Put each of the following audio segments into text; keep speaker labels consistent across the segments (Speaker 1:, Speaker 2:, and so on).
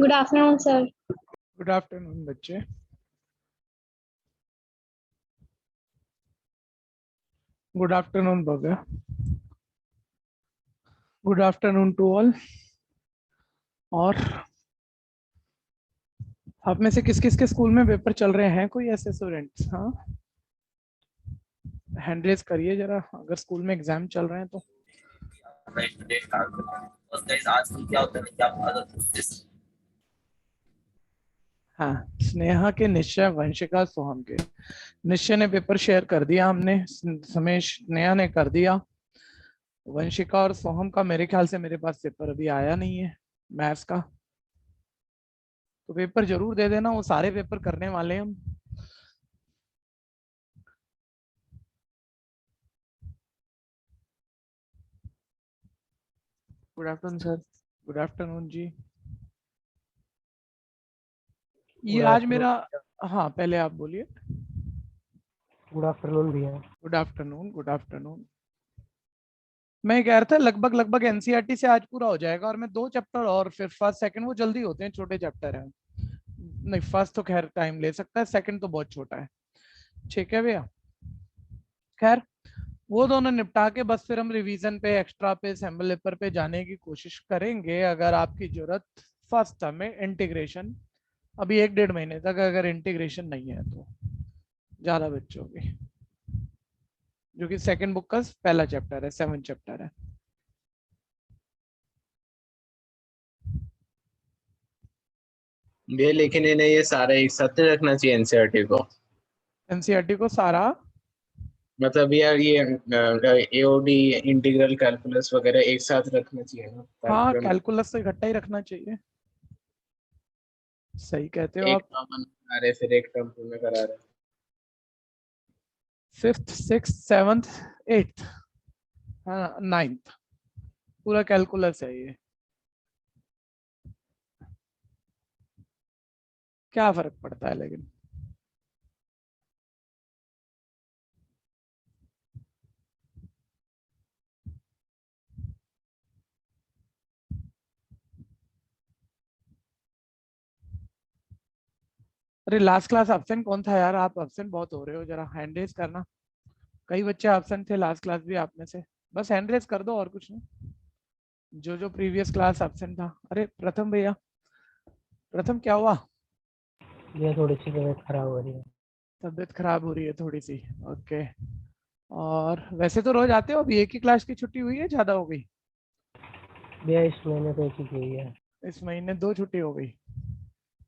Speaker 1: Good afternoon sir.
Speaker 2: Good afternoon बच्चे। Good afternoon Bhavya. Good afternoon to all. और आप में से किस किस के स्कूल में पेपर चल रहे हैं? कोई ऐसे स्टूडेंट्स? हाँ, हैंड रेज करिए जरा अगर स्कूल में एग्जाम चल रहे हैं तो। हाँ, स्नेहा के, निश्चय, वंशिका, सोहम के। निश्चय ने पेपर शेयर कर दिया, हमने समेश स्नेहा ने कर दिया। वंशिका और सोहम का मेरे ख्याल से मेरे पास पेपर अभी आया नहीं है मैथ्स का, तो पेपर जरूर दे देना, वो सारे पेपर करने वाले हैं हम। Good afternoon sir. Good afternoon जी। ये आज मेरा, हाँ पहले आप बोलिए।
Speaker 3: गुड आफ्टरनून भैया।
Speaker 2: Good afternoon. Good afternoon. मैं कह रहा था लगभग लगभग एनसीईआरटी से आज पूरा हो जाएगा, और मैं 2 चैप्टर और फिर फर्स्ट सेकंड वो जल्दी होते हैं, छोटे चैप्टर हैं। नहीं, फर्स्ट तो खैर टाइम ले सकता है, सेकंड तो बहुत छोटा है। ठीक है भैया, खैर वो दोनों निपटा के बस फिर हम रिवीजन पे, एक्स्ट्रा पे, सैम्पल पेपर पे जाने की कोशिश करेंगे अगर आपकी जरूरत। फर्स्ट टर्म में इंटीग्रेशन अभी 1-1.5 महीने तक अगर इंटीग्रेशन नहीं है तो ज्यादा बच्चों की, जो कि सेकंड बुक का पहला चैप्टर है, 7 चैप्टर है।
Speaker 4: ये लेकिन इन्हें ये सारा एक साथ नहीं रखना चाहिए एनसीईआरटी को।
Speaker 2: एनसीईआरटी को सारा
Speaker 4: मतलब यार ये एओडी, इंटीग्रल कैलकुलस वगैरह एक साथ रखना चाहिए ना।
Speaker 2: हाँ, कैलकुलस तो इकट्ठा ही रखना चाहिए। सही कहते हो
Speaker 4: एक
Speaker 2: आप।
Speaker 4: टर्म करा रहे फिर एक टर्म में करा रहे।
Speaker 2: 5th 6th 7th 8th, हाँ 9th पूरा कैलकुलस है ये। क्या फर्क पड़ता है लेकिन। अरे लास्ट क्लास एब्सेंट कौन था यार? आप एब्सेंट बहुत हो रहे हो, जरा हैंड रेज करना। कई बच्चे एब्सेंट थे लास्ट क्लास भी आप में से, बस हैंड रेज कर दो और कुछ नहीं। जो जो प्रीवियस क्लास एब्सेंट था। अरे प्रथम भैया, प्रथम क्या हुआ?
Speaker 3: ये थोड़ी सी तबीयत खराब हो रही है।
Speaker 2: तबीयत खराब हो रही है थोड़ी सी, ओके। और वैसे तो रोज आते हो, अभी एक ही क्लास की छुट्टी हुई है, ज्यादा हो गई?
Speaker 3: भैया इस महीने तो एक ही हुई है।
Speaker 2: इस महीने 2 छुट्टी हो गई,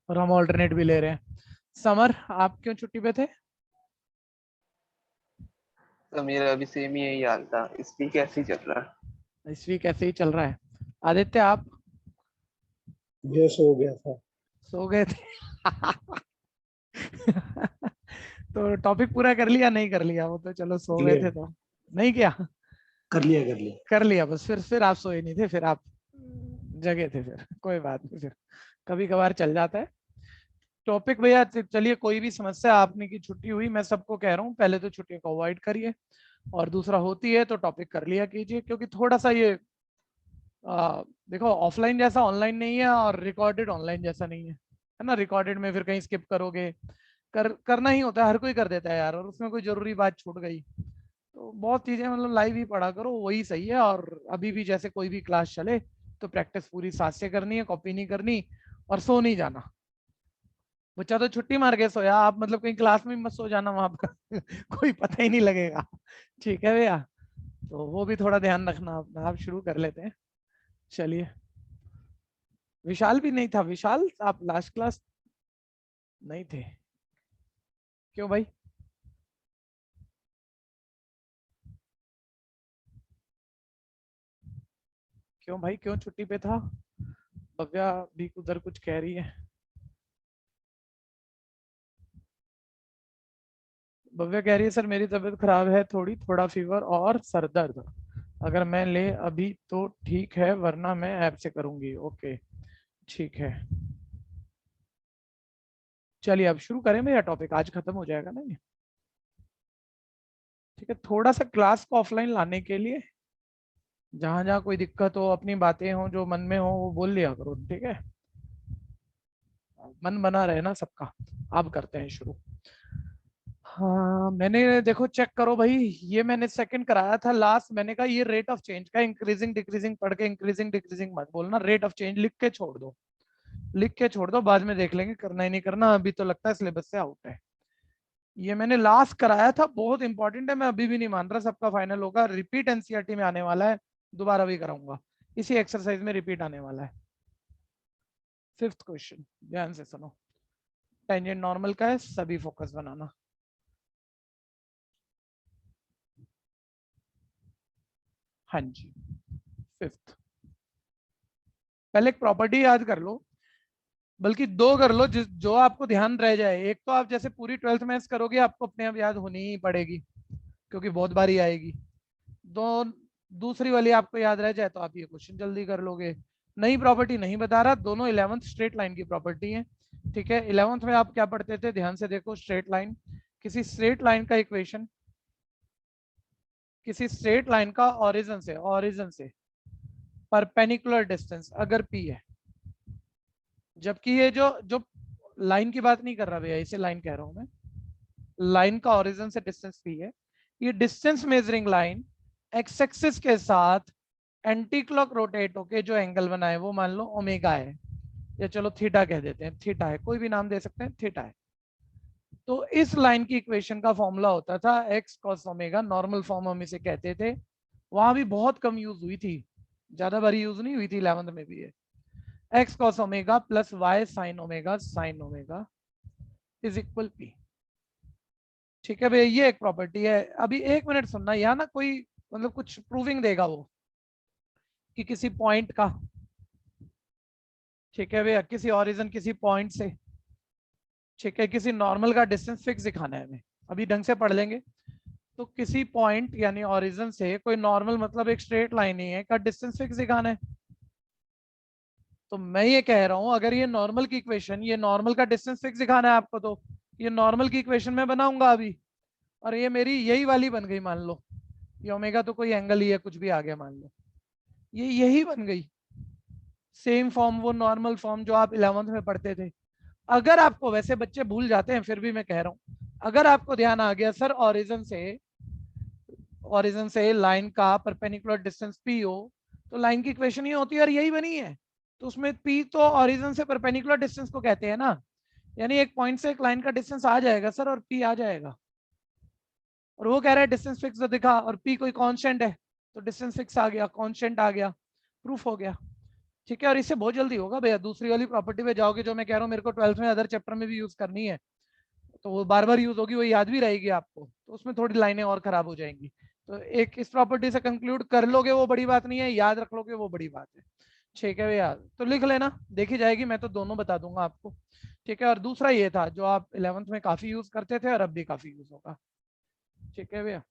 Speaker 2: और हम ऑल्टरनेट भी ले रहे हैं। समर, आप क्यों छुट्टी पे थे?
Speaker 5: तो मेरा अभी सेम ही यही हाल था, इस वीक ऐसे ही चल रहा है।
Speaker 2: इस वीक ऐसे ही चल रहा है। आदित्य आप?
Speaker 3: ये सो गया था।
Speaker 2: सो गए थे? तो टॉपिक पूरा कर लिया? नहीं कर लिया वो तो, चलो सो गए थे तो नहीं किया। कर लिया बस, फिर आप सोए नहीं थे, फिर आप जगे थे, फिर कोई बात नहीं, फिर कभी कभार चल जाता है। टॉपिक भैया चलिए, कोई भी समस्या आपने की छुट्टी हुई, मैं सबको कह रहा हूँ पहले तो छुट्टियों को अवॉइड करिए, और दूसरा होती है तो टॉपिक कर लिया कीजिए, क्योंकि थोड़ा सा ये देखो ऑफलाइन जैसा ऑनलाइन नहीं है, और रिकॉर्डेड ऑनलाइन जैसा नहीं है ना। रिकॉर्डेड में फिर कहीं स्किप करोगे, करना ही होता है, हर कोई कर देता है यार, और उसमें कोई जरूरी बात छूट गई तो बहुत चीजें, मतलब लाइव ही पढ़ा करो, वही सही है। और अभी भी जैसे कोई भी क्लास चले तो प्रैक्टिस पूरी साथ से करनी है, कॉपी नहीं करनी, और सो नहीं जाना। बच्चा तो छुट्टी मार के सोया, आप मतलब कहीं क्लास में मत सो जाना वहां पर। कोई पता ही नहीं लगेगा। ठीक है भैया, तो वो भी थोड़ा ध्यान रखना अपना। आप शुरू कर लेते हैं, चलिए। विशाल भी नहीं था? विशाल आप लास्ट क्लास नहीं थे? क्यों भाई? क्यों भाई, क्यों छुट्टी पे था? भव्या भी उधर कुछ कह रही है। भव्या कह रही है सर मेरी तबीयत खराब है थोड़ी, थोड़ा फीवर और सर दर्द, अगर मैं ले अभी तो ठीक है, वरना मैं ऐप से करूंगी। ओके ठीक है, चलिए अब शुरू करें भैया, टॉपिक आज खत्म हो जाएगा ना ये। ठीक है, थोड़ा सा क्लास को ऑफलाइन लाने के लिए जहां जहां कोई दिक्कत हो, अपनी बातें हो जो मन में हो वो बोल लिया करो, ठीक है। मन बना रहे ना सबका। अब करते हैं शुरू। हाँ मैंने देखो चेक करो भाई, ये मैंने सेकंड कराया था लास्ट। मैंने कहा ये रेट ऑफ चेंज का इंक्रीजिंग डिक्रीजिंग पढ़ के इंक्रीजिंग डिक्रीजिंग मत बोलना, रेट ऑफ चेंज लिख के छोड़ दो, लिख के छोड़ दो, बाद में देख लेंगे करना ही नहीं करना। अभी तो लगता है सिलेबस से आउट है। ये मैंने लास्ट कराया था, बहुत इंपॉर्टेंट है। मैं अभी भी नहीं मान रहा, सबका फाइनल होगा। रिपीट एनसीईआरटी में आने वाला है, दोबारा भी कराऊंगा, इसी एक्सरसाइज में रिपीट आने वाला है। फिफ्थ क्वेश्चन ध्यान से सुनो, टेंजेंट नॉर्मल का है, सभी फोकस बनाना। हाँ जी फिफ्थ, पहले एक प्रॉपर्टी याद कर लो, बल्कि दो कर लो जो आपको ध्यान रह जाए। एक तो आप जैसे पूरी 12th मैथ्स करोगे आपको अपने आप याद होनी ही पड़ेगी, क्योंकि बहुत बारी आएगी। दो दूसरी वाली आपको याद रह जाए तो आप ये क्वेश्चन जल्दी कर लोगे। नई प्रॉपर्टी नहीं बता रहा, दोनों 11th स्ट्रेट लाइन की प्रॉपर्टी है। ठीक है, 11th में आप क्या पढ़ते थे, ध्यान से देखो। स्ट्रेट लाइन, किसी स्ट्रेट लाइन का इक्वेशन, किसी स्ट्रेट लाइन का ओरिजिन से परपेंडिकुलर डिस्टेंस अगर p है, जबकि ये जो लाइन की बात नहीं कर रहा भैया, इसे लाइन कह रहा हूं मैं, लाइन का ओरिजिन से डिस्टेंस p है। ये distance measuring line x axis के साथ एंटी क्लॉक रोटेट होके जो एंगल बनाए वो मान लो ओमेगा है, या चलो थीटा कह देते हैं, थीटा है, कोई भी नाम दे सकते हैं, थीटा है। तो इस लाइन की इक्वेशन का फॉर्मूला होता था x cos omega, normal form हम इसे कहते थे। वहां भी बहुत कम यूज हुई थी, ज्यादा बारी यूज नहीं हुई थी, 11th में भी है। X cos omega plus Y sine omega is equal P. ठीक है भैया, ये एक प्रॉपर्टी है। अभी एक मिनट सुनना, यहाँ ना कोई मतलब कुछ प्रूविंग देगा वो कि किसी पॉइंट का, ठीक है भैया, किसी ओरिजिन किसी पॉइंट से, ठीक है, किसी नॉर्मल का डिस्टेंस फिक्स दिखाना है हमें, अभी ढंग से पढ़ लेंगे। तो किसी पॉइंट यानी ओरिजिन से कोई नॉर्मल, मतलब एक स्ट्रेट लाइन ही है, का डिस्टेंस फिक्स दिखाना है। तो मैं ये कह रहा हूं, अगर ये नॉर्मल की इक्वेशन, ये नॉर्मल का डिस्टेंस फिक्स दिखाना है आपको, तो ये नॉर्मल की इक्वेशन में बनाऊंगा अभी, और ये मेरी यही वाली बन गई मान लो। ये ओमेगा तो कोई एंगल ही है, कुछ भी आ गया मान लो, ये यही बन गई। सेम फॉर्म, वो नॉर्मल फॉर्म जो आप 11th में पढ़ते थे। अगर आपको, वैसे बच्चे भूल जाते हैं फिर भी मैं कह रहा हूं, अगर आपको ध्यान आ गया सर ओरिजिन से लाइन का परपेंडिकुलर डिस्टेंस पी हो, तो लाइन की इक्वेशन ही होती है और यही बनी है। तो उसमें पी तो ओरिजिन से परपेंडिकुलर डिस्टेंस को कहते हैं ना, यानी एक पॉइंट से एक लाइन का डिस्टेंस आ जाएगा सर, और पी आ जाएगा। और वो कह रहा है डिस्टेंस फिक्स तो दिखा, और पी कोई कांस्टेंट है, तो डिस्टेंस फिक्स आ गया, कांस्टेंट आ गया, प्रूफ हो गया। ठीक है, और इससे बहुत जल्दी होगा भैया। दूसरी वाली प्रॉपर्टी पे जाओगे, जो मैं कह रहा हूँ मेरे को 12th में अदर चैप्टर में भी यूज करनी है, तो वो बार बार यूज होगी, वो याद भी रहेगी आपको, तो उसमें थोड़ी लाइनें और खराब हो जाएंगी। तो एक इस प्रॉपर्टी से कंक्लूड कर लोगे वो बड़ी बात नहीं है, याद रख लोगे वो बड़ी बात है। ठीक है भैया, तो लिख लेना, देखी जाएगी, मैं तो दोनों बता दूंगा आपको। ठीक है, और दूसरा ये था जो आप 11th में काफी यूज करते थे और अब भी काफी यूज होगा। ठीक है भैया,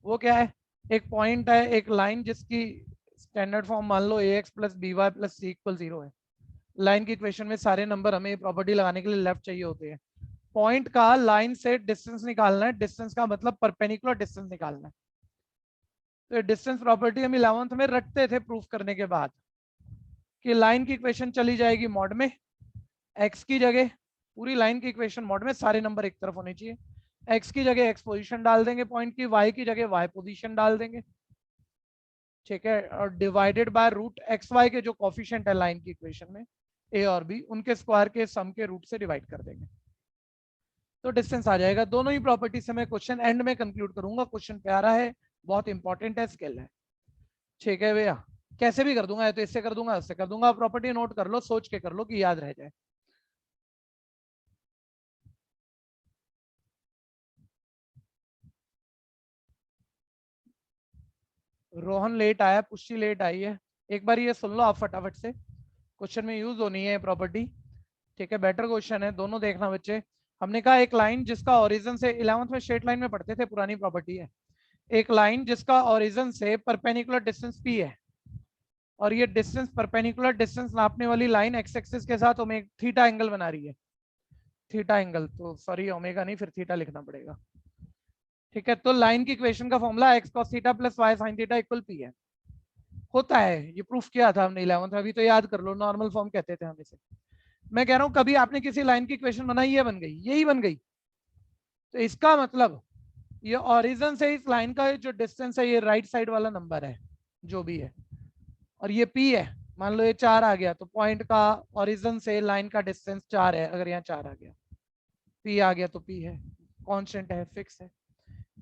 Speaker 2: वो क्या है, एक पॉइंट है, एक लाइन जिसकी स्टैंडर्ड फॉर्म मान लो ax plus b y plus c equal 0 है। लाइन की इक्वेशन में सारे नंबर हमें प्रॉपर्टी लगाने के लिए लेफ्ट चाहिए होते हैं। पॉइंट का लाइन से डिस्टेंस निकालना है, डिस्टेंस का मतलब परपेंडिकुलर डिस्टेंस निकालना है। तो डिस्टेंस प्रॉपर्टी हम 11th में रखते थे प्रूफ करने के बाद, कि लाइन की इक्वेशन चली जाएगी मॉड में, एक्स की जगह, पूरी लाइन की इक्वेशन मॉड में, सारे नंबर एक तरफ होने चाहिए, एक्स की जगह एक्स पोजीशन डाल देंगे पॉइंट की, वाई की जगह वाई पोजीशन डाल देंगे। ठीक है, और divided by root X Y के जो कोफिशिएंट है लाइन की इक्वेशन में, ए और बी, उनके स्क्वायर के सम के रूट से डिवाइड कर देंगे, तो डिस्टेंस आ जाएगा। दोनों ही प्रॉपर्टी से मैं क्वेश्चन एंड में कंक्लूड करूंगा। क्वेश्चन प्यारा है, बहुत इंपॉर्टेंट है, स्किल है। ठीक है भैया, कैसे भी कर दूंगा, या तो इससे कर दूंगा, उससे कर दूंगा, प्रॉपर्टी नोट कर लो, सोच के कर लो कि याद रह जाए। रोहन लेट आया, पुष्टि लेट आई है। एक बार ये सुन लो आप फटाफट से, क्वेश्चन में यूज होनी है प्रॉपर्टी। ठीक है, बेटर क्वेश्चन है, दोनों देखना बच्चे। हमने कहा एक लाइन जिसका ओरिजिन से, 11th में स्ट्रेट लाइन में पढ़ते थे, पुरानी प्रॉपर्टी है। एक लाइन जिसका ओरिजिन से परपेंडिकुलर डिस्टेंस p है, और ये डिस्टेंस, परपेंडिकुलर डिस्टेंस नापने वाली लाइन एक्स एक्सिस के साथ थीटा एंगल बना रही है, थीटा एंगल, तो सॉरी ओमेगा नहीं, फिर थीटा लिखना पड़ेगा। ठीक है, तो लाइन की इक्वेशन का formula X cos theta plus Y sine theta equal P है, होता है, ये प्रूफ किया था हमने 11th में, अभी तो याद कर लो, नॉर्मल फॉर्म कहते थे हम इसे। मैं कह रहा हूं कभी आपने किसी लाइन की इक्वेशन बनाई, ये बन गई, यही बन गई, तो इसका मतलब ये ओरिजिन से इस लाइन का जो डिस्टेंस है, ये राइट साइड वाला नंबर है जो भी है, और ये P है, मान लो ये 4 आ गया, तो पॉइंट का ओरिजिन से लाइन का डिस्टेंस 4 है। अगर यहाँ 4 आ गया, P आ गया, तो P है, कांस्टेंट है, फिक्स है।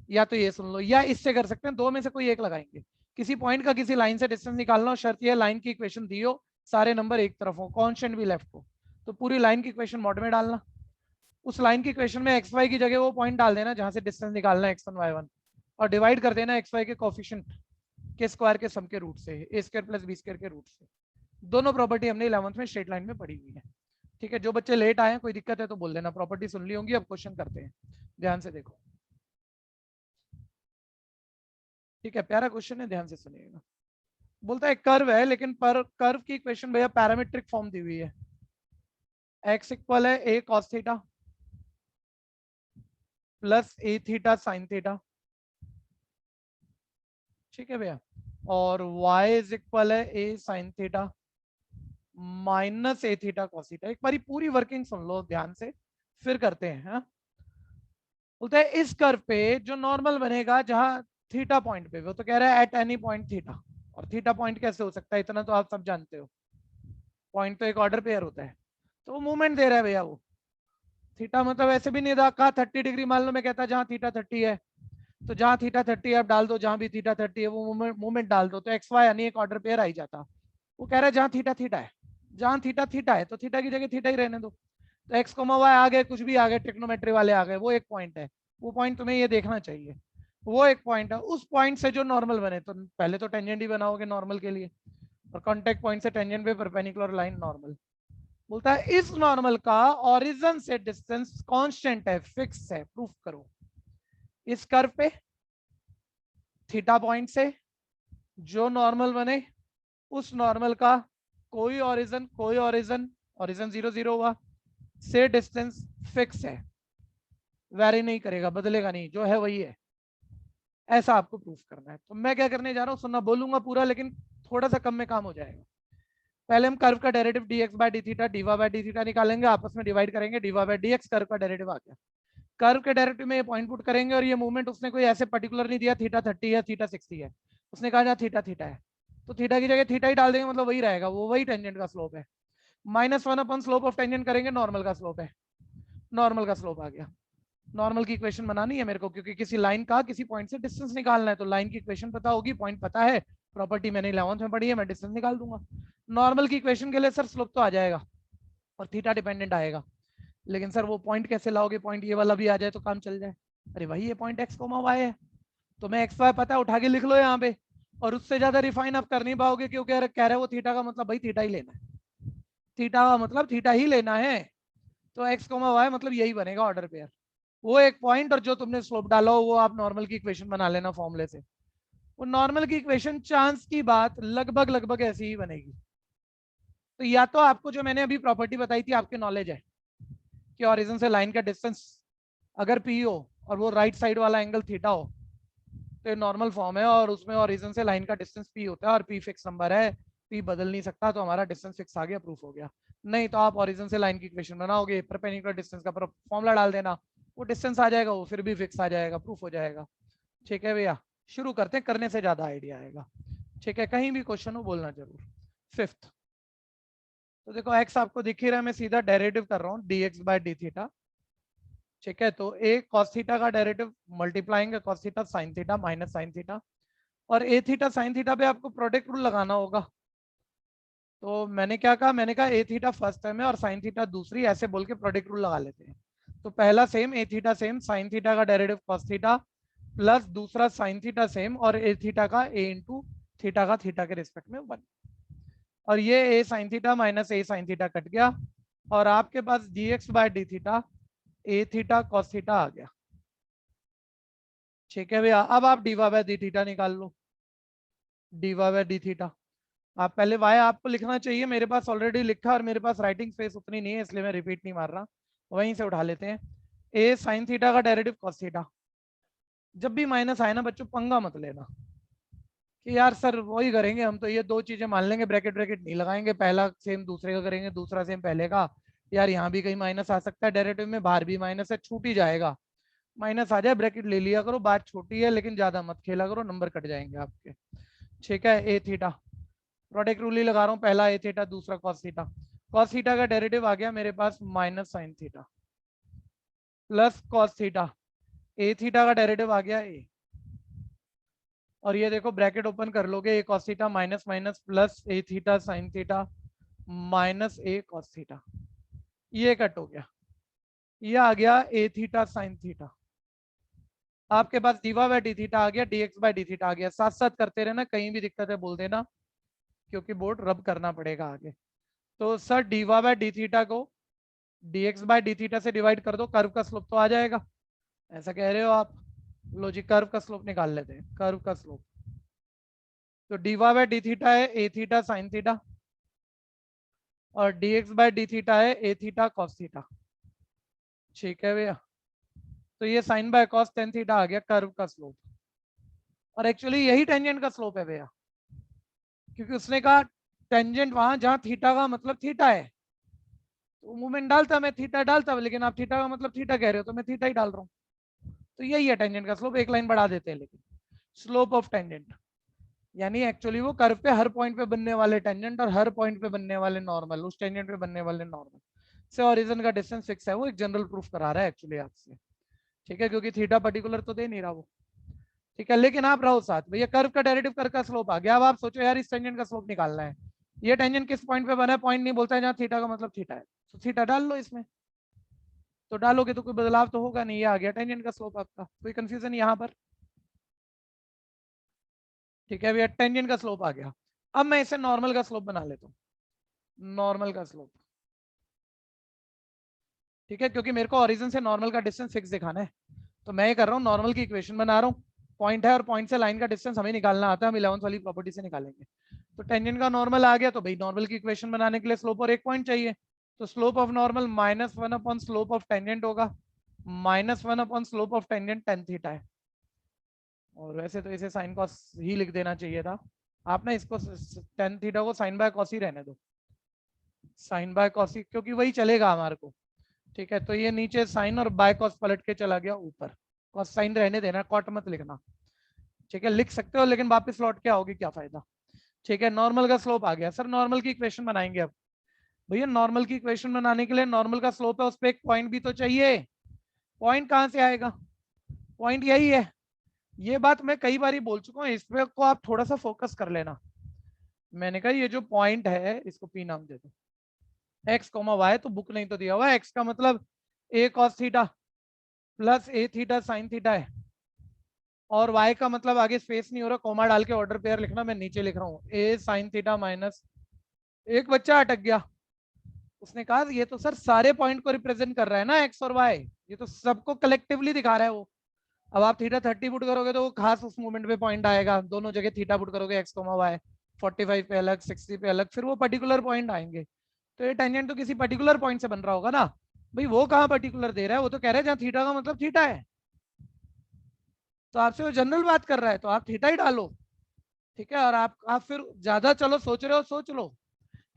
Speaker 2: या तो ये सुन लो, या इससे कर सकते हैं, दो में से कोई एक लगाएंगे। किसी पॉइंट का किसी लाइन से डिस्टेंस निकालना हो, शर्त ये लाइन की इक्वेशन दी हो, सारे नंबर एक तरफ हो, कांस्टेंट भी लेफ्ट हो, तो पूरी लाइन की इक्वेशन मॉड में डालना। उस लाइन की इक्वेशन में एक्स वाई की जगह वो पॉइंट डाल देना जहां से डिस्टेंस निकालना है x1 y1, और डिवाइड कर देना एक्स वाई के कोफिशिएंट के स्क्वायर के सम के रूट से, a square plus b square के रूट से। दोनों प्रॉपर्टी हमने 11th में स्ट्रेट लाइन में पढ़ी हुई है। ठीक है, जो बच्चे लेट आए हैं कोई दिक्कत है तो बोल देना, प्रॉपर्टी सुन ली होंगी। अब क्वेश्चन करते हैं, ध्यान से देखो। ठीक है, प्यारा क्वेश्चन है, ध्यान से सुनिएगा। बोलता है कर्व है, लेकिन पर कर्व की इक्वेशन भैया पैरामीट्रिक फॉर्म दी हुई है। x इक्वल है a cos theta plus a theta sine theta, ठीक है भैया, और y इज इक्वल है a sign theta minus a theta cos theta. एक बारी पूरी वर्किंग सुन लो ध्यान से, फिर करते हैं। हाँ, बोलते हैं इस कर्व पे जो नॉर्मल बनेगा जहां थीटा पॉइंट पे, वो तो कह रहा है एट एनी पॉइंट थीटा, और थीटा पॉइंट कैसे हो सकता है, इतना तो आप सब जानते हो, पॉइंट तो एक ऑर्डर पेयर होता है, तो वो मूवमेंट दे रहा है भैया। वो थीटा मतलब ऐसे भी नहीं कहा 30 डिग्री, मान लो मैं कहता जहां थीटा 30 है, तो जहां थीटा 30 है आप डाल दो, जहां भी थीटा 30 है वो मूवमेंट डाल दो, तो एक्स वाई यानी एक ऑर्डर पेयर आ ही जाता। वो कह रहा है जहां थीटा थीटा है, जहां थीटा थीटा है तो थीटा की जगह थीटा ही रहने दो, तो एक्स कोमा वाई आ गए, कुछ भी आ गए, ट्रिग्नोमेट्री वाले आ गए, वो एक पॉइंट है। वो पॉइंट तुम्हें ये देखना चाहिए, वो एक पॉइंट है। उस पॉइंट से जो नॉर्मल बने, तो पहले तो टेंजेंट ही बनाओगे नॉर्मल के लिए, और कॉन्टेक्ट पॉइंट से टेंजेंट पे परपेंडिकुलर लाइन नॉर्मल। बोलता है इस नॉर्मल का ओरिजिन से डिस्टेंस कांस्टेंट है, फिक्स है, प्रूफ करो। इस कर्व पे थीटा पॉइंट से जो नॉर्मल बने, उस नॉर्मल का कोई ओरिजिन, ओरिजिन 0 0 हुआ, से डिस्टेंस फिक्स है, वेरी नहीं करेगा, बदलेगा नहीं, जो है वही है। ऐसा आपको प्रूफ करना है। तो मैं क्या करने जा रहा हूँ, सुनना, बोलूंगा पूरा लेकिन थोड़ा सा कम में काम हो जाएगा। पहले हम कर्व का derivative dx bye D theta dy by D theta निकालेंगे, आपस में डिवाइड करेंगे, dy बाय dx कर्व का डेरिवेटिव आ गया। कर्व के डेरिवेटिव में ये पॉइंट पुट करेंगे, और ये मूवमेंट उसने कोई ऐसे पर्टिकुलर नहीं दिया थीटा 30 है थीटा 60 है, उसने कहा जहाँ थीटा थीटा है तो थीटा की जगह थीटा ही डाल देंगे, मतलब वही रहेगा, वो वही टेंजेंट का स्लोप है। -1 अपन स्लोप ऑफ टेंजेंट करेंगे, नॉर्मल का स्लोप है, नॉर्मल का स्लोप आ गया। नॉर्मल की इक्वेशन बनानी है मेरे को, क्योंकि किसी लाइन का किसी पॉइंट से डिस्टेंस निकालना है, तो लाइन की इक्वेशन पता होगी, पॉइंट पता है, प्रॉपर्टी मैंने 11th में पढ़ी है, मैं डिस्टेंस निकाल दूंगा। नॉर्मल की इक्वेशन के लिए सर स्लोप तो आ जाएगा और थीटा डिपेंडेंट आएगा, लेकिन सर वो पॉइंट कैसे लाओगे, पॉइंट ये वाला भी आ जाए तो काम चल जाए। अरे भाई ये पॉइंट एक्स कोमा वाई है, तो मैं एक्स वाई पता है, उठा के लिख लो यहाँ पे, और उससे ज्यादा रिफाइन आप कर नहीं पाओगे, क्योंकि कह रहे वो थीटा का मतलब भाई थीटा ही लेना है, थीटा का मतलब थीटा ही लेना है, तो एक्स कोमा वाई मतलब यही बनेगा ऑर्डर पेयर, वो एक पॉइंट, और जो तुमने स्लोप डाला हो वो आप नॉर्मल की इक्वेशन बना लेना फॉर्मूले से। वो नॉर्मल की इक्वेशन चांस की बात लगभग लगभग ऐसी ही बनेगी। तो या तो आपको जो मैंने अभी प्रॉपर्टी बताई थी आपके नॉलेज है कि ओरिजिन से लाइन का डिस्टेंस अगर पी हो और वो राइट साइड वाला एंगल थीटा हो, तो ये नॉर्मल फॉर्म है, और उसमें ओरिजिन से लाइन का डिस्टेंस पी होता है, और पी फिक्स नंबर है, पी बदल नहीं सकता, तो हमारा डिस्टेंस फिक्स आ गया, प्रूफ हो गया। नहीं तो आप ओरिजिन से लाइन की इक्वेशन बनाओगे, परपेंडिकुलर डिस्टेंस का फॉर्मूला डाल देना, वो डिस्टेंस आ जाएगा, वो फिर भी फिक्स आ जाएगा, प्रूफ हो जाएगा। ठीक है भैया, शुरू करते हैं, करने से ज्यादा आइडिया आएगा। ठीक है, कहीं भी क्वेश्चन हो बोलना जरूर। फिफ्थ, तो देखो x आपको दिख ही रहा है, मैं सीधा डेरिवेटिव कर रहा हूँ dx बाय डी थीटा। ठीक है, तो a cos थीटा का derivative multiplying cos theta sin theta minus sin theta, और a थीटा sin थीटा पे आपको प्रोडक्ट रूल लगाना होगा। तो मैंने क्या कहा, मैंने कहा a थीटा फर्स्ट टर्म है और sin थीटा दूसरी, ऐसे बोल के प्रोडक्ट रूल लगा लेते हैं। तो पहला same a theta same, sin theta का डेरिवेटिव cos थीटा प्लस दूसरा sin थीटा सेम, और a थीटा का a इंटू थीटा का थीटा के रिस्पेक्ट में 1, और ये a sin theta minus a sin theta cut गया, और आपके पास dx bye D theta a theta cos theta आ गया। ठीक है भैया, अब आप dy बाय डी थीटा निकाल लो, dy बाय डी थीटा। आप पहले y आपको लिखना चाहिए, मेरे पास ऑलरेडी लिखा, और मेरे पास राइटिंग स्पेस उतनी नहीं है, इसलिए मैं रिपीट नहीं मार रहा, वहीं से उठा लेते हैं। a sin थीटा का डेरिवेटिव cos थीटा। जब भी माइनस आए ना बच्चों, पंगा मत लेना कि यार सर वही करेंगे हम, तो ये दो चीजें मान लेंगे, ब्रैकेट ब्रैकेट नहीं लगाएंगे, पहला सेम दूसरे का करेंगे, दूसरा सेम पहले का, यार यहाँ भी कहीं माइनस आ सकता है, डेरिवेटिव में बाहर भी माइनस है, छूट ही जाएगा, माइनस आ जाए ब्रैकेट ले लिया करो, बात छोटी है लेकिन ज्यादा मत खेला करो, नंबर कट जाएंगे आपके। ठीक है, ए थीटा प्रोडक्ट रूल ही लगा रहा हूँ, पहला ए थीटा दूसरा कॉस थीटा। कॉस थीटा का डेरिवेटिव आ गया मेरे पास minus sine theta plus cos theta, a theta का डेरिवेटिव आ गया ए, और ये देखो ब्रैकेट ओपन कर लोगे, a cos theta minus minus plus a theta sine theta minus a cos theta, ये कट हो गया, ये आ गया ए थीटा साइन थीटा। आपके पास डीवा बाय डी थीटा आ गया, डीएक्स बाय डी थीटा आ गया। साथ साथ करते रहना, कहीं भी दिक्कत है बोल देना, क्योंकि बोर्ड रब करना पड़ेगा आगे। तो sir D Y by D theta को डीएक्स बाय डी थीटा से डिवाइड कर दो, कर्व का स्लोप तो आ जाएगा, ऐसा कह रहे हो आप। लो जी कर्व का स्लोप निकाल लेते हैं, कर्व का स्लोप। तो डीवा बाय डी थीटा है ए थीटा साइन थीटा, और डीएक्स बाय डी थीटा है ए थीटा कॉस थीटा। ठीक है भैया, तो ये sine by cos tan theta आ गया कर्व का स्लोप, और एक्चुअली यही टेंजेंट का स्लोप है भैया, क्योंकि उसने कहा टेंजेंट वहां जहां थीटा का मतलब थीटा है, तो मूवमेंट डालता मैं थीटा डालता, लेकिन आप थीटा का मतलब थीटा कह रहे हो तो मैं थीटा ही डाल रहा हूँ। तो यही है टेंजेंट का स्लोप, एक लाइन बढ़ा देते हैं, लेकिन स्लोप ऑफ टेंजेंट यानी एक्चुअली वो कर्व पे हर पॉइंट पे बनने वाले टेंजेंट और हर पॉइंट पे बनने वाले नॉर्मल, उस टेंजेंट पे बनने वाले नॉर्मल से ओरिजिन का डिस्टेंस फिक्स है, वो एक जनरल प्रूफ करा रहा है एक्चुअली आपसे। ठीक है, क्योंकि थीटा पर्टिकुलर तो दे नहीं रहा वो। ठीक है, लेकिन आप रहो साथ, भैया कर्व का डेरिवेटिव कर्व का स्लोप आ गया। अब आप सोचो यार इस टेंजेंट का स्लोप निकालना है, ये टेंजेंट किस पॉइंट पे बना है, पॉइंट नहीं बोलता है जहां थीटा का मतलब थीटा है, तो थीटा डाल लो इसमें, तो डालोगे तो कोई बदलाव तो होगा नहीं, ये आ गया टेंजेंट का स्लोप आपका। कोई कंफ्यूजन यहाँ पर? ठीक है भैया, टेंजेंट का स्लोप आ गया। अब मैं इसे नॉर्मल का स्लोप बना लेता हूँ, नॉर्मल का स्लोप। ठीक है, क्योंकि मेरे को ओरिजिन से नॉर्मल का डिस्टेंस फिक्स दिखाना है, तो मैं ये कर रहा हूँ नॉर्मल की इक्वेशन बना रहा हूँ। पॉइंट है और पॉइंट से लाइन का डिस्टेंस हमें निकालना आता है, हम 11th वाली प्रॉपर्टी से निकालेंगे। तो टेंजेंट का नॉर्मल आ गया, तो भाई नॉर्मल की इक्वेशन बनाने के लिए स्लोप और एक पॉइंट चाहिए, तो slope of normal minus one upon slope of tangent होगा, minus one upon slope of tangent tan theta है। और वैसे तो इसे साइन कॉस ही लिख देना चाहिए था, आप ना इसको टेन थीटा को साइन बाय कॉस ही रहने दो, साइन बाय कॉस ही, क्योंकि वही चलेगा हमारे को। ठीक है, तो ये नीचे साइन और बाय कॉस पलट के चला गया ऊपर, कॉस साइन रहने देना, कॉट मत लिखना। ठीक है, लिख सकते हो लेकिन वापस लौट के आओगे क्या फायदा। ठीक है, नॉर्मल का स्लोप आ गया। सर नॉर्मल की इक्वेशन बनाएंगे अब। भैया नॉर्मल की इक्वेशन बनाने के लिए नॉर्मल का स्लोप है, उस पर एक पॉइंट भी तो चाहिए, पॉइंट कहां से आएगा, पॉइंट यही है। ये बात मैं कई बार बोल चुका हूँ, इस पे को आप थोड़ा सा फोकस कर लेना। मैंने कहा ये जो पॉइंट है इसको पी नाम दे दो, एक्स कोमा वाई, तो बुक नहीं तो दिया हुआ, एक्स का मतलब ए cos theta plus a theta sine theta है, और वाई का मतलब आगे स्पेस नहीं हो रहा, कोमा डाल के ऑर्डर पेयर लिखना, मैं नीचे लिख रहा हूँ ए साइन थीटा माइनस। एक बच्चा अटक गया, उसने कहा ये तो सर सारे पॉइंट को रिप्रेजेंट कर रहा है ना एक्स और वाई, ये तो सबको कलेक्टिवली दिखा रहा है वो। अब आप थीटा 30 पुट करोगे तो वो खास उस मूवमेंट पे पॉइंट आएगा, दोनों जगह थीटा पुट करोगे एक्स कोमा वाई, 45 पे अलग 60 पे अलग, फिर वो पर्टिकुलर पॉइंट आएंगे। तो ये टेंजेंट तो किसी पर्टिकुलर पॉइंट से बन रहा होगा ना भाई, वो कहाँ पर्टिकुलर दे रहा है, वो तो कह रहा है जहाँ थीटा का मतलब थीटा है, तो आपसे वो जनरल बात कर रहा है, तो आप थीटा ही डालो। ठीक है, और आप फिर ज्यादा चलो सोच रहे हो, सोच लो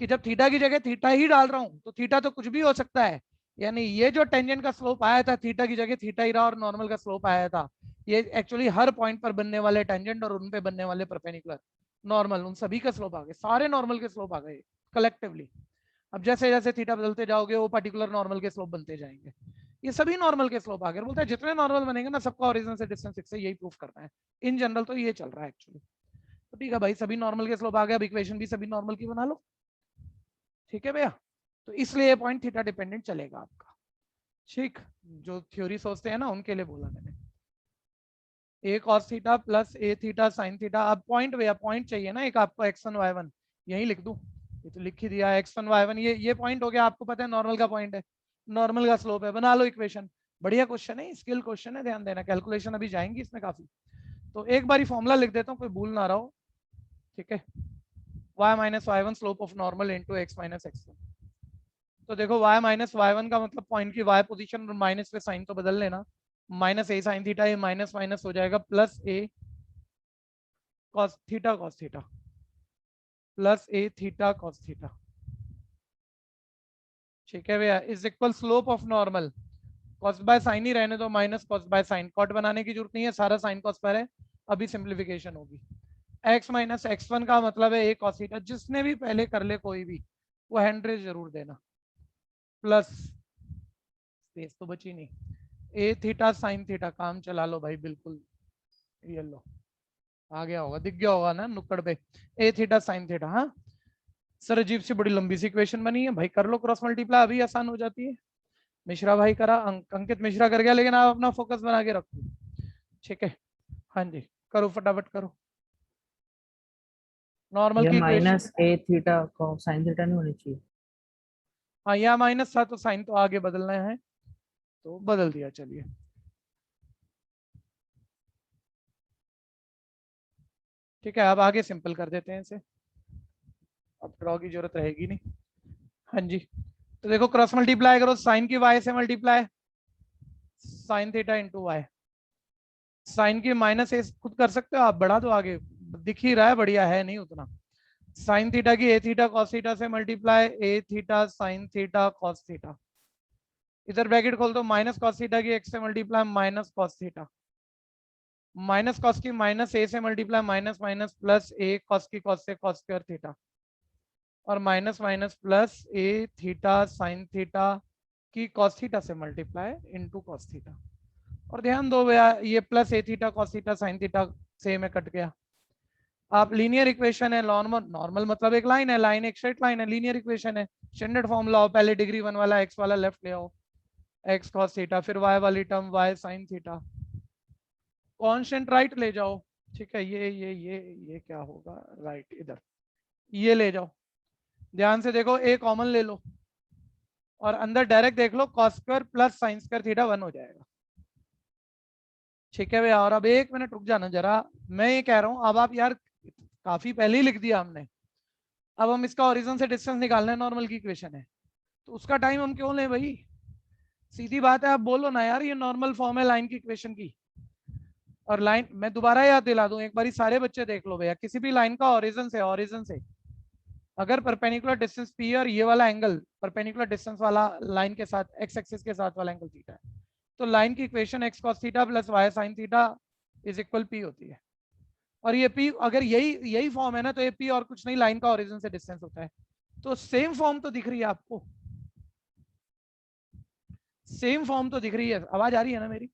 Speaker 2: कि जब थीटा की जगह थीटा ही डाल रहा हूं तो थीटा तो कुछ भी हो सकता है, यानी ये जो टेंजेंट का स्लोप आया था थीटा की जगह थीटा ही रहा, और नॉर्मल का स्लोप आया था, ये एक्चुअली हर पॉइंट पर बनने वाले टेंजेंट और उन पे बनने वाले परपेंडिकुलर नॉर्मल, उन सभी का स्लोप आ गए, सारे नॉर्मल के स्लोप आ गए कलेक्टिवली। अब जैसे जैसे थीटा बदलते जाओगे वो पर्टिकुलर नॉर्मल के स्लोप बनते जाएंगे, ये सभी नॉर्मल के स्लोप आ गए। बोलते हैं जितने नॉर्मल बनेंगे ना सबका ओरिजिन से डिस्टेंस फिक्स है, यही प्रूफ करना है इन जनरल, तो ये चल रहा है एक्चुअली। तो ठीक है भाई, सभी नॉर्मल के स्लोप आ गए, अब इक्वेशन भी सभी नॉर्मल की बना लो। ठीक है भैया, तो इसलिए ये पॉइंट थीटा डिपेंडेंट चलेगा आपका। ठीक, जो थ्योरी सोचते हैं ना उनके लिए बोला मैंने, ए cos theta plus a theta sine theta. अब पॉइंट भैया, पॉइंट चाहिए ना एक आपको, x1 y1 यही लिख दूं, ये तो लिख ही दिया है x1 y1, ये पॉइंट हो गया, आपको पता है नॉर्मल का पॉइंट है, नॉर्मल का स्लोप है, बना लो इक्वेशन। बढ़िया क्वेश्चन है, स्किल क्वेश्चन है, ध्यान देना, कैलकुलेशन अभी जाएंगी इसमें काफी। तो एक बार फॉर्मूला लिख देता हूँ, कोई भूल ना रहो। ठीक है, y minus y1 slope of normal into x minus x1। तो देखो y माइनस y1 का मतलब पॉइंट की y पोजीशन और माइनस पे साइन तो बदल लेना, माइनस ए साइन थीटा, ये माइनस माइनस हो जाएगा plus a cos theta plus a theta cos theta. ठीक है भैया, is equal slope of normal, cos by sine ही रहने दो, minus cos by sine, cot बनाने की जरूरत नहीं है, सारा साइन कॉस पर है, अभी सिंप्लीफिकेशन होगी। x माइनस x1 का मतलब है a cos थीटा, जिसने भी पहले कर ले कोई भी, वो हैंड रेज जरूर देना, प्लस स्पेस तो बची नहीं, a थीटा साइन थीटा, काम चला लो भाई बिल्कुल, ये लो आ गया होगा, दिख गया होगा ना नुक्कड़ पे, a थीटा साइन थीटा। हाँ सर अजीब सी बड़ी लंबी सी इक्वेशन बनी है भाई, कर लो क्रॉस मल्टीप्लाई, अभी आसान हो जाती है। मिश्रा भाई करा, अंकित मिश्रा कर गया, लेकिन आप अपना फोकस बना के रखो, ठीक है। हाँ जी करो फटाफट करो, नॉर्मल की इक्वेशन।
Speaker 3: माइनस ए थीटा को साइन थीटा नहीं होनी चाहिए।
Speaker 2: हाँ यहाँ माइनस था तो साइन तो आगे बदलना है, तो बदल दिया, चलिए। ठीक है अब आगे सिंपल कर देते हैं इसे, अब ड्रॉ की जरूरत रहेगी नहीं। हाँ जी तो देखो क्रॉस मल्टीप्लाई करो, साइन की वाई से multiply, sine theta into Y, sine की माइनस ए खुद कर सकते हो आप, बढ़ा दो आगे, दिख ही रहा है, बढ़िया है नहीं उतना। साइन थीटा की ए थीटा कॉस थीटा से multiply, a theta sine theta cos theta, इधर ब्रैकेट खोल दो, माइनस कॉस थीटा की एक्स से multiply, minus cos theta, minus cos की माइनस ए से multiply, minus minus plus a cos की कॉस से कॉस स्क्वायर थीटा, और minus minus plus a theta sine theta की कॉस थीटा से multiply into cos theta. और ध्यान दो भैया ये plus a theta cos theta sine theta से में कट गया। आप लीनियर इक्वेशन है, नॉर्मल नॉर्मल मतलब एक लाइन है, लाइन एक स्ट्रेट लाइन है, लीनियर इक्वेशन है, स्टैंडर्ड फॉर्म लाओ, पहले डिग्री 1 वाला एक्स वाला लेफ्ट ले आओ, एक्स कॉस थीटा, फिर वाई वाली term Y sine theta, constant right ले जाओ, ठीक है। ये क्या होगा, राइट इधर ये ले जाओ, ध्यान से देखो ए कॉमन ले लो, और अंदर डायरेक्ट देख लो, cos square plus sine square theta 1 हो जाएगा, ठीक है भैया। और अब एक मिनट रुक जाना जरा, मैं ये कह रहा हूँ अब आप यार काफी पहले ही लिख दिया हमने, अब हम इसका ओरिजिन से डिस्टेंस निकालना है, नॉर्मल की इक्वेशन है, तो उसका टाइम हम क्यों लें भाई, सीधी बात है, आप बोलो ना यार ये नॉर्मल फॉर्म है लाइन की इक्वेशन की। और लाइन मैं दोबारा याद दिला दूं एक बारी, सारे बच्चे देख लो भैया, किसी भी लाइन का ओरिजिन से अगर परपेंडिकुलर डिस्टेंस पी और ये वाला एंगल परपेंडिकुलर डिस्टेंस वाला लाइन के साथ एक्स एक्सिस के साथ वाला एंगल थीटा है, तो लाइन की equation X cos theta plus Y sine theta is equal P होती है। और ये पी अगर यही फॉर्म है ना, तो ये पी और कुछ नहीं, लाइन का ओरिजिन से डिस्टेंस होता है। तो सेम फॉर्म तो दिख रही है आपको, सेम फॉर्म तो दिख रही है, आवाज आ रही है ना मेरी?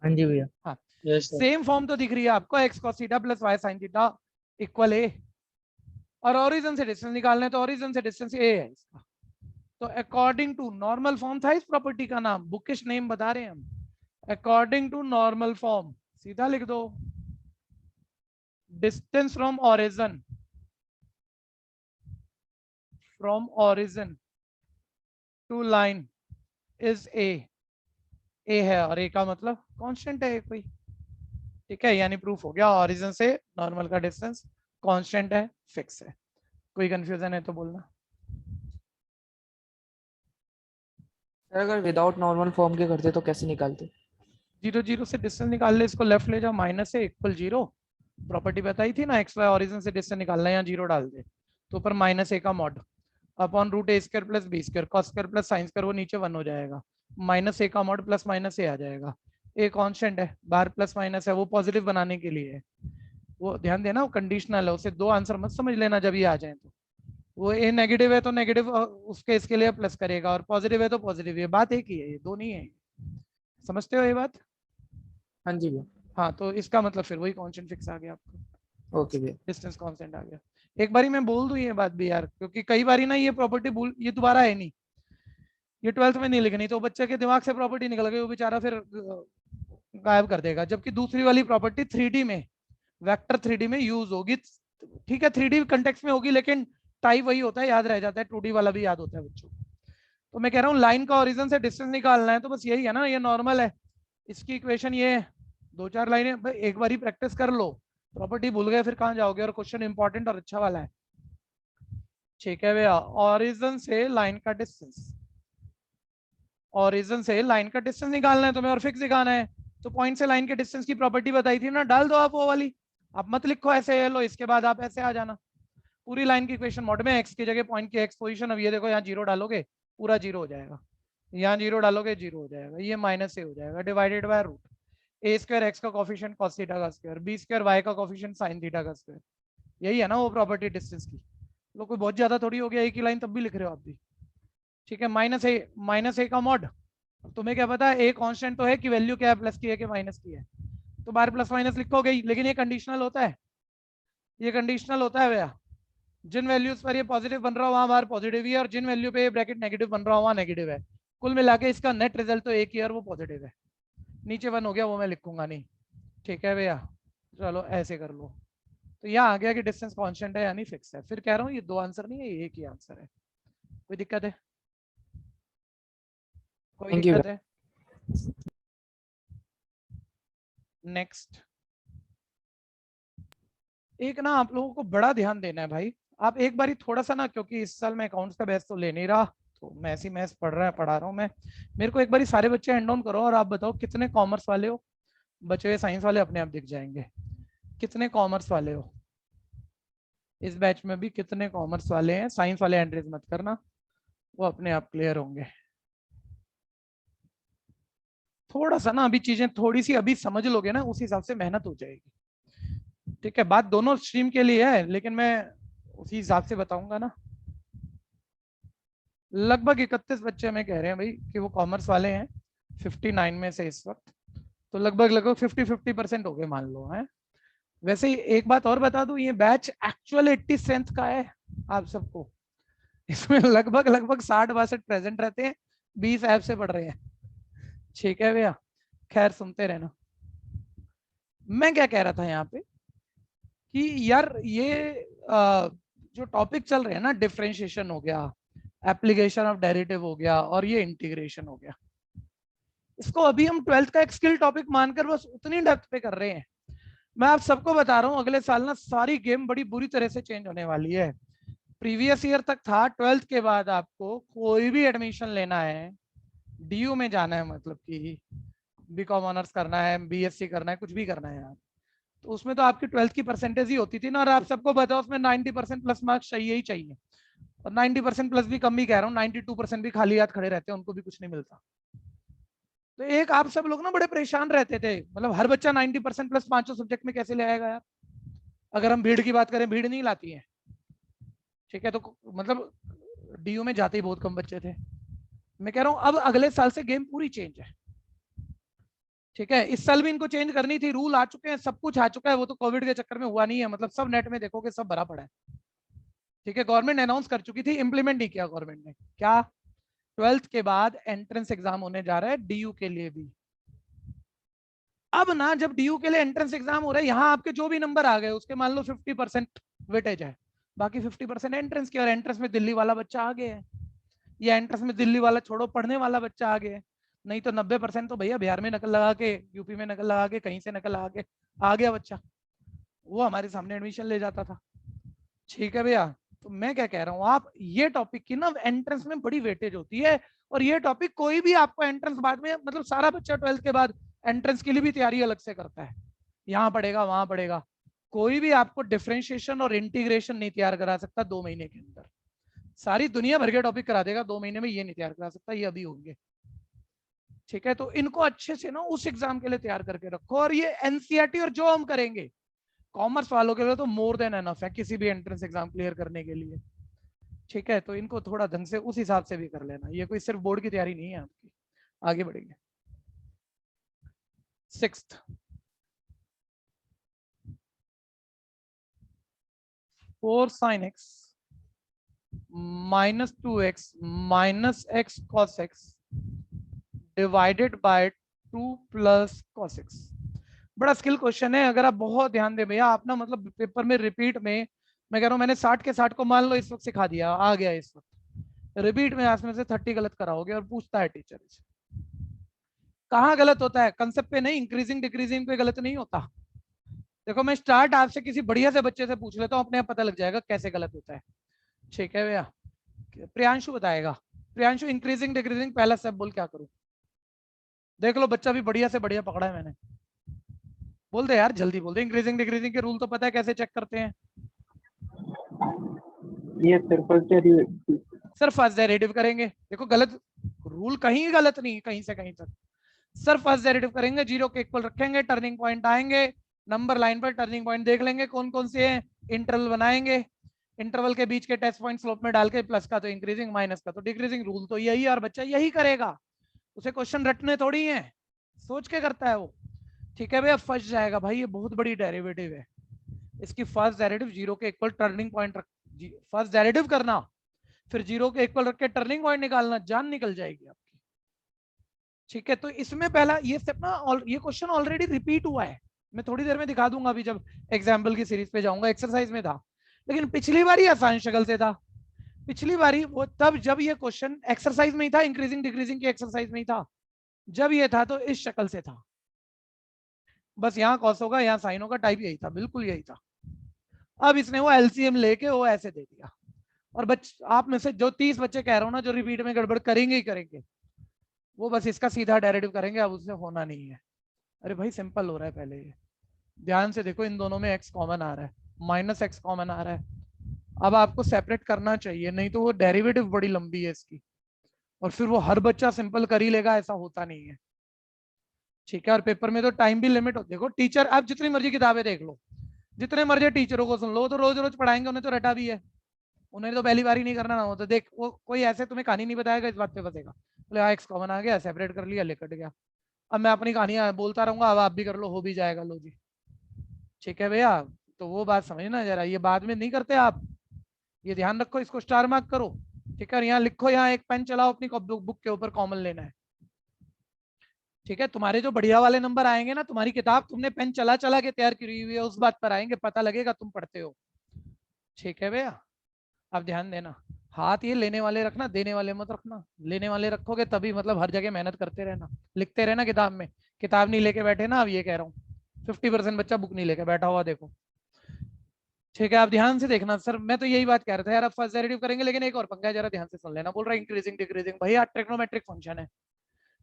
Speaker 3: हाँ जी भैया।
Speaker 2: हाँ सेम फॉर्म तो दिख रही है आपको, x cos theta plus Y sine theta equal a, और ओरिजिन से डिस्टेंस निकालना है, तो ओरिजिन से डिस्टेंस ए है इसका। तो अकॉर्डिंग टू नॉर्मल फॉर्म था इस प्रॉपर्टी का नाम, बुकिश नेम बता रहे हैं हम, अकॉर्डिंग टू नॉर्मल फॉर्म, सीधा लिख दो, distance from origin to line is A है, और ए का मतलब कांस्टेंट है कोई, ठीक है। यानी प्रूफ हो गया, ओरिजिन से नॉर्मल का डिस्टेंस कांस्टेंट है, फिक्स है। कोई कंफ्यूजन है तो बोलना।
Speaker 1: अगर विदाउट नॉर्मल फॉर्म के करते तो कैसे निकालते?
Speaker 2: 0 0 से डिस्टेंस निकाल ले, इसको लेफ्ट ले जाओ, माइनस से इक्वल 0, प्रॉपर्टी बताई थी ना, एक्स वाई ओरिजिन से डिस्टेंस निकालना है, यहाँ 0 डाल दे, तो ऊपर माइनस ए का मॉड अपॉन रूट ए square plus b square cos square plus sine square, वो नीचे 1 हो जाएगा, माइनस ए का मॉड प्लस माइनस ए आ जाएगा, ए कांस्टेंट है, बाहर प्लस माइनस है, वो पॉजिटिव बनाने के लिए है, वो ध्यान देना, वो कंडीशनल है, उसे दो आंसर मत समझ लेना जब ये आ जाए, तो वो ए नेगेटिव है तो नेगेटिव उसके इसके लिए प्लस करेगा, और पॉजिटिव है तो पॉजिटिव, ये बात एक ही है, ये दो नहीं है, समझते हो ये बात?
Speaker 1: हाँ जी भैया।
Speaker 2: हाँ तो इसका मतलब फिर वही कांस्टेंट फिक्स आ गया आपको,
Speaker 1: ओके भैया।
Speaker 2: डिस्टेंस कांस्टेंट आ गया। एक बारी मैं बोल दूं ये बात भी यार, क्योंकि कई बारी ना ये प्रॉपर्टी भूल, ये दोबारा है नहीं, ये 12th में नहीं लिखनी, तो बच्चे के दिमाग से प्रॉपर्टी निकल गई, वो बेचारा फिर गायब कर देगा। जबकि दूसरी वाली प्रॉपर्टी 3D में, वेक्टर 3D में यूज होगी, ठीक है 3D कंटेक्स्ट में होगी, लेकिन टाइप वही होता है, याद रह जाता है, 2D वाला भी याद होता है बच्चों को। तो मैं कह रहा हूँ लाइन का ओरिजिन से डिस्टेंस निकालना है, तो बस यही है ना, ये नॉर्मल है, इसकी इक्वेशन ये है, 2-4 लाइनें भाई एक बार ही प्रैक्टिस कर लो, प्रॉपर्टी भूल गए फिर कहाँ जाओगे, और क्वेश्चन इंपॉर्टेंट और अच्छा वाला है, ठीक है भैया। ओरिजिन से लाइन का डिस्टेंस, ओरिजिन से लाइन का डिस्टेंस निकालना है तुम्हें, और फिक्स दिखाना है, तो पॉइंट से लाइन के डिस्टेंस की प्रॉपर्टी बताई थी ना, डाल दो आप वो वाली, आप मत लिखो ऐसे लो, इसके बाद आप ऐसे आ जाना, पूरी लाइन की इक्वेशन मोड में, एक्स की जगह पॉइंट की एक्स पोजीशन, अब ये देखो यहाँ 0 डालोगे पूरा 0 हो जाएगा, यहाँ 0 डालोगे 0 हो जाएगा, ये माइनस ए हो जाएगा, divided by root A square X का कोफिशिएंट कॉस थीटा का स्क्वायर, बी स्क्वायर वाई का कोफिशिएंट साइन थीटा का स्क्वायर। यही है ना वो प्रॉपर्टी डिस्टेंस की। लोग कोई बहुत ज्यादा थोड़ी हो गया, एक ही लाइन तब भी लिख रहे हो आप भी। ठीक है, माइनस ए का मॉड। तुम्हें क्या पता है, ए कांस्टेंट तो है कि वैल्यू क्या है, प्लस की है कि माइनस की है, तो बाहर प्लस माइनस लिखोगे ही, लेकिन ये कंडीशनल होता है, ये कंडीशनल होता है भैया। जिन वैल्यूज पर ये पॉजिटिव बन रहा हो वहां बाहर पॉजिटिव ही है, और जिन वैल्यू पे ये ब्रैकेट नेगेटिव बन रहा हो वहां नेगेटिव है। कुल मिला के इसका नेट रिजल्ट तो एक ही है और वो पॉजिटिव है। नीचे 1 हो गया, वो मैं लिखूंगा नहीं। ठीक है भैया, चलो ऐसे कर लो। तो यहाँ आ गया कि डिस्टेंस कांस्टेंट है यानी फिक्स है। फिर कह रहा हूँ ये 2 आंसर नहीं है, ये एक ही आंसर है। कोई दिक्कत है? कोई
Speaker 1: Thank you.
Speaker 2: दिक्कत है? नेक्स्ट, एक ना आप लोगों को बड़ा ध्यान देना है भाई। आप एक बारी थोड़ा सा ना, क्योंकि इस साल मैं अकाउंट्स का बैच तो ले नहीं रहा, तो मैथ्स ही मैथ्स पढ़ा रहा हूँ मैं। मेरे को एक बारी सारे बच्चे हैंड डाउन करो और आप बताओ कितने कॉमर्स वाले हो। बचे हुए साइंस वाले अपने आप दिख जाएंगे। कितने कॉमर्स वाले हो इस बैच में भी? कितने कॉमर्स वाले हैं? साइंस वाले एंट्रीज मत करना, वो अपने आप क्लियर होंगे। थोड़ा सा ना अभी चीजें थोड़ी सी अभी समझ लोगे ना, उस हिसाब से मेहनत हो जाएगी। ठीक है, बात दोनों स्ट्रीम के लिए है, लेकिन मैं उसी हिसाब से बताऊंगा ना। लगभग 31 बच्चे हमें कह रहे हैं भाई कि वो कॉमर्स वाले हैं 59 में से इस वक्त, तो लगभग 50-50% हो गए मान लो है। वैसे ही एक बात और बता दूं, ये बैच एक्चुअल 80 स्ट्रेंथ का है आप सबको। इसमें लगभग 60-62 प्रेजेंट रहते हैं, 20 ऐप से पढ़ रहे हैं। ठीक है भैया, खैर सुनते रहना। मैं क्या कह रहा था यहाँ पे कि यार ये जो टॉपिक चल रहे हैं ना, डिफरेंशिएशन हो गया, एप्लीकेशन ऑफ डेरिवेटिव हो गया, और ये इंटीग्रेशन हो गया, इसको अभी हम 12th का एक स्किल टॉपिक मानकर बस उतनी डेप्थ पे कर रहे हैं। मैं आप सबको बता रहा हूँ अगले साल ना सारी गेम बड़ी बुरी तरह से चेंज होने वाली है। प्रीवियस ईयर तक था 12th के बाद आपको कोई भी एडमिशन लेना है, डीयू में जाना है, मतलब कि बीकॉम ऑनर्स करना है, बीएससी करना है, कुछ भी करना है यार, तो उसमें तो आपकी 12th की परसेंटेज ही होती थी ना। और आप सबको बताओ उसमें 90% प्लस मार्क्स चाहिए ही चाहिए, और 90% प्लस भी कम ही कह रहा हूँ, 92% भी खाली हाथ खड़े रहते हैं, उनको भी कुछ नहीं मिलता। तो एक आप सब लोग ना बड़े परेशान रहते थे, मतलब हर बच्चा 90% प्लस 5 सब्जेक्ट में कैसे ले आएगा यार। अगर हम भीड़ की बात करें, भीड़ नहीं लाती है। ठीक है, तो मतलब डीयू में जाते ही बहुत कम बच्चे थे। मैं कह रहा हूँ अब अगले साल से गेम पूरी चेंज है। ठीक है, इस साल भी इनको चेंज करनी थी, रूल आ चुके हैं, सब कुछ आ चुका है, वो तो कोविड के चक्कर में हुआ नहीं है, मतलब सब नेट में देखोगे सब भरा पड़ा है। ठीक है, गवर्नमेंट अनाउंस कर चुकी थी, इंप्लीमेंट नहीं किया गवर्नमेंट ने। क्या? 12th के बाद एंट्रेंस एग्जाम होने जा रहा है डीयू के लिए भी। अब ना जब डीयू के लिए एंट्रेंस एग्जाम हो रहा है, यहाँ आपके जो भी नंबर आ गए उसके मान लो 50% वेटेज है, बाकी 50% एंट्रेंस की, और एंट्रेंस में दिल्ली वाला बच्चा आ गया है, या एंट्रेंस में दिल्ली वाला छोड़ो पढ़ने वाला बच्चा आ गया है। नहीं तो 90% तो भैया बिहार में नकल लगा के, यूपी में नकल लगा के, कहीं से नकल लगा के आ गया बच्चा, वो हमारे सामने एडमिशन ले जाता था। ठीक है भैया, तो मैं क्या कह रहा हूँ, आप ये टॉपिक की ना एंट्रेंस में बड़ी वेटेज होती है, और ये टॉपिक कोई भी आपको एंट्रेंस बाद में, मतलब सारा बच्चा 12th के बाद एंट्रेंस के लिए भी तैयारी अलग से करता है, यहाँ पढ़ेगा वहां पढ़ेगा। कोई भी आपको डिफरेंशिएशन और इंटीग्रेशन नहीं तैयार करा सकता 2 महीने के अंदर। सारी दुनिया भर के टॉपिक करा देगा, 2 महीने में ये नहीं तैयार करा सकता, ये अभी होंगे। ठीक है, तो इनको अच्छे से ना उस एग्जाम के लिए तैयार करके रखो। और ये एनसीईआरटी और जो हम करेंगे कॉमर्स वालों के लिए तो मोर देन एनफ है किसी भी एंट्रेंस एग्जाम क्लियर करने के लिए। ठीक है, तो इनको थोड़ा ढंग से उस हिसाब से भी कर लेना, ये कोई सिर्फ बोर्ड की तैयारी नहीं है आपकी। आगे बढ़ेंगे। 6th, 4 sin x minus 2x minus x cos x divided by 2 plus cos x। बड़ा स्किल क्वेश्चन है, अगर आप बहुत ध्यान दे भैया, आप ना मतलब पेपर में रिपीट में, मैं कह रहा हूँ मैंने 60 के 60 को मान लो इस वक्त सिखा दिया, आ गया इस वक्त, रिपीट में आज में से 30 गलत कराओगे, और पूछता है टीचर कहाँ गलत होता है, कंसेप्ट पे नहीं, इंक्रीजिंग डिक्रीजिंग पे गलत नहीं होता। देखो मैं स्टार्ट आपसे किसी बढ़िया से बच्चे से पूछ लेता हूँ, अपने आप पता लग जाएगा कैसे गलत होता है। ठीक है भैया, प्रियांशु बताएगा। प्रियांशु इंक्रीजिंग डिक्रीजिंग पहला स्टेप बोल, क्या करूं? देख लो बच्चा भी बढ़िया से बढ़िया पकड़ा है मैंने, बोल दे यार जल्दी बोल दे। इंक्रीजिंग डिक्रीजिंग के रूल तो पता है कैसे चेक करते हैं?
Speaker 5: ये ट्रिपल
Speaker 2: सर फर्स्ट डेरिवेटिव करेंगे, देखो गलत रूल कहीं गलत नहीं, कहीं से कहीं तक। सर फर्स्ट डेरिवेटिव करेंगे, 0 के इक्वल रखेंगे, टर्निंग पॉइंट आएंगे, नंबर लाइन पर टर्निंग पॉइंट देख लेंगे कौन कौन से हैं, इंटरवल बनाएंगे, इंटरवल के बीच के टेस्ट पॉइंट स्लोप में डाल के प्लस का तो इंक्रीजिंग, माइनस का तो डिक्रीजिंग, रूल तो यही है और बच्चा यही करेगा, उसे क्वेश्चन रटने थोड़ी है, सोच के करता है वो। ठीक है भैया, फंस जाएगा भाई, ये बहुत बड़ी डेरिवेटिव है, इसकी फर्स्ट डेरिवेटिव 0 के इक्वल टर्निंग पॉइंट रख, फर्स्ट डेरिवेटिव करना, फिर 0 के इक्वल रख के टर्निंग पॉइंट निकालना, जान निकल जाएगी आपकी। ठीक है, तो इसमें पहला ये स्टेप ना, ये क्वेश्चन ऑलरेडी रिपीट हुआ है, मैं थोड़ी देर में दिखा दूंगा अभी जब एग्जाम्पल की सीरीज पे जाऊंगा, एक्सरसाइज में था, लेकिन पिछली बार ही आसान शक्ल से था, पिछली बारी वो तब जब ये क्वेश्चन एक्सरसाइज में ही था, इंक्रीजिंग डिक्रीजिंग की एक्सरसाइज में ही था, जब ये था तो इस शक्ल से था, बस यहाँ कॉस होगा, यहाँ साइन होगा, टाइप यही था, बिल्कुल यही था। अब इसने वो एलसीएम लेके वो ऐसे दे दिया, और आप में से जो 30 बच्चे कह रहे हो ना जो रिपीट में गड़बड़ करेंगे ही करेंगे, वो बस इसका सीधा डेरिवेटिव करेंगे, अब उससे होना नहीं है। अरे भाई सिंपल हो रहा है, पहले ये ध्यान से देखो, इन दोनों में एक्स कॉमन आ रहा है, माइनस एक्स कॉमन आ रहा है, अब आपको सेपरेट करना चाहिए, नहीं तो वो डेरिवेटिव बड़ी लंबी है इसकी, और फिर वो हर बच्चा सिंपल कर ही लेगा, ऐसा होता नहीं है। ठीक है, और पेपर में तो टाइम भी लिमिट होती है, देखो टीचर आप जितनी मर्जी किताबें देख लो, जितने मर्जी टीचरों को सुन लो, तो रोज रोज पढ़ाएंगे, उन्हें तो रटा भी है, उन्हें तो पहली बार ही नहीं करना ना हो, तो देख वो कोई ऐसे तुम्हें कहानी नहीं बताएगा, इस बात पे बसेगा, बोले हाँ एक्स कॉमन आ गया, सेपरेट कर लिया, ले कट गया, अब मैं अपनी कहानियां बोलता रहूंगा, अब आप भी कर लो, हो भी जाएगा, लो जी। ठीक है भैया, तो वो बात समझना जरा, ये बाद में नहीं करते आप, ये ध्यान रखो, इसको स्टार मार्क करो। ठीक है, यहाँ लिखो, यहाँ एक पेन चलाओ अपनी बुक के ऊपर, कॉमन लेना है। ठीक है, तुम्हारे जो बढ़िया वाले नंबर आएंगे ना, तुम्हारी किताब तुमने पेन चला चला के तैयार की हुई है, उस बात पर आएंगे, पता लगेगा तुम पढ़ते हो। ठीक है भैया, अब ध्यान देना, हाथ ये लेने वाले रखना, देने वाले मत रखना, लेने वाले रखोगे तभी मतलब हर जगह मेहनत करते रहना, लिखते रहना किताब में, किताब नहीं लेके बैठे ना, अब ये कह रहा हूँ 50% बच्चा बुक नहीं लेके बैठा हुआ, देखो। ठीक है, आप ध्यान से देखना, सर मैं तो यही बात कह रहा था यार, अब फर्स्ट डेरिवेटिव करेंगे, लेकिन एक और पंगा है, जरा ध्यान से सुन लेना, बोल रहा है इंक्रीजिंग डिक्रीजिंग, भैया ट्रिग्नोमेट्रिक फंक्शन है,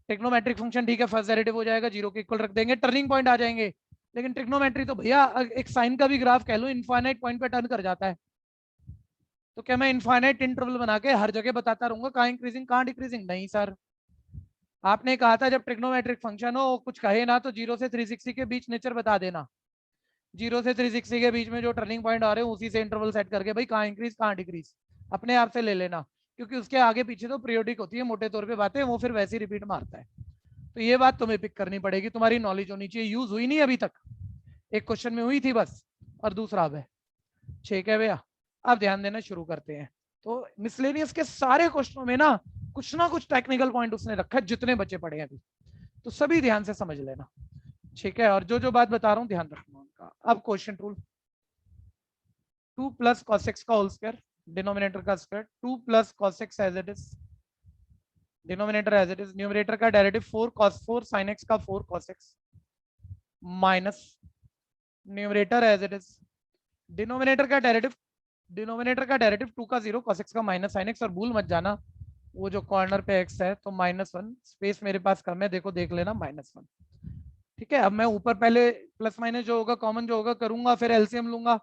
Speaker 2: ट्रिग्नोमेट्रिक फंक्शन, ठीक है, फर्स्ट डेरिवेटिव हो जाएगा, 0 के इक्वल रख देंगे, टर्निंग पॉइंट आ जाएंगे, लेकिन ट्रिग्नोमेट्री तो भैया एक साइन का भी ग्राफ कह लो, इनफाइनाइट पॉइंट पे टर्न कर जाता है, तो क्या मैं इनफाइनाइट इंटरवल बना के हर जगह बताता रहूंगा कहाँ इंक्रीजिंग कहाँ डिक्रीजिंग? नहीं सर, आपने कहा था जब ट्रिग्नोमेट्रिक फंक्शन हो कुछ कहे ना तो 0 से 360 के बीच नेचर बता देना, 0 से 360 के बीच में जो टर्निंग पॉइंट आ रहे हैं उसी से इंटरवल सेट करके भाई कहाँ इंक्रीज कहाँ डिक्रीज अपने आप से ले लेना, क्योंकि उसके आगे पीछे तो पीरियोडिक होती है मोटे तौर पे बातें, वो फिर वैसे रिपीट मारता है, तो ये बात तुम्हें पिक करनी पड़ेगी, तुम्हारी नॉलेज होनी चाहिए, यूज हुई नहीं अभी तक, एक क्वेश्चन में हुई थी बस और दूसरा अब है। ठीक है भैया, अब ध्यान देना शुरू करते हैं। तो मिसलेनियस के सारे क्वेश्चनों में ना कुछ टेक्निकल पॉइंट उसने रखा है, जितने बच्चे पढ़े हैं अभी, तो सभी ध्यान से समझ लेना। ठीक है, और जो जो बात बता रहा हूँ ध्यान रखना उनका। अब question rule 2 plus cos x का होल स्क्वायर, डिनोमिनेटर का square, 2 plus cos x as it is, denominator as it is, numerator का डेरिवेटिव 4 cos 4 sin x का 4 cos x minus numerator as it is, denominator का derivative 2 का 0 cos x का minus sin x, और भूल मत जाना वो जो कॉर्नर पे x है तो -1, स्पेस मेरे पास कम है, देखो देख लेना -1। ठीक है, अब मैं ऊपर पहले प्लस माइनस जो होगा कॉमन जो होगा करूंगा, फिर एलसीएम लूंगा।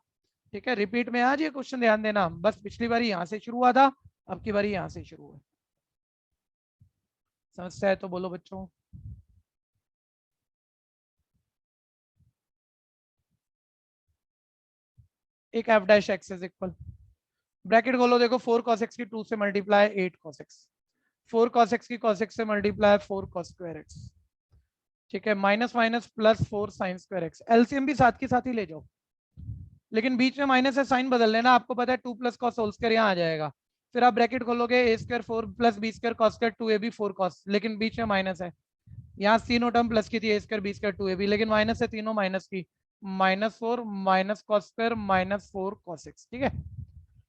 Speaker 2: ठीक है, रिपीट में आज ये क्वेश्चन ध्यान देना, बस पिछली बारी यहाँ से शुरू हुआ था, अब की बारी यहाँ से शुरू है। समस्या है तो बोलो बच्चों। एक F dash x is equal, bracket खोलो, देखो 4 cos x की 2 से multiply 8 cos x, 4 cos x की cos x से मल्टीप्लाई 4 cos स्क्वायर x। ठीक है, minus minus plus 4 sin square x, LCM भी साथ के साथ ही ले जाओ, लेकिन बीच में माइनस है, साइन बदल लेना, आपको पता है 2 प्लस cos होल स्क्वायर यहाँ आ जाएगा, फिर आप ब्रैकेट खोलोगे a square 4 plus b square cos square 2ab 4 cos, लेकिन बीच में माइनस है, यहाँ तीनों टर्म प्लस की थी, a square b square 2ab, लेकिन माइनस है, तीनों माइनस की, -4 minus cos square -4 cos x। ठीक है,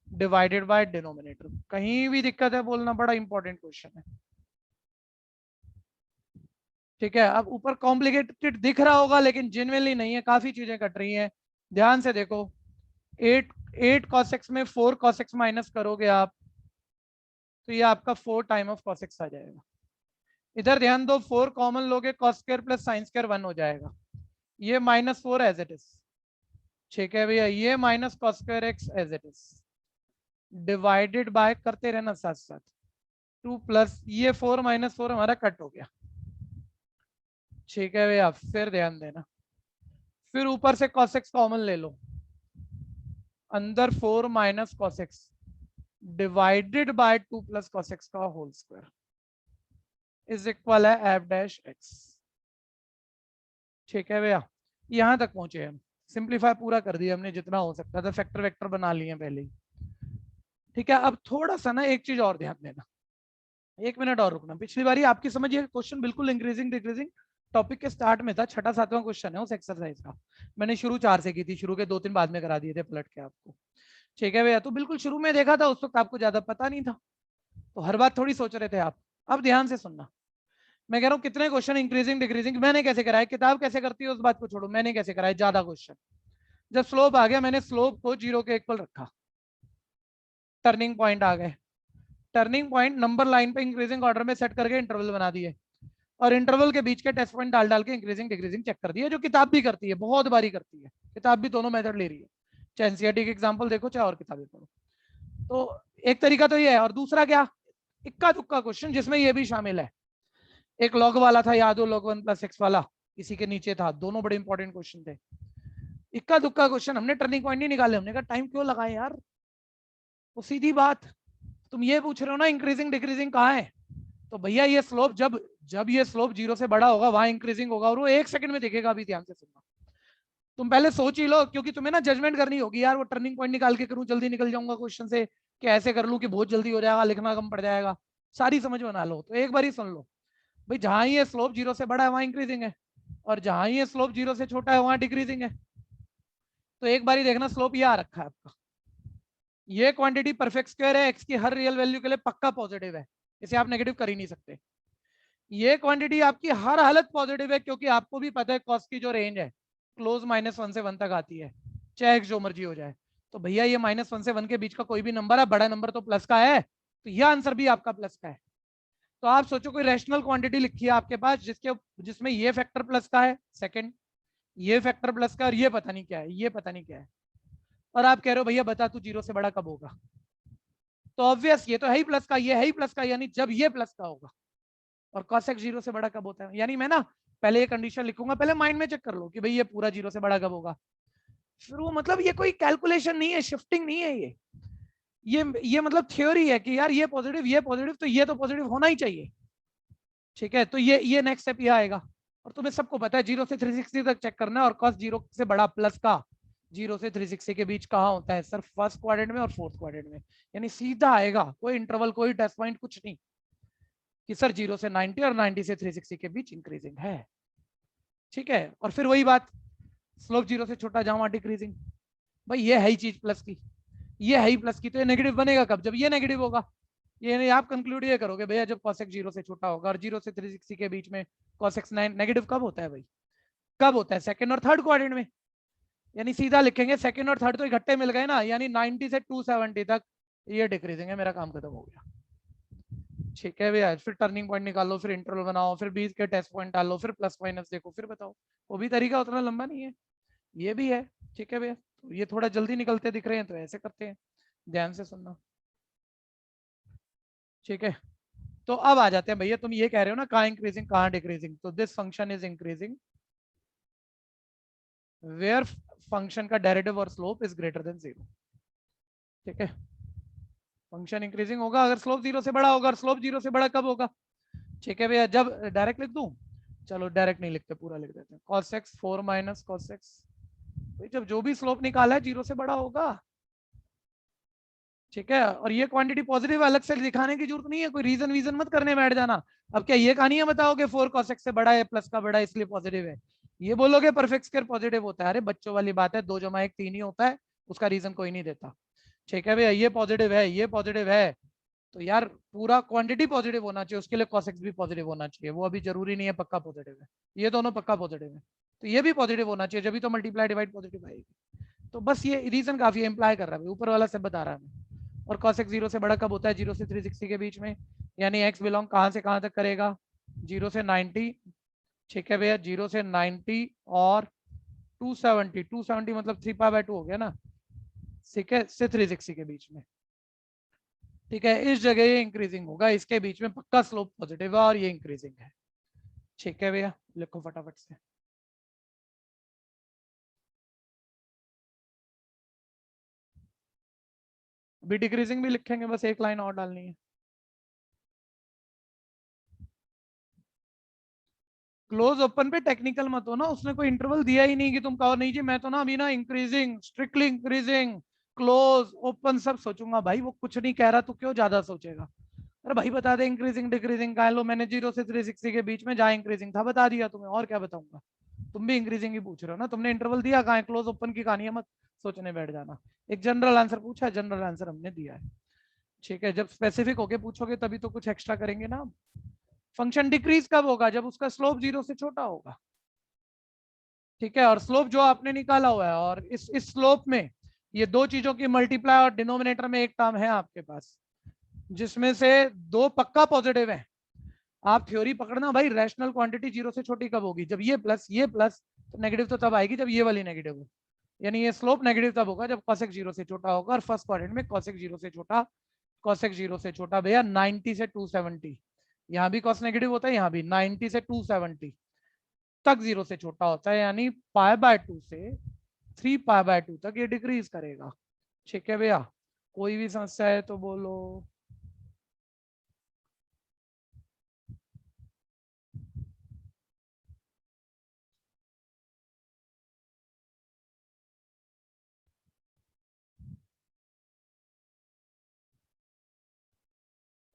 Speaker 2: डिवाइडेड बाय डिनोमिनेटर, कहीं भी दिक्कत है बोलना, बड़ा इंपॉर्टेंट क्वेश्चन है। ठीक है, अब ऊपर कॉम्प्लिकेटेड दिख रहा होगा लेकिन जेन्युइनली नहीं है, काफी चीजें कट रही हैं, ध्यान से देखो, 8 cos x में 4 cos x माइनस करोगे आप तो ये आपका 4 टाइम ऑफ cos x आ जाएगा, इधर ध्यान दो 4 कॉमन लोगे cos square plus sin square 1 हो जाएगा, ये -4 एज इट इज। ठीक है भैया, ये minus cos square x as it is, divided by करते रहना साथ साथ 2 प्लस ये 4 माइनस 4 हमारा कट हो गया, ठीक है भैया। फिर ध्यान देना, फिर ऊपर से cos x कॉमन ले लो, अंदर 4 minus cos x divided by 2 plus cos x का होल स्क्वायर इज इक्वल है f डैश x, ठीक है भैया। यहां तक पहुंचे हम, सिंप्लीफाई पूरा कर दिया हमने जितना हो सकता था, फैक्टर वेक्टर बना लिए पहले ही, ठीक है। अब थोड़ा सा ना एक चीज और ध्यान देना, 1 मिनट और रुकना। पिछली बारी आपकी समझ ये क्वेश्चन बिल्कुल इंक्रीजिंग डिक्रीजिंग टॉपिक के स्टार्ट में था, 6वां 7वां क्वेश्चन है उस एक्सरसाइज का। मैंने शुरू 4 से की थी, शुरू के 2-3 बाद में करा दिए थे पलट के आपको, ठीक है भैया। तो बिल्कुल शुरू में देखा था, उस वक्त आपको ज्यादा पता नहीं था, तो हर बात थोड़ी सोच रहे थे आप। अब ध्यान से सुनना, मैं कह रहा हूँ कितने क्वेश्चन इंक्रीजिंग डिक्रीजिंग मैंने कैसे कराया, किताब कैसे करती है उस बात को छोड़ो, मैंने कैसे कराया ज्यादा क्वेश्चन। जब स्लोप आ गया, मैंने स्लोप को 0 के इक्वल रखा, टर्निंग पॉइंट आ गए, टर्निंग पॉइंट नंबर लाइन पे इंक्रीजिंग ऑर्डर में सेट करके इंटरवल बना दिए, और इंटरवल के बीच के टेस्ट पॉइंट डाल डाल के इंक्रीजिंग डिक्रीजिंग चेक कर दिए, जो किताब भी करती है, बहुत बारी करती है किताब भी, दोनों मेथड ले रही है, चाहे एनसीईआरटी के एग्जांपल देखो चाहे और किताबें पढ़ो। तो एक तरीका तो ये है, और दूसरा क्या, इक्का दुक्का क्वेश्चन जिसमें ये भी शामिल है। एक लॉग वाला था, याद हो, log 1 + x वाला इसी के नीचे था, दोनों बड़े इंपॉर्टेंट क्वेश्चन थे। इक्का दुक्का क्वेश्चन, हमने टर्निंग पॉइंट नहीं निकाले, हमने कहा टाइम क्यों लगाए यार, वो सीधी बात। तुम ये पूछ रहे हो ना इंक्रीजिंग डिक्रीजिंग कहाँ है, तो भैया ये स्लोप जब जब ये स्लोप 0 से बड़ा होगा वहां इंक्रीजिंग होगा, और वो 1 सेकंड में दिखेगा। अभी ध्यान से सुनना, तुम पहले सोच ही लो, क्योंकि तुम्हें ना जजमेंट करनी होगी यार, वो टर्निंग पॉइंट निकाल के करूं जल्दी निकल जाऊंगा क्वेश्चन से, कि ऐसे कर लूं कि बहुत जल्दी हो जाएगा, लिखना कम पड़ जाएगा, सारी समझ बना लो। तो एक बार ही सुन लो भाई, जहां ये स्लोप 0 से बड़ा है वहां इंक्रीजिंग है, और जहां ये स्लोप 0 से छोटा है वहां डिक्रीजिंग है। तो एक बार ही देखना, स्लोप ये आ रखा है आपका, ये क्वांटिटी परफेक्ट स्क्वायर है, एक्स की हर रियल वैल्यू के लिए पक्का पॉजिटिव है, इसे आप नेगेटिव कर ही नहीं सकते। ये क्वांटिटी आपकी हर हालत पॉजिटिव है, क्योंकि आपको भी पता है कॉस की जो रेंज है क्लोज -1 से 1 तक आती है, चाहे एक्स जो मर्जी हो जाए। तो भैया ये -1 से 1 के बीच का कोई भी नंबर है, बड़ा नंबर तो प्लस का है, तो यह आंसर भी आपका प्लस का है। तो आप सोचो कोई रैशनल क्वांटिटी लिखी है आपके पास जिसमें ये फैक्टर प्लस का है, सेकंड ये फैक्टर प्लस का, और ये पता नहीं क्या है, ये पता नहीं क्या है, और आप कह रहे हो भैया बता तू 0 से बड़ा कब होगा, तो ऑब्वियस ये तो है ही प्लस का, ये है ही प्लस का, यानी जब ये प्लस का होगा। और cos x 0 से बड़ा कब होता है, यानी मैं ना पहले ये कंडीशन लिखूंगा, पहले माइंड में चेक कर लो कि भाई ये पूरा 0 से बड़ा कब होगा, फिर वो मतलब ये कोई कैलकुलेशन नहीं है, शिफ्टिंग नहीं है, ये मतलब थ्योरी है कि यार ये पॉजिटिव तो ये तो पॉजिटिव होना ही चाहिए, ठीक है। तो ये नेक्स्ट स्टेप ये आएगा, और तुम्हें सबको पता है 0 से 360 तक चेक करना है, और cos 0 से बड़ा प्लस का 0 से 360 के बीच कहाँ होता है, सिर्फ फर्स्ट क्वाड्रेंट में और फोर्थ क्वाड्रेंट में, यानी सीधा आएगा, कोई इंटरवल कोई टेस्ट पॉइंट कुछ नहीं, कि सर 0 से 90 और 90 से 360 के बीच इंक्रीजिंग है, ठीक है। और फिर वही बात, स्लोप 0 से छोटा जहां डिक्रीजिंग, भाई ये है ही चीज प्लस की, ये है ही प्लस की, तो ये नेगेटिव बनेगा कब, जब ये नेगेटिव होगा। ये नहीं आप कंक्लूड ये करोगे भैया जब cos x 0 से छोटा होगा, और 0 से 360 के बीच में cos x नेगेटिव कब होता है भाई, कब होता है, सेकंड और थर्ड क्वाड्रेंट में, यानी सीधा लिखेंगे सेकंड और थर्ड तो इकट्ठे मिल गए ना, यानी 90 से 270 तक ये डिक्रीजिंग है, मेरा काम खत्म हो गया, ठीक है भैया। फिर टर्निंग पॉइंट निकालो, फिर इंटरवल बनाओ, फिर बीच के टेस्ट पॉइंट डालो, फिर प्लस माइनस देखो, फिर बताओ, वो भी तरीका उतना लंबा नहीं है, ये भी है, ठीक है भैया। तो ये थोड़ा जल्दी निकलते दिख रहे हैं तो ऐसे करते हैं, ध्यान से सुनना, ठीक है। तो अब आ जाते हैं भैया, तुम ये कह रहे हो ना कहाँ इंक्रीजिंग कहाँ डिक्रीजिंग, तो this function is increasing where function का डेरिवेटिव और स्लोप इज ग्रेटर देन 0, ठीक है। फंक्शन इंक्रीजिंग होगा अगर स्लोप 0 से बड़ा होगा, और स्लोप 0 से बड़ा कब होगा, ठीक है भैया। जब डायरेक्ट लिख दूं, चलो डायरेक्ट नहीं लिखते, पूरा लिख देते हैं, cos x 4 - cos x, जब जो भी स्लोप निकाला है 0 से बड़ा होगा, ठीक है। और ये क्वांटिटी पॉजिटिव अलग से दिखाने की जरूरत नहीं है, कोई रीजन वीजन मत करने बैठ जाना। अब क्या ये कहानियां बताओगे 4 cos x से बड़ा है, प्लस का बड़ा है इसलिए पॉजिटिव है, ये बोलोगे परफेक्ट स्क्वायर पॉजिटिव होता है, अरे बच्चों वाली बात है, 2 + 1 3 ही होता है, उसका रीजन कोई नहीं देता, ठीक है भैया। ये पॉजिटिव है, ये पॉजिटिव है, तो यार पूरा क्वांटिटी पॉजिटिव होना चाहिए, उसके लिए cos x भी पॉजिटिव होना चाहिए, वो अभी जरूरी नहीं है पक्का पॉजिटिव है, ये दोनों पक्का पॉजिटिव है, तो ये भी पॉजिटिव होना चाहिए, जब भी तो मल्टीप्लाई डिवाइड पॉजिटिव आएगी। तो बस ये रीजन काफी इंप्लाई कर रहा है, ऊपर वाला सब बता रहा है। और cos x 0 से बड़ा कब होता है, 0 से 360 के बीच में, यानी x बिलोंग कहां से कहां तक करेगा, 0 से 90, ठीक है भैया, 0 से 90 और 270 मतलब 3π/2 हो गया ना, ठीक है, से 360 के बीच में, ठीक है, इस जगह ये इंक्रीजिंग होगा, इसके बीच में पक्का स्लोप पॉजिटिव है और ये इंक्रीजिंग है। ठीक है भैया, लिखो फटाफट से। अभी डिक्रीजिंग भी लिखेंगे, बस एक लाइन और डालनी है। क्लोज ओपन पे टेक्निकल मत हो ना, उसने कोई इंटरवल दिया ही नहीं कि तुम कहो नहीं जी मैं तो ना अभी ना increasing, strictly increasing, close open सब सोचूंगा। भाई वो कुछ नहीं कह रहा, तो क्यों ज्यादा सोचेगा? अरे भाई बता दे इंक्रीजिंग डिक्रीजिंग का है। लो मैंने 0 से 360 के बीच में जहाँ इंक्रीजिंग था बता दिया तुम्हें, और क्या बताऊंगा? तुम भी इंक्रीजिंग ही पूछ रहे हो ना, तुमने इंटरवल दिया कहाँ है? क्लोज ओपन की कहानी है, मत सोचने बैठ जाना। एक जनरल आंसर पूछा है, जनरल आंसर हमने दिया है। ठीक है, जब स्पेसिफिक होके पूछोगे तभी तो कुछ एक्स्ट्रा करेंगे ना। फंक्शन डिक्रीज कब होगा? जब उसका स्लोप 0 से छोटा होगा। ठीक है, और स्लोप जो आपने निकाला हुआ है, और इस स्लोप में ये दो चीजों की मल्टीप्लाई, और डिनोमिनेटर में एक टर्म है आपके पास जिसमें से दो पक्का पॉजिटिव है। आप थ्योरी पकड़ना भाई, रैशनल क्वांटिटी 0 से छोटी कब होगी? जब ये प्लस तो नेगेटिव तो तब आएगी जब ये वाली नेगेटिव हो। यानी ये स्लोप नेगेटिव तब होगा जब cosec 0 से छोटा होगा। और फर्स्ट क्वाड्रेंट में cosec 0 से छोटा, cosec 0 से छोटा भैया 90 से 270, यहाँ भी cos नेगेटिव होता है, यहाँ भी 90 से 270 तक 0 से छोटा होता है, यानी π/2 से 3π/2 तक ये डिक्रीज करेगा। ठीक है भैया, कोई भी समस्या है तो बोलो।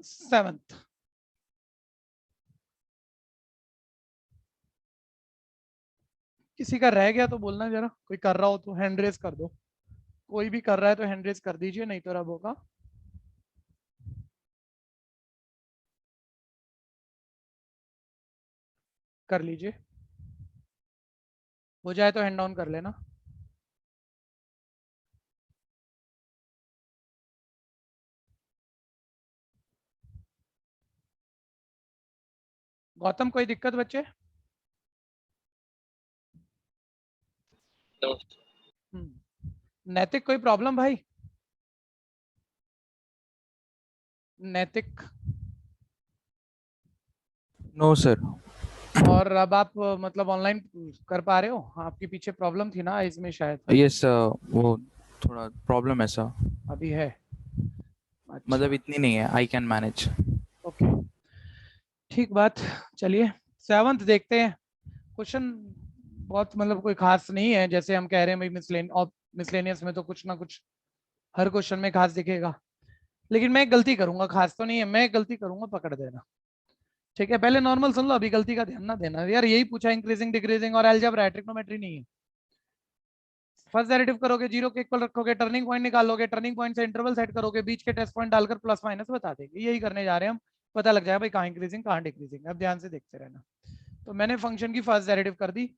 Speaker 2: सेवंथ, किसी का रह गया तो बोलना जरा, कोई कर रहा हो तो हैंड रेज कर दो। कोई भी कर रहा है तो हैंड रेज कर दीजिए, नहीं तो रब होगा। कर लीजिए, हो जाए तो हैंड डाउन कर लेना। गौतम कोई दिक्कत बच्चे? नैतिक कोई प्रॉब्लम भाई? नैतिक?
Speaker 1: No sir.
Speaker 2: और अब आप मतलब ऑनलाइन कर पा रहे हो? आपके पीछे प्रॉब्लम थी ना इसमें शायद?
Speaker 1: यस वो थोड़ा प्रॉब्लम है सर।
Speaker 2: अभी है? अच्छा,
Speaker 1: मतलब इतनी नहीं है, आई कैन मैनेज।
Speaker 2: ओके, ठीक बात। चलिए सेवंथ देखते हैं। क्वेश्चन बहुत मतलब कोई खास नहीं है, जैसे हम कह रहे हैं भाई मिसलेनियस में तो कुछ ना कुछ हर क्वेश्चन में खास दिखेगा, लेकिन मैं गलती करूंगा, खास तो नहीं है, मैं गलती करूंगा, पकड़ देना। ठीक है, पहले नॉर्मल सुन लो, अभी गलती का ध्यान ना देना यार। यही पूछा इंक्रीजिंग डिक्रीजिंग और अलजेब्रा है, ट्रिग्नोमेट्री नहीं है। फर्स्ट डेरिवेटिव करोगे, 0 के इक्वल रखोगे, टर्निंग पॉइंट निकालोगे, टर्निंग पॉइंट से इंटरवल सेट करोगे, बीच के टेस्ट पॉइंट डालकर प्लस माइनस बता देंगे। यही करने जा रहे हैं हम, पता लग जाएगा भाई कहाँ इंक्रीजिंग कहाँ डिक्रीजिंग। अब ध्यान से देखते रहना। तो मैंने फंक्शन की फर्स्ट डेरिवेटिव कर दी।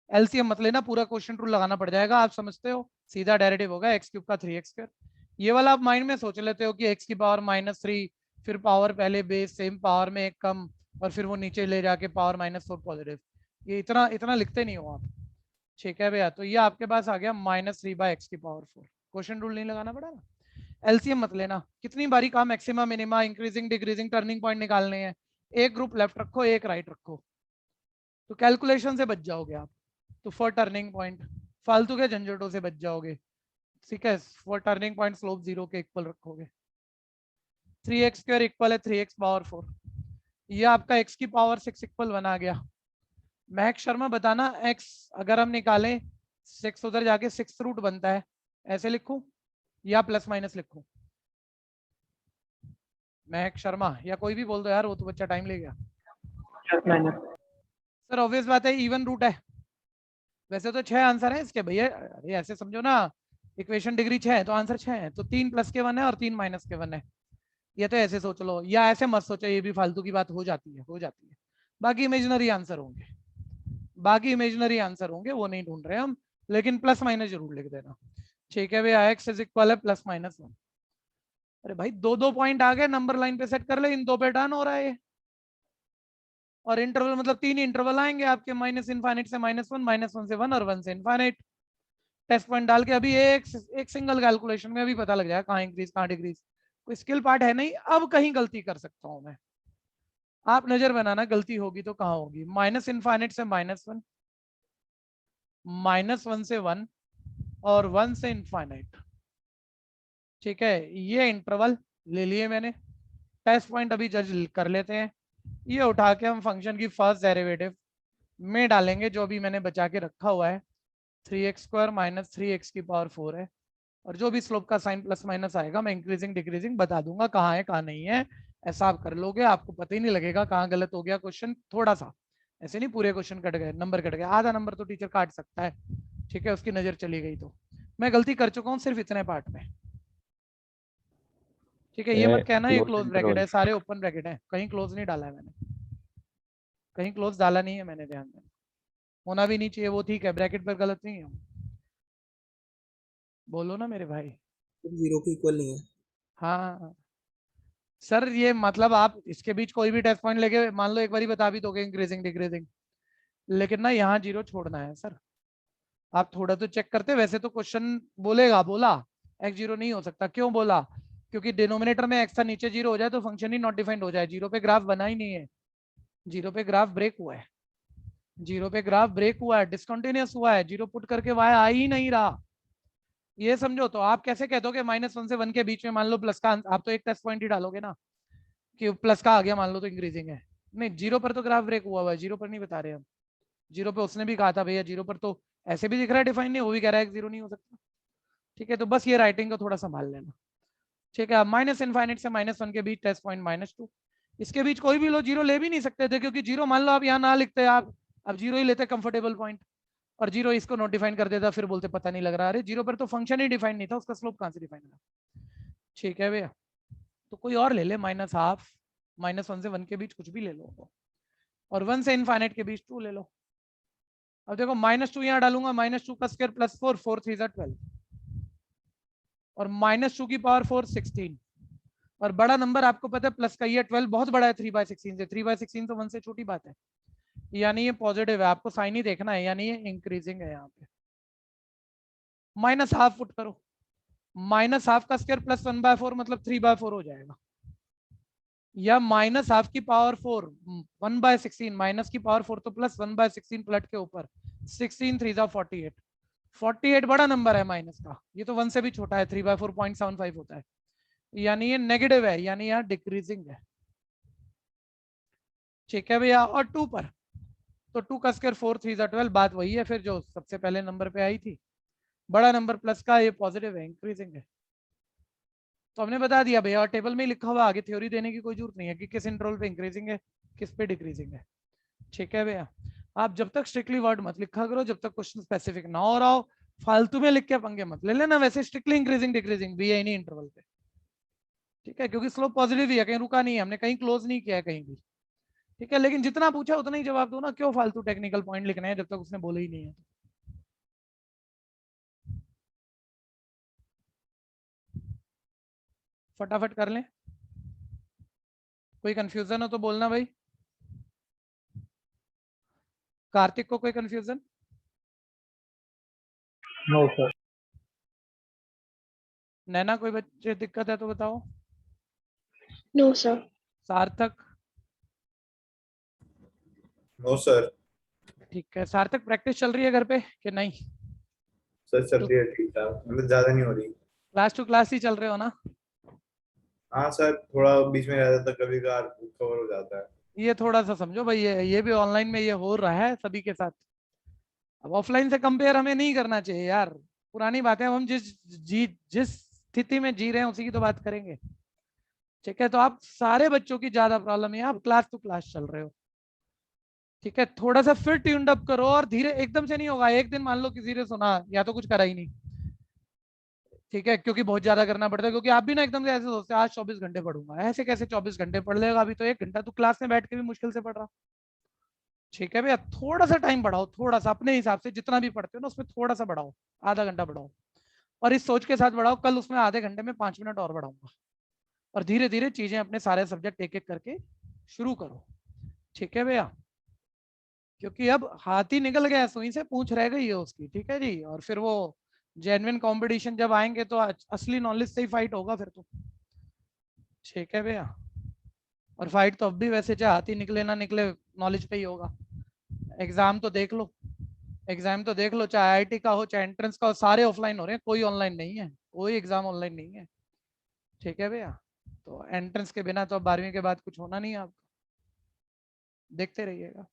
Speaker 2: एलसीएम मत लेना, पूरा क्वेश्चन रूल लगाना पड़ जाएगा, आप समझते हो। सीधा डेरिवेटिव होगा x³ का 3x²। ये वाला आप माइंड में सोच लेते हो कि x की पावर -3, फिर पावर पहले बेस सेम पावर में एक कम, और फिर वो नीचे ले जाके पावर -4 पॉजिटिव। ये इतना इतना लिखते नहीं हो आप। ठीक है भैया, तो ये आपके पास आ गया -3/x⁴। क्वेश्चन रूल नहीं लगाना पड़ा ना। एलसीएम मत लेना, कितनी बारी कहा maximum minima, increasing decreasing, turning point निकालने हैं। एक ग्रुप लेफ्ट रखो, एक राइट रखो, तो कैलकुलेशन से बच जाओगे आप। तो फॉर टर्निंग पॉइंट फालतू के झंझटों से बच जाओगे। ठीक है, फॉर टर्निंग पॉइंट स्लोप 0 के इक्वल रखोगे। 3x² इक्वल है 3x⁴। ये आपका x की पावर 6 इक्वल 1 आ गया। महक शर्मा बताना, x अगर हम निकालें 6 उधर जाके 6 रूट बनता है, ऐसे लिखूं या प्लस माइनस लिखूं? महक शर्मा या कोई भी बोल दो यार, वो तो बच्चा टाइम ले गया। सर ऑब्वियस बात है, इवन रूट है। वैसे तो 6 आंसर है इसके भैया, अरे ऐसे समझो ना, इक्वेशन डिग्री 6 है तो आंसर 6 है, तो 3 प्लस के 1 है और 3 माइनस के 1 है। ये तो ऐसे सोच लो, या ऐसे मत सोचो, ये भी फालतू की बात हो जाती है। बाकी इमेजिनरी आंसर होंगे, वो नहीं ढूंढ रहे हम, लेकिन प्लस माइनस जरूर लिख देना। ठीक है भैया, x इज इक्वल है +-1। अरे भाई 2-2 पॉइंट आ गए, नंबर लाइन पे सेट कर ले, इन दो पे डन हो रहा है। और इंटरवल मतलब 3 इंटरवल आएंगे आपके, -∞ से -1, -1 से 1 और 1 से इनफाइनाइट। टेस्ट पॉइंट डाल के अभी एक सिंगल कैलकुलेशन में अभी पता लग जाएगा कहाँ इंक्रीज कहाँ डिक्रीज। कोई स्किल पार्ट है नहीं। अब कहीं गलती कर सकता हूं मैं, आप नजर बनाना गलती होगी तो कहाँ होगी। माइनस इनफाइनाइट से -1, -1 से 1 और 1 से इनफाइनाइट। ठीक है, ये इंटरवल ले लिए मैंने। टेस्ट पॉइंट अभी जज कर लेते हैं। ये उठा के हम फंक्शन की फर्स्ट डेरिवेटिव में डालेंगे जो भी मैंने बचा के रखा हुआ है। 3x² - 3x की पावर 4 है, और जो भी स्लोप का साइन प्लस माइनस आएगा मैं इंक्रीजिंग डिक्रीजिंग बता दूंगा कहाँ है कहाँ नहीं है। ऐसा आप कर लोगे, आपको पता ही नहीं लगेगा कहाँ गलत हो गया क्वेश्चन। थोड़ा सा ऐसे नहीं पूरे क्वेश्चन कट गए, नंबर कट गए, आधा नंबर तो टीचर काट सकता है। ठीक है, उसकी नजर चली गई तो। मैं गलती कर चुका हूँ सिर्फ इतने पार्ट में। ठीक है, ये मत कहना ये क्लोज ब्रैकेट है, सारे ओपन ब्रैकेट है, कहीं क्लोज नहीं डाला है मैंने, कहीं क्लोज डाला नहीं है मैंने, ध्यान देना। होना भी नहीं चाहिए वो, ठीक है, ब्रैकेट पर गलत नहीं है। बोलो ना मेरे भाई।
Speaker 6: 0 के इक्वल नहीं है।
Speaker 2: हाँ सर, ये मतलब आप इसके बीच कोई भी टेस्ट पॉइंट लेके मान लो एक बार बता भी दोगे इंक्रीजिंग डिक्रीजिंग, लेकिन ना यहाँ 0 छोड़ना है सर। आप थोड़ा तो चेक करते। वैसे तो क्वेश्चन बोलेगा, बोला x0 नहीं हो सकता, क्यों बोला? क्योंकि डिनोमिनेटर में x था, नीचे 0 हो जाए तो फंक्शन ही नॉट डिफाइंड हो जाए। 0 पे ग्राफ बना ही नहीं है, 0 पे ग्राफ ब्रेक हुआ है, 0 पे ग्राफ ब्रेक हुआ है, डिसकंटिन्यूअस हुआ है, 0 पुट करके y आ ही नहीं रहा। ये समझो। तो आप कैसे कह दोगे -1 से 1 के बीच में मान लो प्लस का, आप तो एक टेस्ट पॉइंट ही डालोगे ना कि प्लस का आ गया मान लो तो इंक्रीजिंग है। नहीं, 0 पर तो ग्राफ ब्रेक हुआ हुआ है, 0 पर नहीं बता रहे हम। 0 पे उसने भी कहा था भैया 0 पर तो ऐसे भी दिख रहा है डिफाइन नहीं, वो भी कह रहा है 0 नहीं हो सकता। ठीक है, तो बस ये राइटिंग को थोड़ा संभाल लेना। ठीक है, माइनस इनफाइनाइट से -1 के बीच टेस्ट पॉइंट -2, इसके बीच कोई भी लो 0 ले भी नहीं सकते थे, क्योंकि 0 मान लो आप यहाँ ना लिखते, आप अब 0 ही लेते कंफर्टेबल पॉइंट, और 0 इसको नोट डिफाइन कर देता, फिर बोलते पता नहीं लग रहा। अरे 0 पर तो फंक्शन ही डिफाइन नहीं था, उसका स्लोप कहाँ से डिफाइन था। ठीक है भैया, तो कोई और ले ले, -1/2, -1 से 1 के बीच कुछ भी ले लो, और 1 से इनफाइनाइट के बीच 2 ले लो। अब देखो -2 यहाँ डालूंगा, -2 का स्क्वायर +4, 4 3 12, और -2 की पावर 4 16, और बड़ा नंबर आपको पता है प्लस का, ये 12 बहुत बड़ा है 3/16 से, 3/16 तो 1 से छोटी बात है, यानी ये पॉजिटिव है, आपको साइन ही देखना है, यानी ये इंक्रीजिंग है। यहाँ पे -1/2 फुट करो, -1/2 का स्क्वायर +1/4 मतलब 3/4 हो जाएगा, या -1/2 की पावर 4 1/16, माइनस की पावर 4 तो +1/16 प्लट के ऊपर 16 3 48, 48 बड़ा नंबर है माइनस का, ये तो 1 से भी छोटा है, 3/4 0.75 होता है, यानी ये नेगेटिव है, यानी यहाँ डिक्रीजिंग है। ठीक है भैया, और 2 पर तो 2 का स्क्वायर 4 3 12, बात वही है फिर जो सबसे पहले नंबर पे आई थी, बड़ा नंबर प्लस का, ये पॉजिटिव है, इंक्रीजिंग है। तो हमने बता दिया भैया, और टेबल में ही लिखा हुआ, आगे थ्योरी देने की कोई जरूरत नहीं है कि किस इंटरवल पे इंक्रीजिंग है किस पे डिक्रीजिंग है। ठीक है भैया, आप जब तक स्ट्रिक्टली वर्ड मत लिखा करो, जब तक क्वेश्चन स्पेसिफिक ना हो रहा हो, फालतू में लिख के पंगे मत ले लेना। वैसे स्ट्रिक्टली इंक्रीजिंग डिक्रीजिंग भी है नहीं इंटरवल पे। ठीक है, क्योंकि स्लोप पॉजिटिव ही है, कहीं रुका नहीं है, हमने कहीं क्लोज नहीं किया है कहीं भी। ठीक है, लेकिन जितना पूछा उतना ही जवाब दो ना, क्यों फालतू टेक्निकल पॉइंट लिखना है जब तक उसने बोला ही नहीं है। फटाफट कर लें, कोई कंफ्यूजन हो तो बोलना भाई। कार्तिक को कोई कंफ्यूजन?
Speaker 3: No sir.
Speaker 2: नैना कोई बच्चे दिक्कत है तो बताओ।
Speaker 7: No sir.
Speaker 2: Sarthak?
Speaker 8: No sir.
Speaker 2: ठीक है, सार्थक प्रैक्टिस चल रही है घर पे कि नहीं?
Speaker 8: सर चल रही है ठीक ठाक, मतलब ज्यादा नहीं हो रही।
Speaker 2: क्लास टू क्लास ही चल रहे हो ना?
Speaker 8: हाँ सर, थोड़ा बीच में रह जाता, कभी कभार कवर हो जाता है।
Speaker 2: ये थोड़ा सा समझो भाई, ये भी ऑनलाइन में ये हो रहा है सभी के साथ। अब ऑफलाइन से कंपेयर हमें नहीं करना चाहिए यार, पुरानी बातें, हम जिस स्थिति में जी रहे हैं उसी की तो बात करेंगे। ठीक है, तो आप सारे बच्चों की ज्यादा प्रॉब्लम है, आप क्लास टू क्लास चल रहे हो। ठीक है, थोड़ा सा फिर ट्यून्ड अप करो, और धीरे, एकदम से नहीं होगा। एक दिन मान लो किसी ने सुना या तो कुछ करा ही नहीं। ठीक है, क्योंकि बहुत ज्यादा करना पड़ता है, क्योंकि आप भी ना एकदम से ऐसे सोचते हैं आज 24 घंटे पढ़ूंगा, ऐसे कैसे 24 घंटे पढ़ लेगा, अभी तो 1 घंटा तो क्लास में बैठ के भी मुश्किल से पढ़ रहा। ठीक है भैया, थोड़ा सा टाइम बढ़ाओ, थोड़ा सा अपने हिसाब से, जितना भी पढ़ते हो ना उसमें थोड़ा सा बढ़ाओ, आधा घंटा बढ़ाओ, और इस सोच के साथ बढ़ाओ कल उसमें आधे घंटे में 5 मिनट और बढ़ाऊंगा, और धीरे धीरे चीजें अपने सारे सब्जेक्ट एक एक करके शुरू करो। ठीक है भैया, क्योंकि अब हाथी निकल गया सुई से, पूंछ रह गई है उसकी। ठीक है जी, और फिर वो जेन्युइन कंपटीशन जब आएंगे तो असली नॉलेज से ही फाइट होगा फिर तो। ठीक है भैया। और फाइट तो अब भी वैसे चाहे हाथी निकले ना निकले नॉलेज पे ही होगा। एग्जाम तो देख लो, एग्जाम तो देख लो, चाहे आईआईटी का हो चाहे एंट्रेंस का हो, सारे ऑफलाइन हो रहे हैं, कोई ऑनलाइन नहीं है, कोई एग्जाम ऑनलाइन नहीं है। ठीक है भैया। तो एंट्रेंस के बिना तो अब 12वीं के बाद कुछ होना नहीं है आपका, देखते रहिएगा।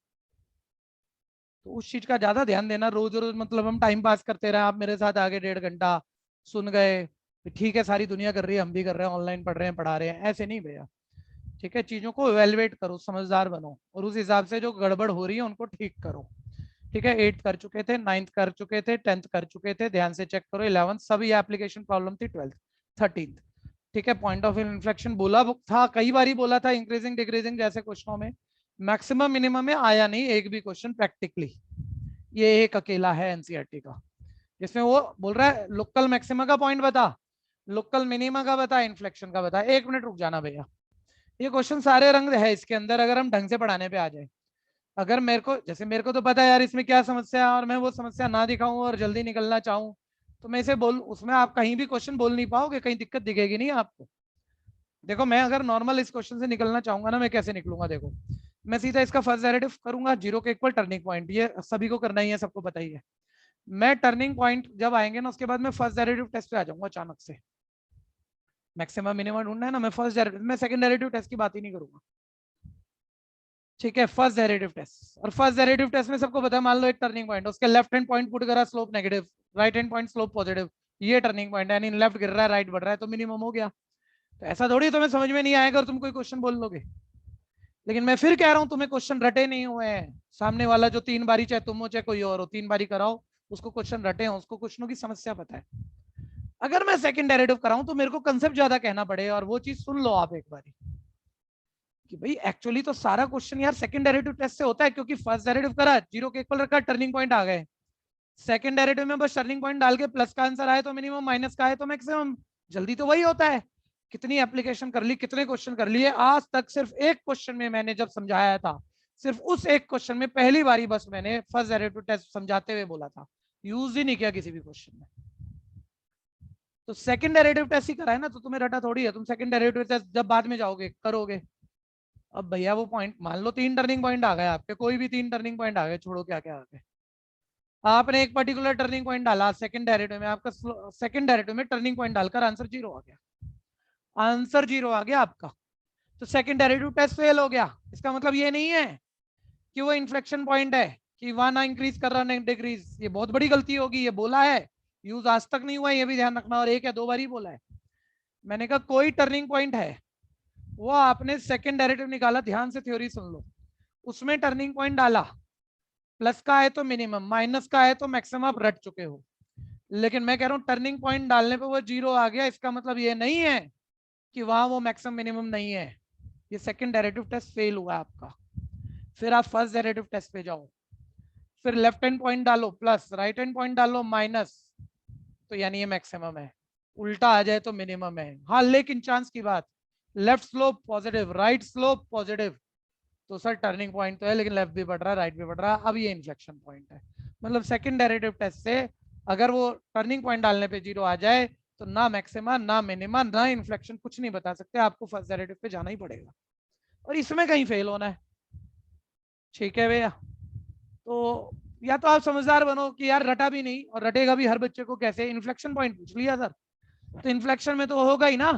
Speaker 2: तो उस चीज का ज्यादा ध्यान देना। रोज रोज मतलब हम टाइम पास करते रहे, आप मेरे साथ आगे 1.5 घंटा सुन गए, ठीक है सारी दुनिया कर रही है हम भी कर रहे हैं, ऑनलाइन पढ़ रहे हैं पढ़ा रहे हैं, ऐसे नहीं भैया। ठीक है, चीजों को इवेलुएट करो, समझदार बनो, और उस हिसाब से जो गड़बड़ हो रही है उनको ठीक करो। ठीक है, 8th कर चुके थे, 9th कर चुके थे, 10th कर चुके थे, ध्यान से चेक करो, 11th सब ये एप्लीकेशन प्रॉब्लम थी, 12th 13th। ठीक है, पॉइंट ऑफ इन्फ्लेक्शन बोला था, कई बार बोला था, इंक्रीजिंग डिक्रीजिंग जैसे क्वेश्चनों में, मैक्सिमम मिनिमम में आया नहीं एक भी क्वेश्चन प्रैक्टिकली। ये एक अकेला है एनसीईआरटी का जिसमें वो बोल रहा है लोकल मैक्सिमा का पॉइंट बता, लोकल मिनिमा का बता, इन्फ्लेक्शन का बता। 1 मिनट रुक जाना भैया, ये क्वेश्चन सारे रंग है इसके अंदर, अगर हम ढंग से पढ़ाने पे आ जाए। अगर मेरे को, जैसे मेरे को तो पता है यार इसमें क्या समस्या है, और मैं वो समस्या ना दिखाऊं और जल्दी निकलना चाहूं, तो मैं इसे बोल, उसमें आप कहीं भी क्वेश्चन बोल नहीं पाओगे, कहीं दिक्कत दिखेगी नहीं आपको। देखो मैं अगर नॉर्मल इस क्वेश्चन से निकलना चाहूंगा ना, मैं कैसे निकलूंगा, देखो मैं सीधा इसका फर्स्ट डेरिवेटिव करूंगा, 0 के इक्वल टर्निंग पॉइंट, ये सभी को करना ही है, सबको पता ही है। मैं टर्निंग पॉइंट जब आएंगे ना, उसके बाद मैं फर्स्ट डेरिवेटिव टेस्ट पे आ जाऊंगा अचानक से। मैक्सिमम मिनिमम ढूंढना है ना, मैं फर्स्ट डेरिवेटिव, मैं सेकंड डेरिवेटिव टेस्ट की बात ही नहीं करूंगा। ठीक है, फर्स्ट डेरिवेटिव टेस्ट, और फर्स्ट डेरिवेटिव टेस्ट में सबको पता है, मान लो एक टर्निंग पॉइंट, उसके लेफ्ट हैंड पॉइंट पुट करा slope negative, right hand point slope positive, ये टर्निंग पॉइंट है, यानी लेफ्ट गिर रहा है राइट बढ़ रहा है, तो मिनिमम हो गया। तो ऐसा थोड़ी तुम्हें समझ में नहीं आएगा और तुम कोई क्वेश्चन बोल लोगे। लेकिन मैं फिर कह रहा हूं, तुम्हें क्वेश्चन रटे नहीं हुए हैं, सामने वाला जो 3 बारी, चाहे तुम हो चाहे कोई और हो, 3 बारी कराओ, उसको क्वेश्चन रटे हो, उसको क्वेश्चनों की समस्या पता है। अगर मैं सेकंड डेरिवेटिव कराऊं तो मेरे को कंसेप्ट ज्यादा कहना पड़े, और वो चीज सुन लो आप एक बारी कि भाई एक्चुअली तो सारा क्वेश्चन यार सेकंड डेरिवेटिव टेस्ट से होता है, क्योंकि फर्स्ट डेरिवेटिव करा 0 के इक्वल रखा, टर्निंग पॉइंट आ गए, सेकंड डेरिवेटिव में बस टर्निंग पॉइंट डाल के प्लस का आंसर आए तो मिनिमम, माइनस का आए तो मैक्सिमम, जल्दी तो वही होता है। कितनी एप्लीकेशन कर ली, कितने क्वेश्चन कर लिए, आज तक सिर्फ एक क्वेश्चन में मैंने जब समझाया था, सिर्फ उस एक क्वेश्चन में पहली बारी बस मैंने फर्स्ट डेरिवेटिव टेस्ट समझाते हुए बोला था, यूज ही नहीं किया किसी भी क्वेश्चन में। तो सेकंड डेरिवेटिव टेस्ट ही करा है ना, तो तुम्हें रटा थोड़ी है, तुम सेकंड डेरिवेटिव टेस्ट जब बाद में जाओगे करोगे। अब भैया वो पॉइंट मान लो 3 टर्निंग पॉइंट आ गए आपके, कोई भी 3 टर्निंग पॉइंट आ गए, छोड़ो क्या क्या आ गए, आपने एक पर्टिकुलर टर्निंग पॉइंट डाला सेकंड डेरिवेटिव में, आपका सेकंड डेरिवेटिव में टर्निंग पॉइंट डालकर आंसर 0 आ गया, आंसर 0 आ गया आपका, तो सेकंड डेरिवेटिव टेस्ट फेल हो गया। इसका मतलब ये नहीं है कि वो इन्फ्लेक्शन पॉइंट है कि वहां ना इंक्रीज कर रहा ना डिक्रीज, ये बहुत बड़ी गलती होगी, ये बोला है, यूज आज तक नहीं हुआ, ये भी ध्यान रखना, और 1 या 2 बार ही बोला है। मैंने कहा कोई टर्निंग पॉइंट है, वो आपने सेकंड डेरिवेटिव निकाला, ध्यान से थ्योरी सुन लो, उसमें टर्निंग पॉइंट डाला, प्लस का है तो मिनिमम, माइनस का है तो मैक्सिमम, आप रट चुके हो। लेकिन मैं कह रहा हूं टर्निंग पॉइंट डालने पे वो 0 आ गया, इसका मतलब ये नहीं है कि वहां वो मैक्सिमम मिनिमम नहीं है, ये सेकंड डेरिवेटिव टेस्ट फेल हुआ आपका। फिर आप फर्स्ट डेरिवेटिव टेस्ट पे जाओ, फिर लेफ्ट हैंड पॉइंट डालो प्लस, राइट हैंड पॉइंट डालो माइनस, तो यानी ये मैक्सिमम है, उल्टा आ जाए तो मिनिमम है। हाँ लेकिन चांस की बात, left slope positive, right slope positive, तो सर टर्निंग पॉइंट तो है लेकिन लेफ्ट भी बढ़ रहा है राइट भी बढ़ रहा है, अब ये इन्फ्लेक्शन पॉइंट है। मतलब सेकंड डेरिवेटिव टेस्ट से अगर वो टर्निंग पॉइंट डालने पे 0 आ जाए तो ना मैक्सिमा ना मिनिमा ना इन्फ्लेक्शन, कुछ नहीं बता सकते, आपको फर्स्ट डेरिवेटिव पे जाना ही पड़ेगा और इसमें कहीं फेल होना है। ठीक है भैया, तो या तो आप समझदार बनो कि यार रटा भी नहीं, और रटेगा भी हर बच्चे को कैसे, इन्फ्लेक्शन पॉइंट पूछ लिया सर, तो इन्फ्लेक्शन में तो होगा ही ना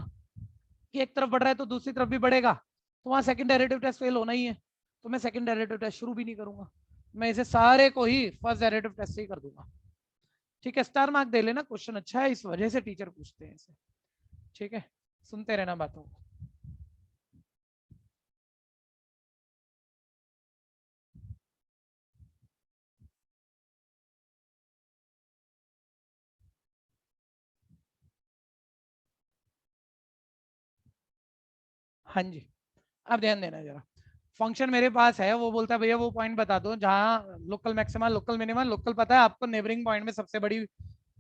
Speaker 2: कि एक तरफ बढ़ रहा है तो दूसरी तरफ भी बढ़ेगा, तो वहां सेकंड डेरिवेटिव टेस्ट फेल होना ही है, तो मैं सेकंड डेरिवेटिव टेस्ट शुरू भी नहीं करूंगा, मैं इसे सारे को ही फर्स्ट डेरिवेटिव टेस्ट से ही कर दूंगा। ठीक है, स्टार मार्क दे लेना, क्वेश्चन अच्छा है इस वजह से टीचर पूछते हैं इसे। ठीक है, सुनते रहना बातों को। हाँ जी, अब ध्यान देना जरा, फंक्शन मेरे पास है, वो बोलता है भैया वो पॉइंट बता दो जहां local maxima local minima, local पता है आपको, नेबरिंग पॉइंट में सबसे बड़ी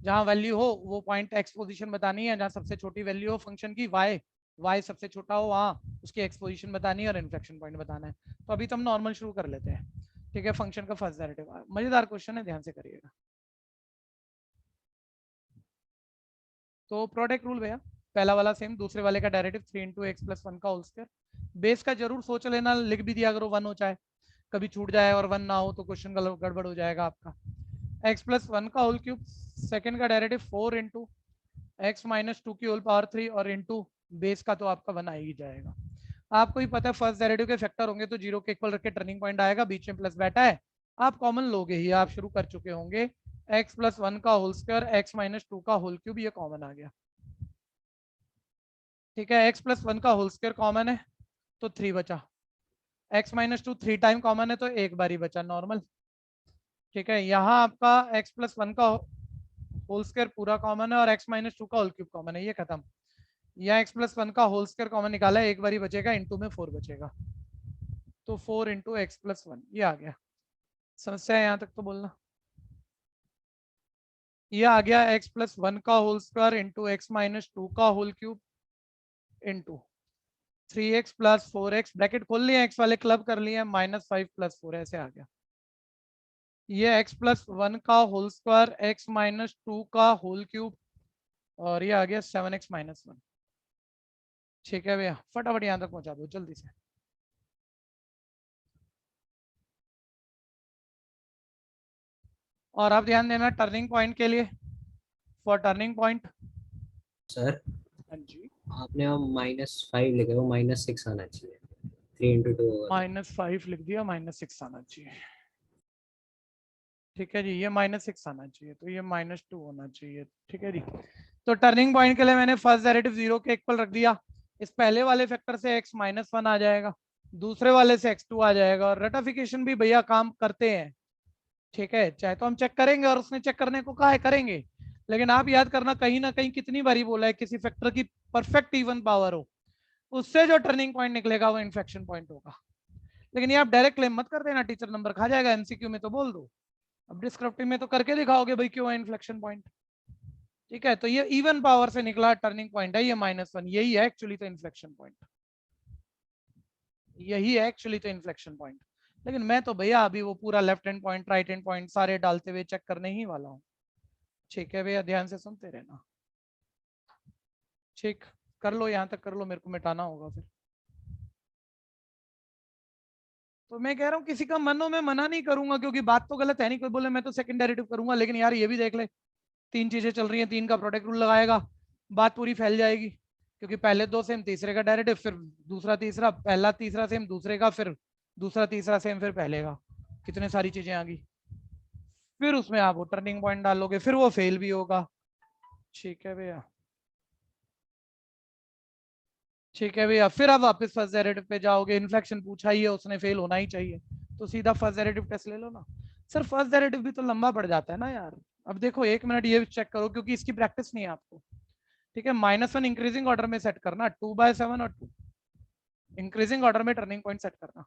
Speaker 2: जहां वैल्यू हो वो पॉइंट एक्स पोजीशन बतानी है, जहां सबसे छोटी वैल्यू हो फंक्शन की वाई सबसे छोटा हो वहां उसकी एक्स पोजीशन बतानी है और इन्फ्लेक्शन पॉइंट बताना है। तो अभी तो हम नॉर्मल शुरू कर लेते हैं। ठीक है, फंक्शन का फर्स्ट डेरिवेटिव मजेदार क्वेश्चन है, ध्यान से करिएगा। तो प्रोडक्ट रूल भैया, पहला वाला सेम, दूसरे वाले का डेरिवेटिव 3 इंटू एक्स प्लस 1 का होल स्क्वायर। बेस का जरूर सोच लेना, लिख भी दिया करो 1 हो चाहे, कभी छूट जाए और 1 ना हो तो क्वेश्चन गड़बड़ हो जाएगा आपका। एक्स प्लस 1 का होल क्यूब, सेकंड का डेरिवेटिव 4 इंटू एक्स माइनस 2 की होल पावर 3 और इंटू बेस का तो आपका 1 आ ही जाएगा। आपको ही पता है फर्स्ट डेरिवेटिव के फैक्टर होंगे तो 0 के इक्वल रख के टर्निंग पॉइंट आएगा, बीच में प्लस बैठा है, आप कॉमन लोगे ही, आप शुरू कर चुके होंगे। एक्स प्लस 1 का होल स्क्वायर, एक्स माइनस 2 का होल क्यूब, ये कॉमन आ गया। ठीक है, एक्स प्लस 1 का होल स्क्वायर कॉमन है तो 3 बचा, एक्स माइनस 2 3 टाइम कॉमन है तो एक बार ही बचा नॉर्मल। ठीक है, यहाँ आपका एक्स प्लस 1 का होल स्क्वायर पूरा कॉमन है और एक्स माइनस 2 का होल क्यूब कॉमन है, ये खत्म। यहाँ एक्स प्लस 1 का होल स्क्वायर कॉमन निकाला है, एक बार ही बचेगा, इंटू में 4 बचेगा, तो 4 इंटू एक्स प्लस 1 ये आ गया। समस्या है यहाँ तक तो बोलना। ये आ गया एक्स प्लस 1 का whole square into X minus 2 का whole cube into 3x plus 4x, bracket खोल लिया, एक्स वाले क्लब कर लिए, माइनस 5 प्लस 4 ऐसे आ गया। ये x प्लस 1 का होल स्क्वायर, x माइनस 2 का होल क्यूब और ये आ गया 7x माइनस 1। ठीक है भैया, फटाफट यहाँ तक पहुंचा दो जल्दी से। और आप ध्यान देना टर्निंग पॉइंट के लिए, फॉर टर्निंग पॉइंट।
Speaker 6: सर
Speaker 2: हाँ जी,
Speaker 6: आपने अब -5 लिखे हो, -6 आना चाहिए, 3 इंटू 2 होगा।
Speaker 2: -5 लिख दिया, -6 आना चाहिए। ठीक है जी, ये -6 आना चाहिए तो ये -2 होना चाहिए। ठीक है जी, तो टर्निंग पॉइंट के लिए मैंने फर्स्ट डेरिवेटिव 0 के इक्वल रख दिया। इस पहले वाले फैक्टर से x माइनस 1 आ जाएगा, दूसरे वाले से x2 आ जाएगा, और रेटिफिकेशन भी भैया काम करते हैं। ठीक है, चाहे तो हम चेक करेंगे और उसने चेक करने को कहा है करेंगे, लेकिन आप याद करना कहीं ना कहीं कितनी बारी बोला है किसी फैक्टर की परफेक्ट इवन पावर हो, उससे जो टर्निंग पॉइंट निकलेगा वो इन्फ्लेक्शन पॉइंट होगा। लेकिन ये आप डायरेक्ट क्लेम मत कर देना, टीचर नंबर खा जाएगा, एमसीक्यू में तो बोल दो, अब डिस्क्रिप्टिव में तो करके दिखाओगे भाई क्यों है इन्फ्लेक्शन पॉइंट। ठीक है, तो ये इवन पावर से निकला टर्निंग पॉइंट है, ये -1, यही है एक्चुअली तो इन्फ्लेक्शन पॉइंट, यही है एक्चुअली तो इन्फ्लेक्शन पॉइंट। लेकिन मैं तो भैया अभी वो पूरा left hand point right hand point सारे डालते हुए चेक करने ही वाला हूँ। ठीक है भैया, ध्यान से सुनते रहना। ठीक, कर लो यहाँ तक कर लो, मेरे को मिटाना होगा फिर। तो मैं कह रहा हूँ किसी का मनो में मना नहीं करूंगा, क्योंकि बात तो गलत है नहीं, कोई बोले मैं तो सेकंड डेरिवेटिव करूंगा, लेकिन यार ये भी देख ले 3 चीजें चल रही हैं, 3 का प्रोडक्ट रूल लगाएगा, बात पूरी फैल जाएगी, क्योंकि पहले 2 सेम, तीसरे का डेरिवेटिव, फिर दूसरा तीसरा, पहला तीसरा सेम दूसरे का, फिर दूसरा तीसरा सेम, फिर पहले का, कितने सारी चीजें आ गई। फिर उसमें आप वो टर्निंग पॉइंट डालोगे, फिर वो फेल भी होगा। ठीक है भैया, ठीक है भैया, फिर आप वापस फर्स्ट डेरिवेटिव पे जाओगे, इन्फ्लेक्शन पूछा ही है उसने, फेल होना ही चाहिए, तो सीधा फर्स्ट डेरिवेटिव टेस्ट ले लो ना। सर फर्स्ट डेरिवेटिव भी तो लंबा पड़ जाता है ना यार। अब देखो 1 मिनट ये चेक करो, क्योंकि इसकी प्रैक्टिस नहीं है आपको। ठीक है, -1 इंक्रीजिंग ऑर्डर में सेट करना, 2/7 और 2 इंक्रीजिंग ऑर्डर में टर्निंग पॉइंट सेट करना।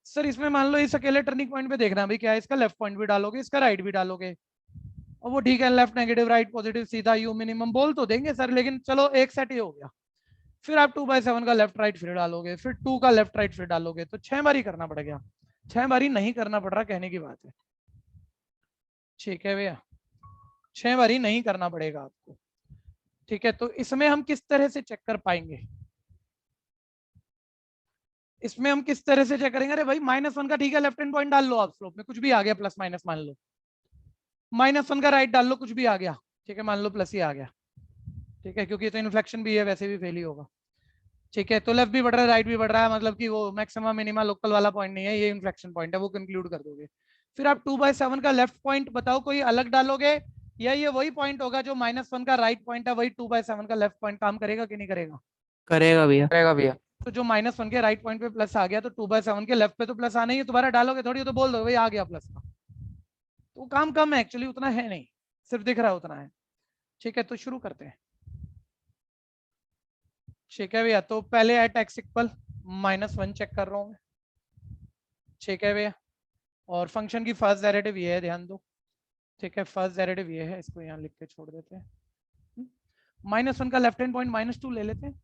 Speaker 2: सर इसमें मान लो इस अकेले टर्निंग पॉइंट पे देखना भाई क्या है, इसका लेफ्ट पॉइंट भी डालोगे, इसका राइट भी डालोगे, और वो ठीक है लेफ्ट नेगेटिव राइट पॉजिटिव सीधा यू मिनिमम बोल तो देंगे सर, लेकिन चलो एक सेट ही हो गया। फिर आप 2/7 का लेफ्ट राइट फिर डालोगे, फिर 2 का लेफ्ट राइट फिर डालोगे, तो 6 बारी करना पड़ गया। 6 बारी नहीं करना पड़ रहा, कहने की बात है। ठीक है भैया, 6 बारी नहीं करना पड़ेगा आपको। ठीक है, तो इसमें हम किस तरह से चेक कर पाएंगे, इसमें हम किस तरह से चेक करेंगे? अरे भाई -1 का ठीक है लेफ्ट हैंड पॉइंट डाल लो आप, स्लोप में कुछ भी आ गया प्लस माइनस मान लो, -1 का राइट डाल लो, कुछ भी आ गया, ठीक है मान लो प्लस ही आ गया। ठीक है, क्योंकि ये तो इन्फ्लेक्शन भी है, वैसे भी फेल ही होगा। ठीक है, तो लेफ्ट भी बढ़ रहा है राइट भी बढ़ रहा है, मतलब कि वो मैक्सिमम मिनिमा लोकल वाला पॉइंट नहीं है, ये इन्फ्लेक्शन पॉइंट है, वो कंक्लूड कर दोगे। फिर आप 2/7 का लेफ्ट पॉइंट बताओ कोई अलग डालोगे, या ये वही पॉइंट होगा जो -1 का राइट पॉइंट है, वही 2/7 का लेफ्ट पॉइंट काम करेगा कि नहीं करेगा?
Speaker 3: करेगा भैया।
Speaker 1: करेगा भैया।
Speaker 2: तो जो -1 के राइट पॉइंट पे प्लस आ गया, तो 2/7 के लेफ्ट पे तो प्लस आना ही है, दोबारा डालोगे थोड़ी, तो बोल दो भाई आ गया प्लस का, तो काम कम है एक्चुअली, उतना है नहीं, सिर्फ दिख रहा है उतना है। ठीक है, तो शुरू करते हैं। ठीक है भैया, तो पहले एट एक्स इक्वल -1 चेक कर रहा हूँ मैं। ठीक है भैया, और फंक्शन की फर्स्ट डेरिवेटिव ये है, ध्यान दो। ठीक है, फर्स्ट डेरिवेटिव ये है, इसको यहाँ लिख के छोड़ देते हैं। -1 का लेफ्ट हैंड पॉइंट -2 ले लेते हैं,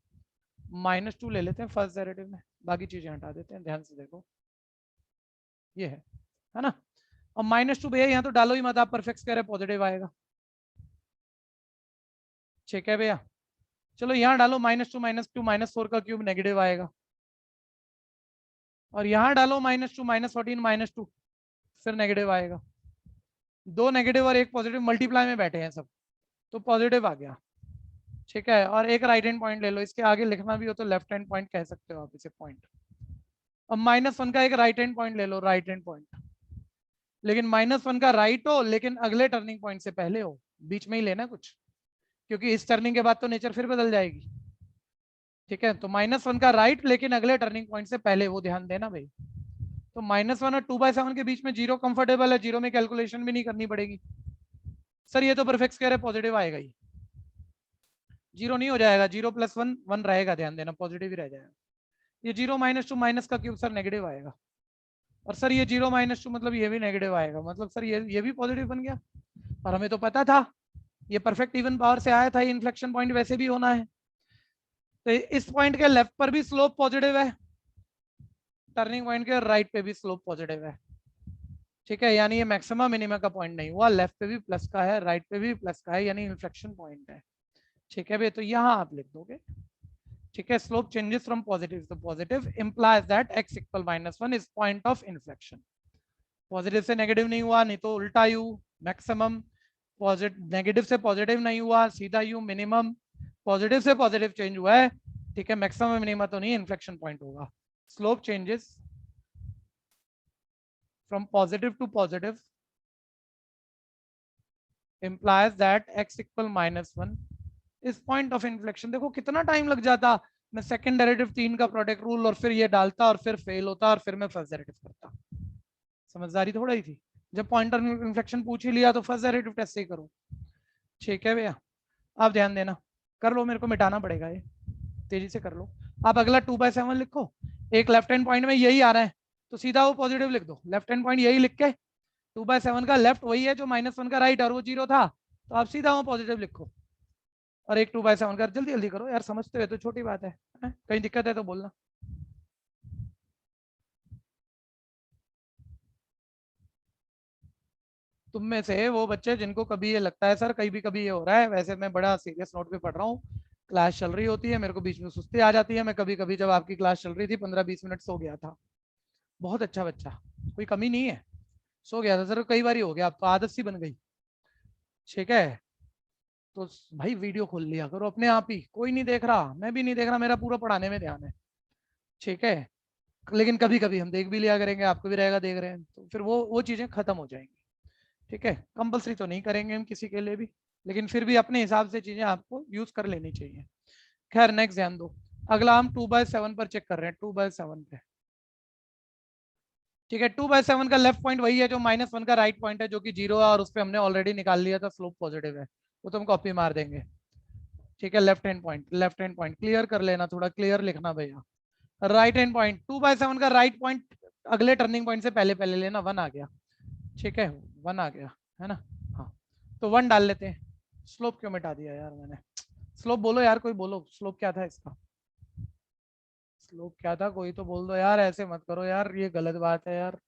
Speaker 2: -2 ले लेते हैं फर्स्ट डेरिवेटिव में, बाकी चीजें हटा देते हैं। ध्यान से देखो, ये है ना। और -2 भैया यहाँ तो डालो ही मत, आप परफेक्ट स्क्वायर है पॉजिटिव आएगा। ठीक है भैया, चलो यहाँ डालो -2 -4 का क्यूब नेगेटिव आएगा, और यहाँ डालो -2 -14 -2 फिर नेगेटिव आएगा। दो नेगेटिव और एक पॉजिटिव मल्टीप्लाई में बैठे हैं सब, तो पॉजिटिव आ गया। ठीक है, और एक राइट हैंड पॉइंट ले लो, इसके आगे लिखना भी हो तो लेफ्ट हैंड पॉइंट कह सकते हो आप इसे पॉइंट। अब -1 का एक राइट हैंड पॉइंट ले लो, राइट हैंड पॉइंट, लेकिन -1 का राइट हो लेकिन अगले टर्निंग पॉइंट से पहले हो, बीच में ही लेना कुछ, क्योंकि इस टर्निंग के बाद तो नेचर फिर बदल जाएगी। ठीक है, तो -1 का राइट लेकिन अगले टर्निंग पॉइंट से पहले, वो ध्यान देना भाई। तो -1 और 2/7 के बीच में 0 कंफर्टेबल है, 0 में कैलकुलेशन भी नहीं करनी पड़ेगी। सर ये तो परफेक्ट स्क्वायर है, पॉजिटिव आएगा ही, 0 नहीं हो जाएगा, 0 + 1 1 रहेगा, ध्यान देना पॉजिटिव ही रह जाएगा। ये 0 -2 माइनस का क्यूब सर नेगेटिव आएगा, और सर ये 0 -2 मतलब ये भी नेगेटिव आएगा, मतलब सर ये भी पॉजिटिव बन गया। और हमें तो पता था ये परफेक्ट इवन पावर से आया था, ये इन्फ्लेक्शन पॉइंट वैसे भी होना है। तो इस पॉइंट के लेफ्ट पर भी स्लोप पॉजिटिव है, टर्निंग पॉइंट के राइट पे भी स्लोप पॉजिटिव है। ठीक है, यानी ये मैक्सिमम मिनिमम का पॉइंट नहीं हुआ, लेफ्ट पे भी प्लस का है, राइट पे भी प्लस का है, यानी इन्फ्लेक्शन पॉइंट है। ठीक है भाई, तो यहाँ आप लिख दोगे। ठीक है, slope changes from positive to positive implies that x = -1 is point of inflection। Positive से नेगेटिव नहीं हुआ, नहीं तो उल्टा यू मैक्सिमम, पॉजिटिव नेगेटिव से पॉजिटिव नहीं हुआ, सीधा यू मिनिमम, पॉजिटिव से पॉजिटिव चेंज हुआ है। ठीक है, मैक्सिमम मिनिमम तो नहीं, इन्फ्लेक्शन पॉइंट होगा। Slope changes from positive to positive implies that x = -1 इस पॉइंट ऑफ इन्फ्लेक्शन। देखो कितना टाइम लग जाता, मैं सेकंड डेरिवेटिव 3 का प्रोडक्ट रूल और फिर ये डालता और फिर फेल होता और फिर मैं फर्स्ट डेरिवेटिव करता। समझदारी थोड़ा ही थी, जब पॉइंट ऑफ इन्फ्लेक्शन पूछ ही लिया तो फर्स्ट डेरिवेटिव टेस्ट से करो। ठीक है भैया, आप ध्यान देना, कर लो, मेरे को मिटाना पड़ेगा ये, तेजी से कर लो। आप अगला 2/7 लिखो, एक लेफ्ट हैंड पॉइंट में यही आ रहा है तो सीधा वो पॉजिटिव लिख दो, लेफ्ट हैंड पॉइंट यही लिख के 2/7 का लेफ्ट वही है जो -1 का राइट और वो 0 था, तो आप सीधा वो पॉजिटिव लिखो, और एक 2/7 का, जल्दी जल्दी करो यार, समझते हुए तो छोटी बात है, कहीं दिक्कत है तो बोलना। तुम में से वो बच्चे जिनको कभी ये लगता है सर कभी कभी ये हो रहा है, वैसे मैं बड़ा सीरियस नोट पे पढ़ रहा हूँ, क्लास चल रही होती है, मेरे को बीच में सुस्ती आ जाती है, मैं कभी कभी जब आपकी क्लास चल रही थी 15-20 मिनट सो गया था। बहुत अच्छा बच्चा, कोई कमी नहीं है, सो गया था सर, कई बार ही हो गया, अब तो आदत सी बन गई। ठीक है, तो भाई वीडियो खोल लिया करो अपने आप ही, कोई नहीं देख रहा, मैं भी नहीं देख रहा, मेरा पूरा पढ़ाने में ध्यान है। ठीक है, लेकिन कभी कभी हम देख भी लिया करेंगे, आपको भी रहेगा देख रहे हैं, तो फिर वो चीजें खत्म हो जाएंगी। ठीक है, कंपलसरी तो नहीं करेंगे हम किसी के लिए भी, लेकिन फिर भी अपने हिसाब से चीजें आपको यूज कर लेनी चाहिए। खैर नेक्स्ट ध्यान दो, अगला हम 2/7 पर चेक कर रहे हैं, 2/7 पे। ठीक है, 2/7 का लेफ्ट पॉइंट वही है जो -1 का राइट पॉइंट है जो कि 0 है, और उस पर हमने ऑलरेडी निकाल लिया था स्लोप पॉजिटिव है, वो तो हम कॉपी मार देंगे। ठीक है, लेफ्ट हैंड पॉइंट क्लियर कर लेना, थोड़ा क्लियर लिखना भैया। राइट हैंड पॉइंट 2/7 का राइट पॉइंट अगले टर्निंग पॉइंट से पहले पहले लेना, 1 आ गया। ठीक है, 1 आ गया है ना, हाँ तो 1 डाल लेते हैं। स्लोप क्यों मिटा दिया यार मैंने, स्लोप बोलो यार, कोई बोलो स्लोप क्या था इसका, स्लोप क्या था, कोई तो बोल दो यार, ऐसे मत करो यार, ये गलत बात है यार।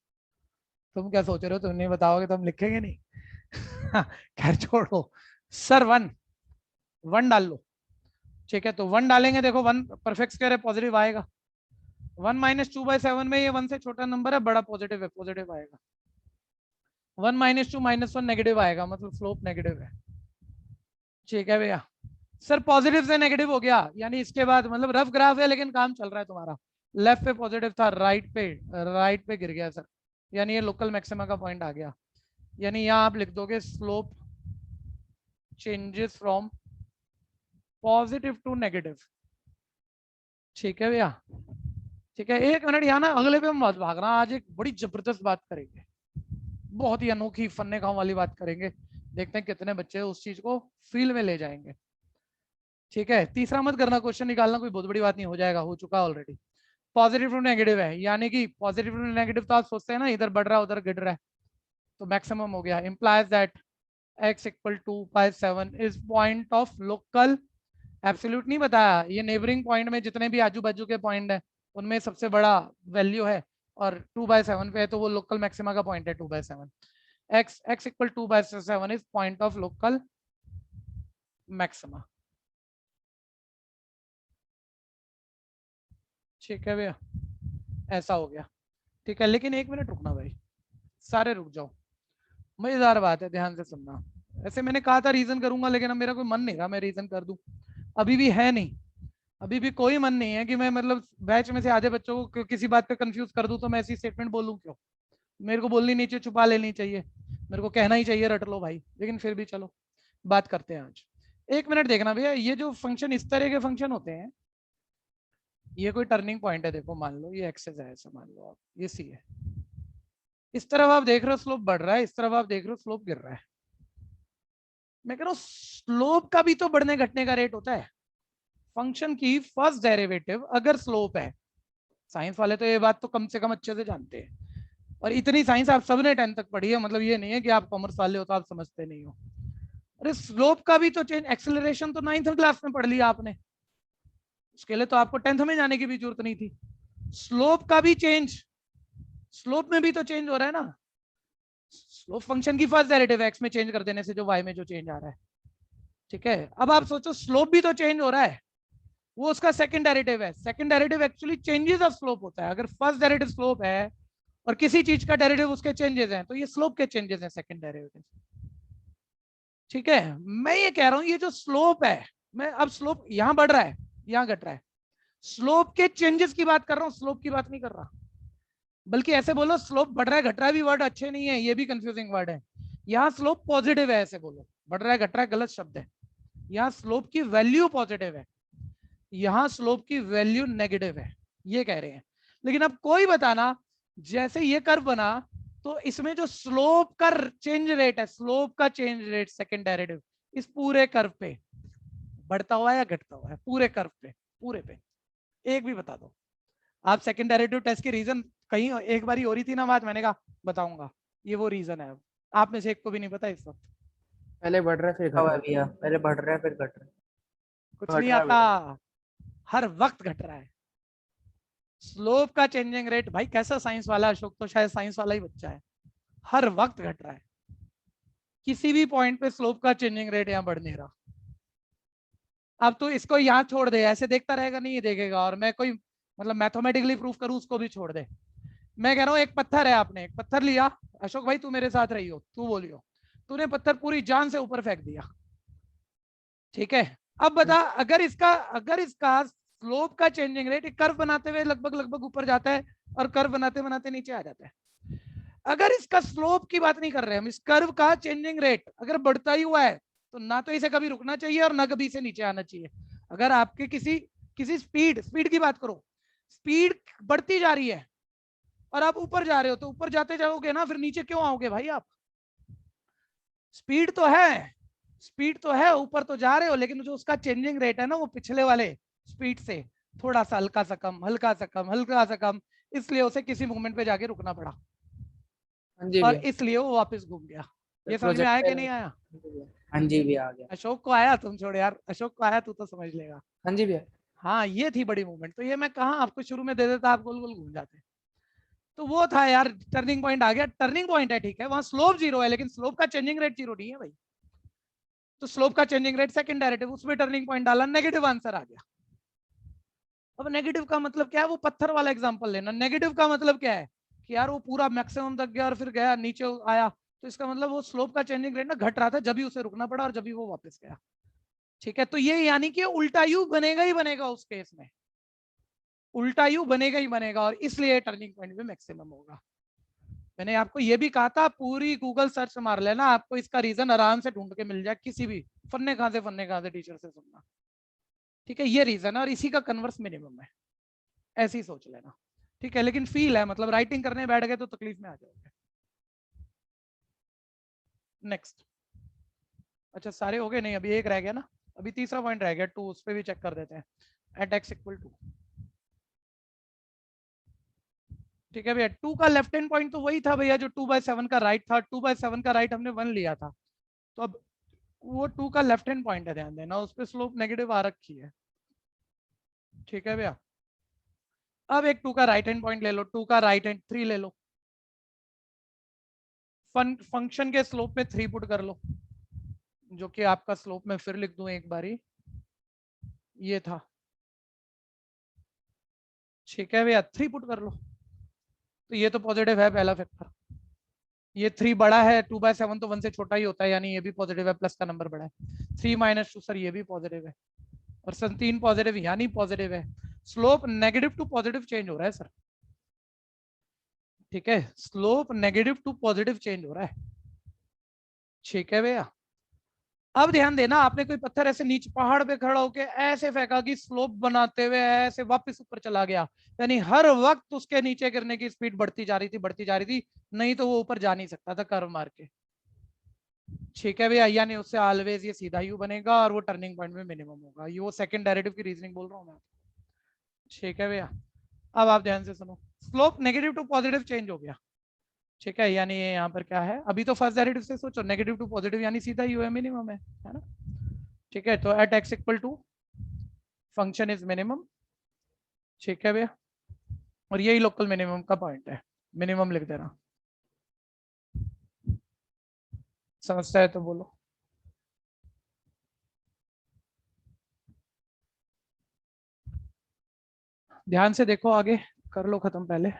Speaker 2: तुम क्या सोच रहे हो, तुम नहीं बताओगे तो हम लिखेंगे नहीं। खैर छोड़ो, सर 1 डाल लो। ठीक है, तो 1 डालेंगे, देखो 1 परफेक्ट स्क्वायर है, पॉजिटिव आएगा। 1 - 2/7 में ये 1 से छोटा नंबर है, बड़ा पॉजिटिव है, पॉजिटिव आएगा। 1 - 2 -1 नेगेटिव आएगा, मतलब स्लोप नेगेटिव है। ठीक है भैया, सर पॉजिटिव से नेगेटिव हो गया, यानी इसके बाद मतलब रफ ग्राफ है लेकिन काम चल रहा है तुम्हारा, लेफ्ट पे पॉजिटिव था, राइट पे गिर गया सर, यानी ये लोकल मैक्सिमा का पॉइंट आ गया, यानी यहाँ आप लिख दोगे slope changes from positive to negative. ठीक है भैया, ठीक है, 1 मिनट यहाँ ना, अगले पे हम मत भाग रहा, आज एक बड़ी जबरदस्त बात करेंगे, बहुत ही अनोखी फन्ने काम वाली बात करेंगे, देखते हैं कितने बच्चे उस चीज को फील में ले जाएंगे। ठीक है, तीसरा मत करना, क्वेश्चन निकालना कोई बहुत बड़ी बात नहीं, हो जाएगा, हो चुका ऑलरेडी। पॉजिटिव टू नेगेटिव है, यानी कि पॉजिटिव टू नेगेटिव तो आप सोचते हैं ना, इधर बढ़ रहा है उधर गिर रहा है, तो मैक्सिमम हो गया। implies that x = 2/7 is point of local, absolute नहीं बताया, ये नेबरिंग पॉइंट में जितने भी आजू बाजू के पॉइंट है उनमें सबसे बड़ा वैल्यू है, और 2/7 पे है तो वो लोकल मैक्सिमा का पॉइंट है 2/7। x = 2/7 is point of local maxima। ठीक है भैया, ऐसा हो गया। ठीक है, लेकिन एक मिनट रुकना भाई, सारे रुक जाओ, मजेदार बात है, ध्यान से सुनना। ऐसे मैंने कहा था रीजन करूंगा, लेकिन अब मेरा कोई मन नहीं रहा मैं रीजन कर दूं, अभी भी है नहीं, अभी भी कोई मन नहीं है कि मैं मतलब बैच में से आधे बच्चों को किसी बात पे कंफ्यूज कर दूं तो मैं ऐसी स्टेटमेंट बोलूं क्यों? मेरे को बोलनी नहीं चाहिए, छुपा लेनी चाहिए, मेरे को कहना ही चाहिए रट लो भाई। लेकिन फिर भी चलो बात करते हैं आज। एक मिनट देखना भैया, ये जो फंक्शन इस तरह के फंक्शन होते हैं, ये कोई टर्निंग पॉइंट है, देखो मान लो ये एक्सेस है, ऐसा मान लो आप, ये सी है, इस तरफ आप देख रहे हो स्लोप बढ़ रहा है, इस तरफ आप देख रहे हो स्लोप गिर रहा है। मैं कह रहा हूं स्लोप का भी तो बढ़ने घटने का रेट होता है। फंक्शन की फर्स्ट डेरिवेटिव अगर स्लोप है, साइंस वाले तो ये बात तो कम से कम अच्छे से जानते हैं, और इतनी साइंस आप सबने 10th तक पढ़ी है, मतलब ये नहीं है कि आप कॉमर्स वाले हो तो आप समझते नहीं हो। अरे स्लोप का भी तो चेंज, एक्सेलरेशन तो 9th क्लास में पढ़ लिया आपने, उसके लिए तो आपको 10th में जाने की भी जरूरत नहीं थी। स्लोप का भी चेंज, स्लोप में भी तो चेंज हो रहा है ना, स्लोप फंक्शन की फर्स्ट डेरिवेटिव एक्स में चेंज कर देने से जो वाई में जो चेंज आ रहा है। ठीक है, अब आप सोचो स्लोप भी तो चेंज हो रहा है, वो उसका सेकंड डेरिवेटिव है। Second derivative actually changes of slope होता है। अगर फर्स्ट डेरिवेटिव स्लोप है और किसी चीज का डेरिवेटिव उसके चेंजेस हैं, तो ये स्लोप के चेंजेस हैं, सेकंड डेरिवेटिव। ठीक है, मैं ये कह रहा हूं ये जो स्लोप है, मैं अब स्लोप यहां बढ़ रहा है यहां घट रहा है, स्लोप के चेंजेस की बात कर रहा हूं, स्लोप की बात नहीं कर रहा। बल्कि ऐसे बोलो स्लोप बढ़ रहा है घट रहा है भी वर्ड अच्छे नहीं है, ये भी कंफ्यूजिंग वर्ड है। यहाँ स्लोप पॉजिटिव है, ऐसे बोलो, बढ़ रहा है घट रहा है गलत शब्द है। यहाँ स्लोप की वैल्यू पॉजिटिव है, यहाँ स्लोप की वैल्यू नेगेटिव है, ये कह रहे हैं। लेकिन अब कोई बताना, जैसे ये कर्व बना तो इसमें जो स्लोप का चेंज रेट है, स्लोप का चेंज रेट सेकंड डेरिवेटिव इस पूरे कर्व पे बढ़ता हुआ है या घटता हुआ है? पूरे कर्व पे, पूरे पे एक भी बता दो। आप सेकंड डेरिवेटिव टेस्ट की रीजन कहीं एक बारी हो रही थी ना बात, मैंने कहा बताऊंगा, ये वो रीजन है। आप में से एक को भी नहीं पता इस वक्त।
Speaker 1: पहले बढ़ रहा है फिर घट
Speaker 3: हुआ
Speaker 1: रहा
Speaker 3: है
Speaker 1: है।
Speaker 3: भैया, पहले बढ़ रहा है फिर घट रहा है।
Speaker 2: कुछ
Speaker 1: घट
Speaker 2: नहीं
Speaker 1: रहा है
Speaker 2: आता, हर वक्त घट रहा है स्लोप का चेंजिंग रेट। भाई कैसा साइंस वाला, अशोक तो शायद साइंस वाला ही बच्चा है, हर वक्त घट रहा है। किसी भी पॉइंट पे स्लोप का चेंजिंग रेट यहाँ बढ़ नहीं रहा। अब तो इसको यहाँ छोड़ दे, ऐसे देखता रहेगा नहीं देखेगा, और मैं कोई मतलब मैथमेटिकली प्रूफ करूँ उसको भी छोड़ दे। मैं कह रहा हूँ एक पत्थर है, आपने एक पत्थर लिया, अशोक भाई तू मेरे साथ रही हो, तू बोलियो, तूने पत्थर पूरी जान से ऊपर फेंक दिया। ठीक है, अब बता अगर इसका स्लोप का चेंजिंग रेट कर्व बनाते हुए लगभग ऊपर जाता है और कर्व बनाते बनाते नीचे आ जाता है। अगर इसका स्लोप की बात नहीं कर रहे हम, इस कर्व का चेंजिंग रेट अगर बढ़ता ही हुआ है तो ना तो इसे कभी रुकना चाहिए और ना कभी इसे नीचे आना चाहिए। अगर आपके किसी स्पीड की बात करो, स्पीड बढ़ती जा रही है और आप ऊपर जा रहे हो, तो ऊपर जाते जाओगे ना, फिर नीचे क्यों आओगे भाई आप? स्पीड तो है, ऊपर तो जा रहे हो, लेकिन जो उसका चेंजिंग रेट है ना वो पिछले वाले स्पीड से थोड़ा सा हल्का सा कम, इसलिए उसे किसी मोमेंट पे जाके रुकना पड़ा
Speaker 1: हाँ जी
Speaker 2: और
Speaker 1: भैया।
Speaker 2: इसलिए वो वापस घूम गया। ये समझ में आया कि नहीं आया?
Speaker 3: हाँ जी भैया आ गया।
Speaker 2: अशोक को आया? तुम छोड़ यार, अशोक को आया, तू तो समझ लेगा।
Speaker 1: हाँ जी भैया।
Speaker 2: हाँ ये थी बड़ी मूवमेंट, तो ये मैं कहाँ आपको शुरू में दे देता, आप गोल गोल घूम जाते। तो वो था यार, टर्निंग पॉइंट आ गया, टर्निंग पॉइंट है ठीक है, वहां स्लोप जीरो है लेकिन स्लोप का चेंजिंग रेट जीरो नहीं है भाई। तो स्लोप का चेंजिंग रेट सेकंड डेरिवेटिव, उसमें टर्निंग पॉइंट डाला, नेगेटिव आंसर आ गया। अब नेगेटिव का मतलब क्या है? वो पत्थर वाला एग्जांपल लेना। नेगेटिव का मतलब क्या है कि यार वो पूरा मैक्सिमम तक गया और फिर गया नीचे आया, तो इसका मतलब वो स्लोप का चेंजिंग रेट ना घट रहा था, जब भी उसे रुकना पड़ा और जब भी वो वापस गया। ठीक है, तो ये यानी कि उल्टा यू बनेगा ही बनेगा, उस केस में उल्टा यू बनेगा ही बनेगा, और इसलिए टर्निंग पॉइंट पे मैक्सिमम होगा। मैंने आपको ये भी कहा था पूरी गूगल सर्च मार लेना, आपको इसका रीजन आराम से ढूंढ के मिल जाए, किसी भी फन्ने कहां से टीचर से सुनना। ठीक है, ये रीजन है और इसी का कन्वर्स मिनिमम है, ऐसे ही सोच लेना। ठीक है, लेकिन फील है, मतलब राइटिंग करने बैठ गए तो तकलीफ में आ जाओगे। नेक्स्ट, अच्छा सारे हो गए? नहीं, अभी एक रह गया ना, अभी तीसरा पॉइंट रह गया 2, उस पर भी चेक कर देते हैं। एट एक्स इक्वल टू, ठीक है भैया, 2 का लेफ्ट हैंड पॉइंट तो वही था भैया जो 2/7 का राइट था। 2/7 का राइट हमने 1 लिया था, तो अब वो 2 का लेफ्ट हैंड पॉइंट है, ध्यान देना, उस पर स्लोप नेगेटिव आ रखी है। ठीक है भैया, अब एक 2 का राइट हैंड पॉइंट ले लो, 2 का राइट हैंड 3 ले लो, फंक्शन के स्लोप में 3 पुट कर लो, जो कि आपका स्लोप में फिर लिख दूं एक बारी, ये था ठीक है भैया 3 पुट कर लो, तो ये तो पॉजिटिव है पहला फैक्टर। ये 3 बड़ा है 2/7 तो 1 से छोटा ही होता है, यानी ये भी पॉजिटिव है, प्लस का नंबर बड़ा है। 3 - 2 सर ये भी पॉजिटिव है, और सर 3 पॉजिटिव यानी पॉजिटिव है। Slope negative to positive change हो रहा है सर, ठीक है, slope negative to positive change हो रहा है। ठीक है भैया, अब ध्यान देना, आपने कोई पत्थर ऐसे नीचे पहाड़ पे खड़ा होके ऐसे फेंका कि स्लोप बनाते हुए ऐसे वापस ऊपर चला गया, यानी हर वक्त उसके नीचे गिरने की स्पीड बढ़ती जा रही थी, नहीं तो वो ऊपर जा नहीं सकता था कर्व मार के। ठीक है भैया, यानी उससे ऑलवेज ये सीधा यू बनेगा और वो टर्निंग पॉइंट में मिनिमम होगा। ये वो सेकंड डेरिवेटिव की रीजनिंग बोल रहा हूँ मैं। ठीक है भैया, अब आप ध्यान से सुनो, slope negative to positive change हो गया। ठीक है, यानी ये यहाँ पर क्या है, अभी तो फर्स्ट डेरिवेटिव से सोचो, नेगेटिव टू पॉजिटिव यानी सीधा यू है, मिनिमम है ना। ठीक है, तो at x equal to function is minimum. ठीक है भैया, और यही लोकल मिनिमम का पॉइंट है, मिनिमम लिख देना। समझता है तो बोलो। ध्यान से देखो, आगे कर लो खत्म पहले।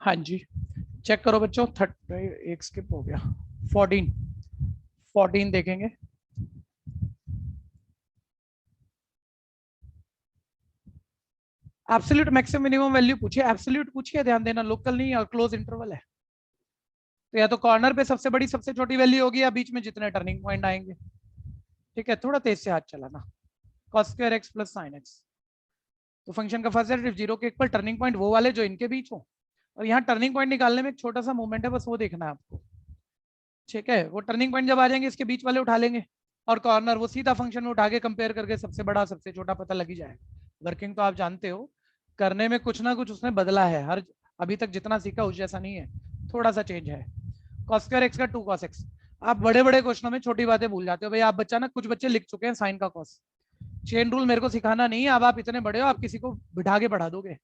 Speaker 2: हाँ जी, चेक करो बच्चों, 30 एक स्किप हो गया, 14 देखेंगे। एब्सोल्यूट मैक्सिमम मिनिमम वैल्यू पूछिए, एब्सोल्यूट पूछिए, ध्यान देना, लोकल नहीं और क्लोज इंटरवल है, तो या तो कॉर्नर पे सबसे बड़ी सबसे छोटी वैल्यू होगी या बीच में जितने टर्निंग पॉइंट आएंगे। ठीक है, थोड़ा तेज से हाथ चलाना। cos square x plus sin x, तो फंक्शन का फर्स्ट डेरिवेटिव 0 के इक्वल, टर्निंग पॉइंट वो वाले जो इनके बीच हो, और यहाँ टर्निंग पॉइंट निकालने में एक छोटा सा मूवमेंट है, बस वो देखना है आपको। ठीक है, वो टर्निंग पॉइंट जब आ जाएंगे इसके बीच वाले उठा लेंगे, और कॉर्नर वो सीधा फंक्शन में उठा के कंपेयर करके सबसे बड़ा सबसे छोटा पता लग ही जाएगा। वर्किंग तो आप जानते हो, करने में कुछ ना कुछ उसने बदला है, हर अभी तक जितना सीखा उस जैसा नहीं है, थोड़ा सा चेंज है। cos स्क्वायर x का 2 cos x, आप बड़े बड़े क्वेश्चनों में छोटी बातें भूल जाते हो भाई। आप बच्चा ना, कुछ बच्चे लिख चुके हैं साइन का cos, चेन रूल मेरे को सिखाना नहीं है, अब आप इतने बड़े हो, आप किसी को बिठा के पढ़ा दोगे।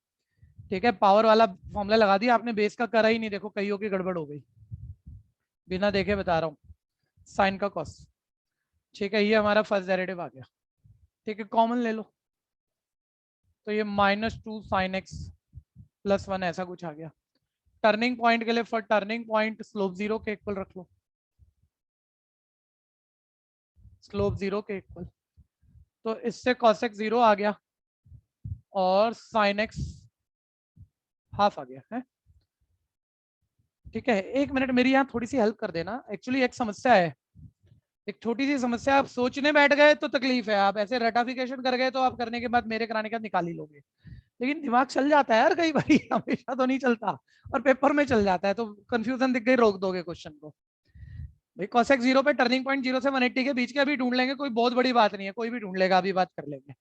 Speaker 2: ठीक है, पावर वाला फॉर्मूला लगा दिया आपने, बेस का करा ही नहीं, देखो कईयों की गड़बड़ हो गई, बिना देखे बता रहा हूँ, साइन का cos। ठीक है, ये हमारा फर्स्ट डेरिवेटिव आ गया। ठीक है, कॉमन ले लो, तो ये -2 sin x प्लस 1 ऐसा कुछ आ गया। टर्निंग पॉइंट के लिए फॉर टर्निंग पॉइंट स्लोप 0 के इक्वल रख लो, स्लोप 0 के इक्वल, तो इससे cos x 0 आ गया और sin x हाफ आ गया है। ठीक है, एक मिनट मेरी यहाँ थोड़ी सी हेल्प कर देना, एक्चुअली एक समस्या है, एक छोटी सी समस्या। आप सोचने बैठ गए तो तकलीफ है, आप ऐसे रटाफिकेशन कर गए तो आप करने के बाद मेरे कराने के बाद निकाल ही लोगे, लेकिन दिमाग चल जाता है यार कई बार, हमेशा तो नहीं चलता, और पेपर में चल जाता है, तो कंफ्यूजन दिख गई, रोक दोगे क्वेश्चन को। भाई cos x 0 पे टर्निंग पॉइंट 0 से 180 के बीच के अभी ढूंढ लेंगे, कोई बहुत बड़ी बात नहीं है, कोई भी ढूंढ लेगा, अभी बात कर लेंगे।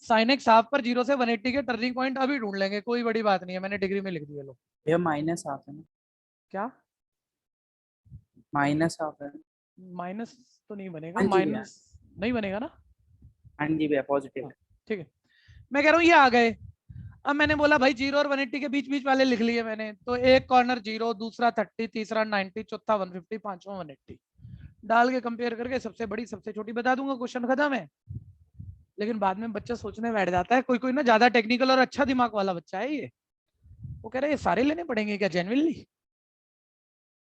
Speaker 2: sin x हाफ पर 0 से 180 के टर्निंग पॉइंट अभी ढूंढ लेंगे, कोई बड़ी बात नहीं है, मैंने डिग्री में लिख दिया। लो
Speaker 3: ये माइनस हाफ है ना,
Speaker 2: क्या
Speaker 3: माइनस हाफ है,
Speaker 2: माइनस तो नहीं बनेगा,
Speaker 3: हाँ जी भैया।
Speaker 2: माइनस नहीं बनेगा ना।
Speaker 3: हाँ जी भैया, पॉजिटिव।
Speaker 2: ठीक है, मैं कह रहा हूँ ये आ गए। अब मैंने बोला भाई 0 और 180 के बीच बीच वाले लिख लिए मैंने, तो एक कॉर्नर 0, दूसरा 30, तीसरा 90, चौथा 150, पांचवा 180 डाल के कंपेयर करके सबसे बड़ी सबसे छोटी बता दूंगा, क्वेश्चन खत्म है। लेकिन बाद में बच्चा सोचने बैठ जाता है, कोई कोई ना ज्यादा टेक्निकल और अच्छा दिमाग वाला बच्चा है ये, वो कह रहा है ये सारे लेने पड़ेंगे क्या जेन्युइनली।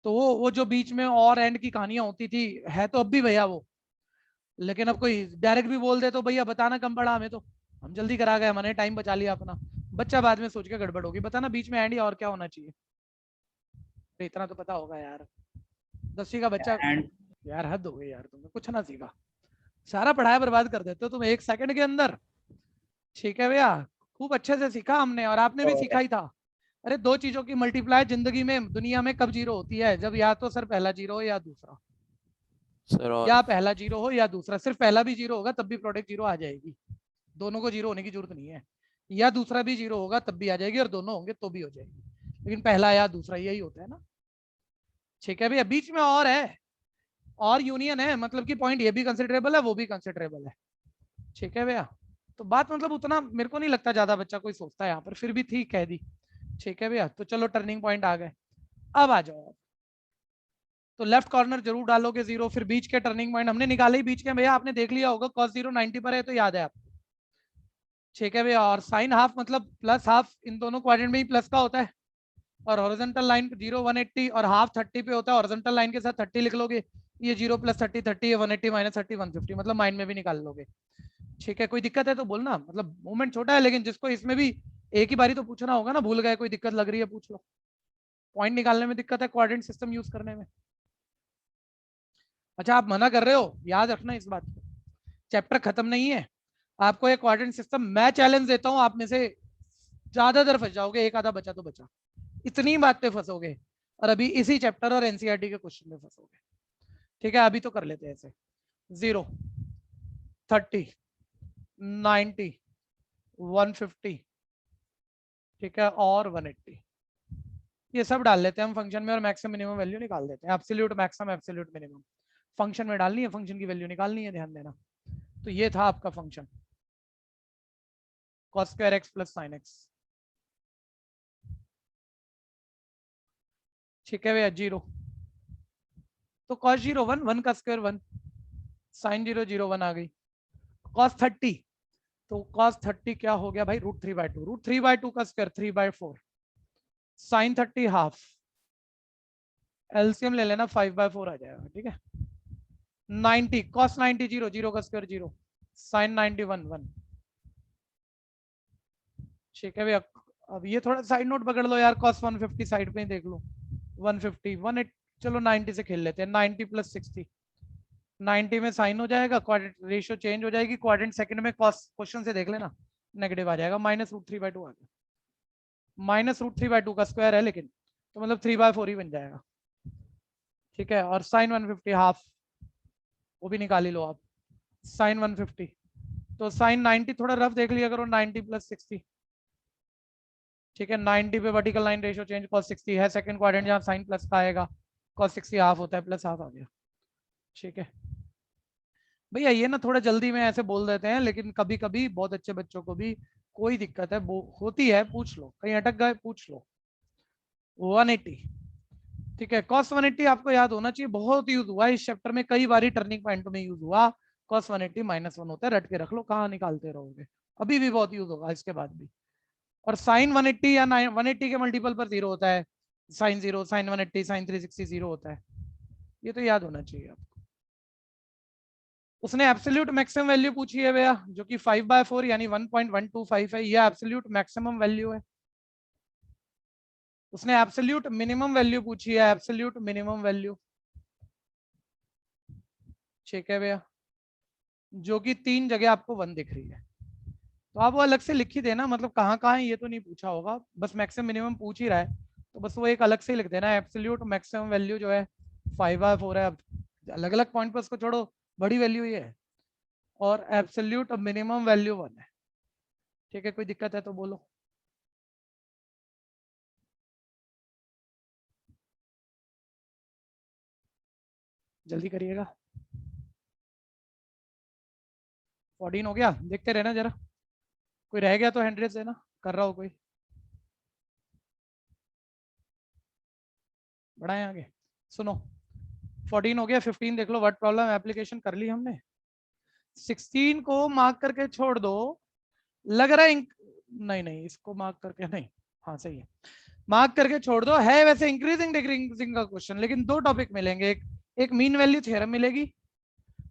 Speaker 2: तो वो जो बीच में और एंड की कहानियां होती थी है तो अब भी भैया वो, लेकिन अब कोई डायरेक्ट भी बोल दे तो भैया बताना कम पड़ा हमें, तो हम जल्दी करा गए, हमने टाइम बचा लिया अपना, बच्चा बाद में सोच के गड़बड़ होगी, बताना बीच में एंड या और क्या होना चाहिए। तो इतना तो पता होगा यार, 10वीं का बच्चा, यार हद हो गई यार, तुमने कुछ ना सीखा, सारा पढ़ाया बर्बाद कर देते हो तुम 1 सेकंड के अंदर। ठीक है भैया, खूब अच्छे से सीखा हमने, और आपने भी सीखा ही था। अरे 2 चीजों की मल्टीप्लाई जिंदगी में दुनिया में कब 0 होती है, जब या तो सर पहला 0 हो या दूसरा
Speaker 9: सर, और
Speaker 2: या पहला 0 हो या दूसरा, सिर्फ पहला भी 0 होगा तब भी प्रोडक्ट 0 आ जाएगी, दोनों को 0 होने की जरूरत नहीं है, या दूसरा भी 0 होगा तब भी आ जाएगी, और दोनों होंगे तो भी हो जाएगी, लेकिन पहला या दूसरा यही होता है ना। ठीक है भैया, बीच में और है, और यूनियन है, मतलब कि पॉइंट ये भी कंसिडरेबल है वो भी कंसिडरेबल है। ठीक है भैया, तो बात मतलब उतना मेरे को नहीं लगता ज्यादा बच्चा कोई सोचता है यहाँ पर, फिर भी ठीक कह दी। ठीक है भैया, तो चलो टर्निंग पॉइंट आ गए। अब आ जाओ, तो लेफ्ट कॉर्नर जरूर डालोगे 0, फिर बीच के टर्निंग पॉइंट हमने निकाले ही बीच के भैया, आपने देख लिया होगा cos 0 90 पर है तो याद है आपको। ठीक है भैया, और साइन हाफ मतलब प्लस हाफ इन दोनों क्वाड्रेंट में ही प्लस का होता है, और हॉरिजॉन्टल लाइन 0 180 और हाफ 30 पे होता है, हॉरिजॉन्टल लाइन के साथ 30 लिख लोगे, ये 0 + 30 30 है, 180 - 30 150, मतलब माइंड में भी निकाल लोगे। ठीक है, कोई दिक्कत है तो बोलना, मतलब मूवमेंट छोटा है लेकिन जिसको इसमें भी एक ही बारी तो पूछना होगा ना, भूल गए कोई दिक्कत लग रही है पूछ लो, पॉइंट निकालने में दिक्कत है क्वाड्रेंट सिस्टम यूज करने में। अच्छा आप मना कर रहे हो, याद रखना इस बात को, चैप्टर खत्म नहीं है, आपको एक क्वाड्रेंट सिस्टम मैं चैलेंज देता हूं, आप में से ज्यादातर फंस जाओगे, एक आधा बचा तो बचा, इतनी बात पे फंसोगे, और अभी इसी चैप्टर और एनसीईआरटी के क्वेश्चन में फंसोगे। ठीक है, अभी तो कर लेते हैं ऐसे, 0 30 90 150, ठीक है, और 180, ये सब डाल लेते हैं हम फंक्शन में और मैक्सिमम मिनिमम वैल्यू निकाल देते हैं। Absolute maximum absolute minimum function में डालनी है, फंक्शन की वैल्यू निकालनी है, ध्यान देना। तो ये था आपका function cos square x + sin x। ठीक है भैया, 0 तो cos 0 1 1 का स्क्वायर 1, sin 0 0 1 आ गई, cos 30 तो cos 30 क्या हो गया भाई, √3/2, √3/2 का स्क्वायर 3/4, sin 30 हाफ, एलसीएम ले लेना 5/4 आ जाएगा। ठीक है, 90 cos 90 0 0 का स्क्वायर 0, sin 91 1। ठीक है भैया, अब ये थोड़ा साइड नोट पकड़ लो यार, cos 150 साइड पे ही देख लो, 150 180, चलो 90 से खेल लेते हैं, 90 + 60, 90 में साइन हो जाएगा, क्वाड्रेंट रेशियो चेंज हो जाएगी, क्वाड्रेंट सेकंड में cos क्वेश्चन से देख लेना नेगेटिव आ जाएगा, -√3/2 आ गया, -√3/2 का स्क्वायर है लेकिन, तो मतलब 3/4 ही बन जाएगा। ठीक है, और sin 150 हाफ, वो भी निकाल ही लो आप, sin 150 तो sin 90 थोड़ा रफ देख लिया करो, 90 + 60। ठीक है, 90 पे vertical line ratio change, cos 60 है सेकंड क्वाड्रेंट जहां sin प्लस का आएगा, cos 60 हाफ होता है, प्लस हाफ आ गया। ठीक है भैया, ये ना थोड़ा जल्दी में ऐसे बोल देते हैं, लेकिन कभी कभी बहुत अच्छे बच्चों को भी कोई दिक्कत है होती है, पूछ लो, कहीं अटक गए पूछ लो। 180, ठीक है, cos 180 आपको याद होना चाहिए, बहुत यूज हुआ इस चैप्टर में, कई बार टर्निंग पॉइंट में यूज हुआ, cos 180 -1 होता है, रट के रख लो, कहाँ निकालते रहोगे, अभी भी बहुत यूज होगा इसके बाद भी। और sin 180 या 180 के मल्टीपल पर 0 होता है, sin 0 sin 180 sin 360 0 होता है, ये तो याद होना चाहिए आपको। उसने एब्सोल्यूट मैक्सिमम वैल्यू पूछी है भैया, जो कि 5/4 यानी 1.125 है, ये एब्सोल्यूट मैक्सिमम वैल्यू है। उसने एब्सोल्यूट मिनिमम वैल्यू पूछी है, एब्सोल्यूट मिनिमम वैल्यू, ठीक है भैया, जो कि 3 जगह आपको 1 दिख रही है, तो आप वो अलग से लिख ही देना, मतलब कहाँ कहाँ है ये तो नहीं पूछा होगा, बस मैक्सिमम मिनिमम पूछ ही रहा है, तो बस वो एक अलग से ही लिख देना, एब्सोल्यूट मैक्सिमम वैल्यू जो है 5/4 है। अब अलग अलग पॉइंट पर उसको छोड़ो, बड़ी वैल्यू ये है, और एब्सोल्यूट मिनिमम वैल्यू 1 है। ठीक है, कोई दिक्कत है तो बोलो। जल्दी करिएगा, 14 हो गया, देखते रहना जरा, कोई रह गया तो हैंड रेज देना, कर रहा हो कोई, बढ़ाएं आगे। सुनो, 14 हो गया, 15 देख लो, वर्ड प्रॉब्लम एप्लीकेशन कर ली हमने, 16 को मार्क करके छोड़ दो, लग रहा है नहीं नहीं, इसको मार्क करके नहीं, हाँ सही है, मार्क करके छोड़ दो, है वैसे इंक्रीजिंग डिक्रीजिंग का क्वेश्चन, लेकिन 2 टॉपिक मिलेंगे, एक मीन वैल्यू थ्योरम मिलेगी,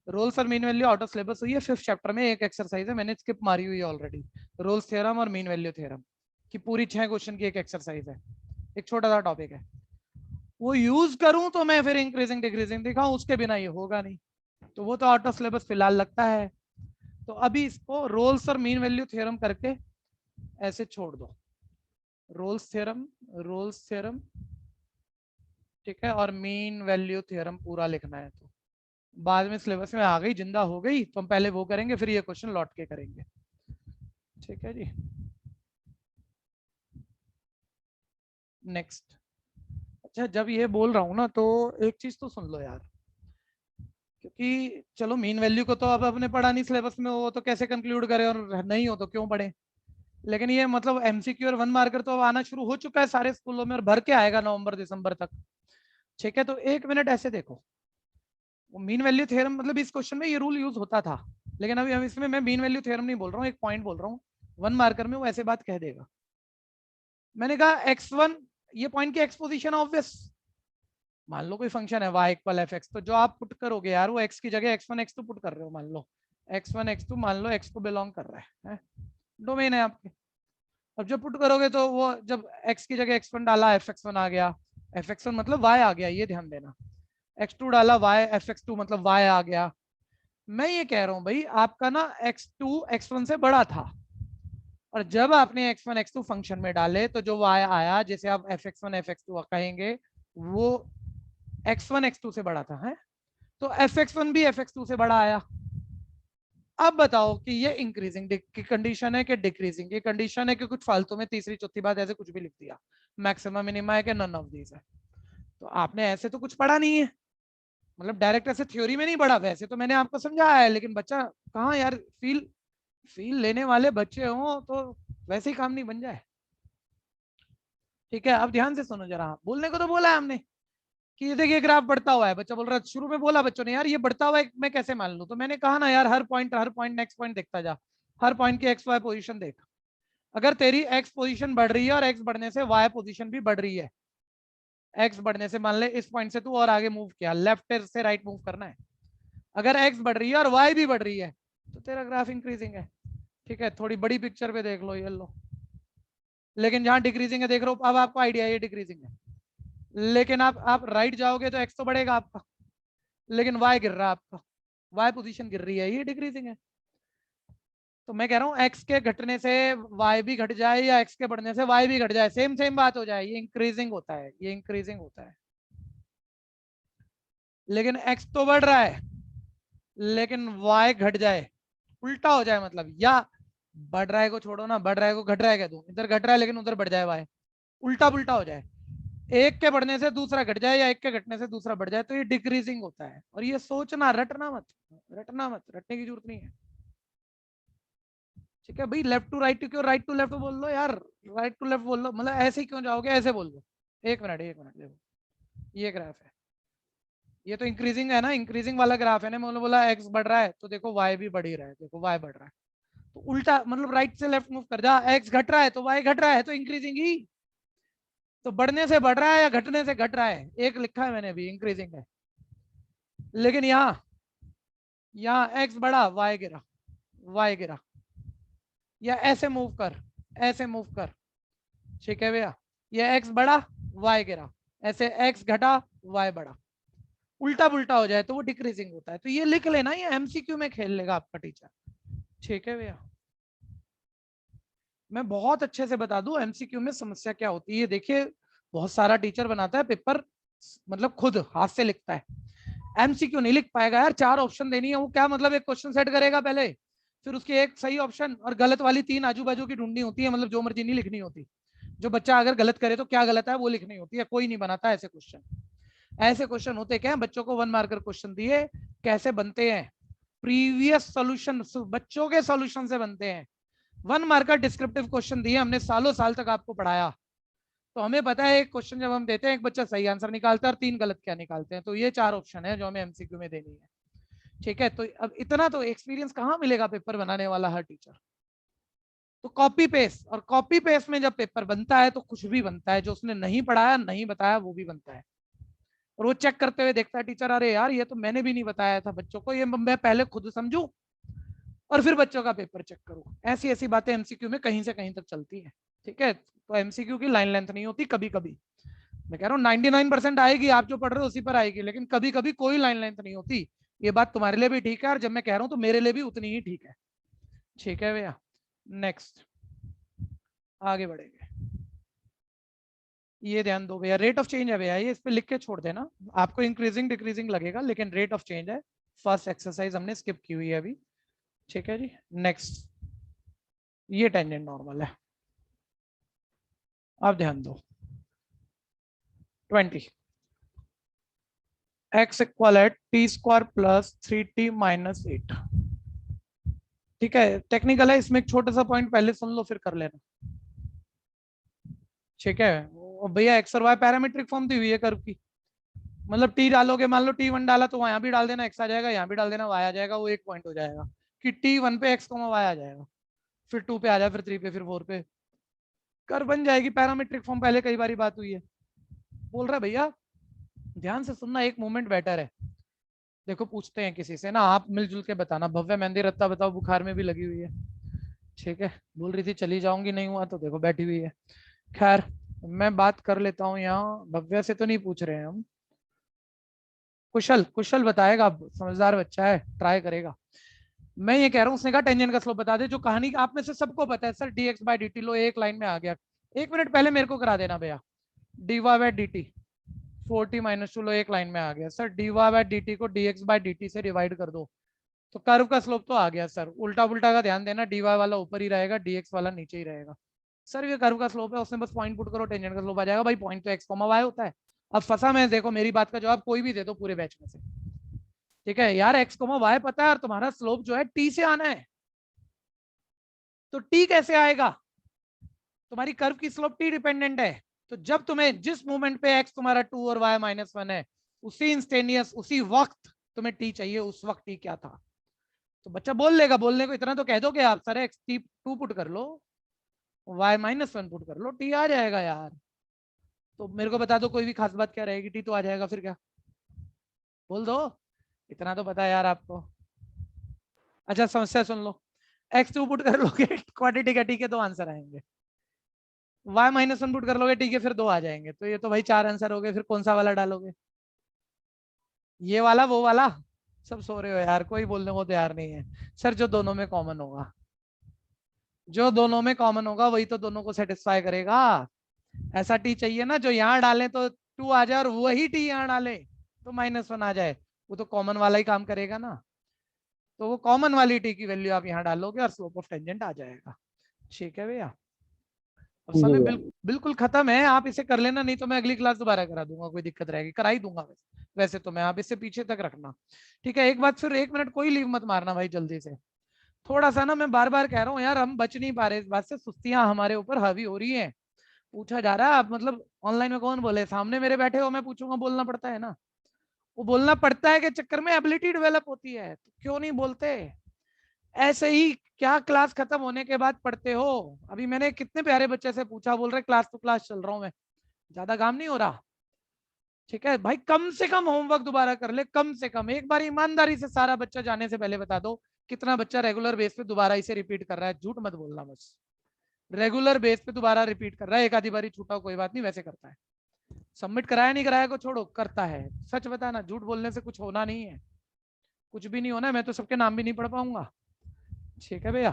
Speaker 2: रोल्स और mean value out of syllabus हुई है 5th चैप्टर में, एक एक्सरसाइज है मैंने स्किप मारी हुई है ऑलरेडी, रोल्स थ्योरम और मीन वैल्यू थ्योरम की पूरी 6 क्वेश्चन की एक एक्सरसाइज है, एक छोटा सा टॉपिक है, वो यूज करूं तो मैं फिर इंक्रीजिंग डिक्रीजिंग दिखाऊं, उसके बिना ये होगा नहीं, तो वो तो आउट ऑफ सिलेबस फिलहाल लगता है, तो अभी इसको रोल्स और मीन वैल्यू थ्योरम करके ऐसे छोड़ दो, रोल्स थ्योरम, ठीक है, और मीन वैल्यू थ्योरम पूरा लिखना है, तो बाद में सिलेबस में आ गई, जिंदा हो गई, तो हम पहले वो करेंगे, फिर ये क्वेश्चन लौट के करेंगे। ठीक है जी, नेक्स्ट। अच्छा, जब ये बोल रहा हूं ना, तो एक चीज तो सुन लो यार, क्योंकि चलो मीन वैल्यू को तो अब आपने पढ़ा नहीं सिलेबस में, वो तो कैसे कंक्लूड करें, और नहीं हो तो क्यों पढ़े, लेकिन ये मतलब एमसीक्यू और 1 मार्कर तो अब आना शुरू हो चुका है सारे स्कूलों में और भर के आएगा नवंबर दिसंबर तक। ठीक है, तो 1 मिनट ऐसे देखो, वो मीन वैल्यू थ्योरम, मतलब इस क्वेश्चन में ये रूल यूज होता था, लेकिन अभी हम इसमें मैं मीन वैल्यू थ्योरम नहीं बोल रहा हूँ, एक पॉइंट बोल रहा हूँ। 1 मार्कर में वो ऐसे बात कह देगा। मैंने कहा x1, ये पॉइंट की एक्सपोजिशन ऑब्वियस, मान लो कोई फंक्शन है y इक्वल fx, तो जो आप पुट करोगे यार वो x की जगह x1 x2 पुट कर रहे हो, मान लो x1 x2, मान लो x को बिलोंग कर रहा है, डोमेन है आपके। अब जब पुट करोगे तो वो जब x की जगह x1 डाला fx1 आ गया, fx1 मतलब y आ गया, ये ध्यान देना। x2 डाला y, fx2 मतलब y आ गया। मैं ये कह रहा हूं भाई आपका ना x2 x1 से बड़ा था, और जब आपने x1 x2 फंक्शन में डाले तो जो y आया, जैसे आप fx1 fx2 कहेंगे, वो x1 x2 से बड़ा था, है? तो fx1 भी fx2 से बड़ा आया। अब बताओ कि ये इंक्रीजिंग की कंडीशन है कि डिक्रीजिंग की कंडीशन है कि कुछ फालतू में तीसरी चौथी बात ऐसे कुछ भी लिख दिया, मैक्सिमम मिनिमा है कि नन ऑफ दीज है। तो आपने ऐसे तो कुछ पढ़ा नहीं है, मतलब डायरेक्ट ऐसे थ्योरी में नहीं पढ़ा, वैसे तो मैंने आपको समझाया है, लेकिन बच्चा कहाँ यार फील लेने वाले बच्चे हों तो वैसे ही काम नहीं बन जाए। ठीक है, अब ध्यान से सुनो जरा, बोलने को तो बोला है हमने कि ये देखिए ग्राफ बढ़ता हुआ है, बच्चा बोल रहा है, शुरू में बोला बच्चों ने यार ये बढ़ता हुआ है मैं कैसे मान लूं, तो मैंने कहा ना यार हर पॉइंट नेक्स्ट पॉइंट देखता जा, हर पॉइंट की एक्स वाई पोजीशन देख, अगर तेरी एक्स पोजीशन बढ़ रही है और एक्स बढ़ने से वाई पोजीशन भी बढ़ रही है, एक्स बढ़ने से मान ले इस पॉइंट से तू और आगे मूव किया, लेफ्ट से राइट मूव करना है, अगर एक्स बढ़ रही है और वाई भी बढ़ रही है तो तेरा ग्राफ इंक्रीजिंग है। ठीक है, थोड़ी बड़ी पिक्चर पे देख लो, ये लो, लेकिन जहां डिक्रीजिंग है देख रहे हो, अब आपको आइडिया ये डिक्रीजिंग है, लेकिन आप राइट जाओगे तो एक्स तो बढ़ेगा आपका, लेकिन वाई गिर रहा है आपका, वाई पोजीशन गिर रही है, ये डिक्रीजिंग है। तो मैं कह रहा हूँ एक्स के घटने से वाई भी घट जाए या एक्स के बढ़ने से वाई भी घट जाए, सेम सेम बात हो जाए, ये इंक्रीजिंग होता है, ये इंक्रीजिंग होता है। लेकिन एक्स तो बढ़ रहा है लेकिन वाई घट जाए, उल्टा हो जाए, मतलब या बढ़ रहा है को छोड़ो ना, बढ़ रहा है को घट रहा है, क्या दूं, इधर घट रहा है लेकिन उधर बढ़ जाए वाई, उल्टा पुल्टा हो जाए, एक के बढ़ने से दूसरा घट जाए या एक के घटने से दूसरा बढ़ जाए, तो ये डिक्रीजिंग होता है। और ये सोचना, रटना मत, रटने की जरूरत नहीं है। ठीक है भाई, लेफ्ट टू राइट क्यों राइट टू लेफ्ट बोल लो यार, राइट टू लेफ्ट बोल लो, मतलब ऐसे ही क्यों जाओगे, ऐसे बोल लो। एक मिनट देखो, ये ग्राफ है, ये तो इंक्रीजिंग है ना, इंक्रीजिंग वाला ग्राफ है ना, मैंने बोला एक्स बढ़ रहा है तो देखो वाई भी बढ़ ही रहा है, देखो वाई बढ़ रहा है, तो उल्टा मतलब राइट से लेफ्ट मूव कर जा, एक्स घट रहा है तो वाई घट रहा है, तो इंक्रीजिंग ही, तो बढ़ने से बढ़ रहा है या घटने से घट रहा है, एक लिखा है मैंने अभी इंक्रीजिंग है। लेकिन यहाँ एक्स बढ़ा वाई गिरा, या ऐसे मूव कर, ठीक है भैया, ये एक्स बढ़ा वाई गिरा, ऐसे एक्स घटा वाई बढ़ा, उल्टा पुल्टा हो जाए तो वो डिक्रीजिंग होता है। तो ये लिख लेना, ये एमसीक्यू में खेल लेगा आपका टीचर। ठीक है भैया, मैं बहुत अच्छे से बता दूं एमसीक्यू में समस्या क्या होती है। देखिए बहुत सारा टीचर बनाता है पेपर, मतलब खुद हाथ से लिखता है, एमसीक्यू नहीं लिख पाएगा यार, 4 ऑप्शन देनी है, वो क्या मतलब एक क्वेश्चन सेट करेगा पहले, फिर उसकी एक सही ऑप्शन और गलत वाली 3 आजू बाजू की ढूंढनी होती है, मतलब जो मर्जी नहीं लिखनी होती, जो बच्चा अगर गलत करे तो क्या गलत है वो लिखनी होती है, कोई नहीं बनाता ऐसे क्वेश्चन। ऐसे क्वेश्चन होते क्या है, बच्चों को 1 मार्कर क्वेश्चन दिए, कैसे बनते हैं, प्रीवियस सॉल्यूशन, बच्चों के सॉल्यूशन से बनते हैं। 1 मार्कर डिस्क्रिप्टिव क्वेश्चन दिए, हमने सालों साल तक आपको पढ़ाया, तो हमें पता है एक क्वेश्चन जब हम देते हैं एक बच्चा सही आंसर निकालता है और 3 गलत क्या निकालते हैं, तो ये 4 ऑप्शन है जो हमें एमसीक्यू में देनी है। ठीक है, तो अब इतना तो एक्सपीरियंस कहाँ मिलेगा पेपर बनाने वाला हर टीचर, तो कॉपी पेस्ट, और कॉपी पेस्ट में जब पेपर बनता है तो कुछ भी बनता है, जो उसने नहीं पढ़ाया नहीं बताया वो भी बनता है, और वो चेक करते हुए देखता है टीचर, अरे यार ये तो मैंने भी नहीं बताया था बच्चों को, ये मैं पहले खुद समझूं और फिर बच्चों का पेपर चेक करूं। ऐसी ऐसी बातें एमसीक्यू में कहीं से कहीं तक चलती है। ठीक है, तो एमसीक्यू की लाइन लेंथ नहीं होती, कभी कभी मैं कह रहा हूँ 99% आएगी, आप जो पढ़ रहे हो उसी पर आएगी, लेकिन कभी कभी कोई लाइन लेंथ नहीं होती। ये बात तुम्हारे लिए भी ठीक है और जब मैं कह रहा हूँ तो मेरे लिए भी उतनी ही ठीक है। ठीक है भैया, नेक्स्ट आगे बढ़ेंगे। ये ध्यान दो भैया, रेट ऑफ चेंज है भैया, ये इस पे लिख के छोड़ देना, आपको इंक्रीजिंग डिक्रीजिंग लगेगा लेकिन रेट ऑफ चेंज है। फर्स्ट एक्सरसाइज हमने स्किप की हुई है अभी। ठीक है जी, नेक्स्ट, ये टेंजेंट नॉर्मल है, अब ध्यान दो 20 x equal at T square plus 3t minus 8, ठीक है, टेक्निकल है, इसमें एक छोटा सा पॉइंट पहले सुन लो फिर कर लेना। ठीक है भैया, एक्स और वाई पैरामीट्रिक फॉर्म दी हुई है कर्व की, मतलब टी डालोगे, मान लो T1 डाला तो यहाँ भी डाल देना एक्स आ जाएगा, यहाँ भी डाल देना वाई आ जाएगा, वो एक पॉइंट हो जाएगा कि T1 पे एक्स वाई आ जाएगा, फिर 2 पे आ जाए, फिर 3 पे, फिर 4 पे, कर बन जाएगी पैरामीट्रिक फॉर्म। पहले कई बार बात हुई है। बोल रहा भैया ध्यान से सुनना, एक मोमेंट बेटर है। देखो पूछते हैं किसी से ना, आप मिलजुल के बताना। भव्य मेहंदी रत्ता बताओ, बुखार में भी लगी हुई है। ठीक है, बोल रही थी चली जाऊंगी, नहीं हुआ तो देखो बैठी हुई है। खैर मैं बात कर लेता हूँ यहाँ, भव्य से तो नहीं पूछ रहे हैं हम, कुशल बताएगा, समझदार बच्चा है, ट्राई करेगा। मैं ये कह रहा हूँ, उसने कहा टेंजेंट का स्लोप बता दे, जो कहानी आप में से सबको पता है सर, dx by dt लो, एक लाइन में आ गया। एक मिनट पहले मेरे को करा देना भैया, dy by dt 4t - 2 लो, एक लाइन में आ गया सर। dy by dt को dx by dt से डिवाइड कर दो तो कर्व का स्लोप तो आ गया सर। उल्टा पुल्टा का ध्यान देना, dy वाला ऊपर ही रहेगा, dx वाला नीचे ही रहेगा। सर ये कर्व का स्लोप है, उसने बस पॉइंट पुट करो, टेंजेंट का स्लोप आ जाएगा। भाई पॉइंट तो x, y होता है। अब फंसा मैं, देखो मेरी बात का जवाब कोई भी दे दो पूरे बैच में से। ठीक है यार, x, y पता है और तुम्हारा स्लोप जो है t से आना है, तो t कैसे आएगा? तुम्हारी कर्व की स्लोप t डिपेंडेंट है, तो जब तुम्हें जिस मोमेंट पे x तुम्हारा 2 और y -1 है, उसी इंस्टेनियस उसी वक्त तुम्हें t चाहिए, उस वक्त t क्या था। तो बच्चा बोल लेगा, बोलने को इतना तो कह दो कि आप सर x t 2 पुट कर लो, y -1 पुट कर लो, t आ जाएगा यार। तो मेरे को बता दो कोई भी खास बात क्या रहेगी, t तो आ जाएगा, फिर क्या बोल दो, इतना तो पता है यार आपको। अच्छा समस्या सुन लो, x2 पुट कर लोगे क्वांटिटी का t के 2 आंसर आएंगे, y -1 पुट कर लोगे t के फिर 2 आ जाएंगे। तो ये तो भाई 4 आंसर हो गए, फिर कौन सा वाला डालोगे? ये वाला, वो वाला? सब सो रहे हो यार, कोई बोलने को तैयार नहीं है। सर जो दोनों में कॉमन होगा, जो दोनों में कॉमन होगा वही तो दोनों को सेटिस्फाई करेगा। ऐसा t चाहिए ना जो यहाँ डालें तो 2 आ जाए, और वही t यहाँ डाले तो -1 आ जाए, वो तो कॉमन वाला ही काम करेगा ना। तो वो कॉमन वाली t की वैल्यू आप यहाँ डालोगे और स्लोप ऑफ टेंजेंट आ जाएगा। ठीक है भैया, अब समय बिल्कुल खत्म है, आप इसे कर लेना, नहीं तो मैं अगली क्लास दोबारा करा दूंगा, कोई दिक्कत रहेगी, करा ही दूंगा वैसे तो मैं, आप इससे पीछे तक रखना। ठीक है, एक बात फिर, 1 मिनट कोई लीव मत मारना भाई जल्दी से। थोड़ा सा ना, मैं बार बार कह रहा हूँ यार, हम बच नहीं पा रहे इस बात से, सुस्तियां हमारे ऊपर हावी हो रही है। पूछा जा रहा है, आप मतलब ऑनलाइन में कौन बोले, सामने मेरे बैठे हो, मैं पूछूंगा, बोलना पड़ता है ना। वो बोलना पड़ता है के चक्कर में एबिलिटी डेवलप होती है, तो क्यों नहीं बोलते? ऐसे ही क्या क्लास खत्म होने के बाद पढ़ते हो? अभी मैंने कितने प्यारे बच्चे से पूछा, बोल रहे क्लास टू क्लास चल रहा हूं मैं, ज्यादा काम नहीं हो रहा। ठीक है भाई, कम से कम होमवर्क दोबारा कर ले, कम से कम एक बार ईमानदारी से सारा बच्चा जाने से पहले बता दो कितना बच्चा रेगुलर बेस पे दोबारा इसे रिपीट कर रहा है। झूठ मत बोलना, बस रेगुलर बेस पे दोबारा रिपीट कर रहा है, एक आधी बारी छूटा कोई बात नहीं, वैसे करता है। सबमिट कराया नहीं कराया को छोड़ो, करता है। सच बताना, झूठ बोलने से कुछ होना नहीं है, कुछ भी नहीं होना है, मैं तो सबके नाम भी नहीं पढ़ पाऊंगा। ठीक है भैया,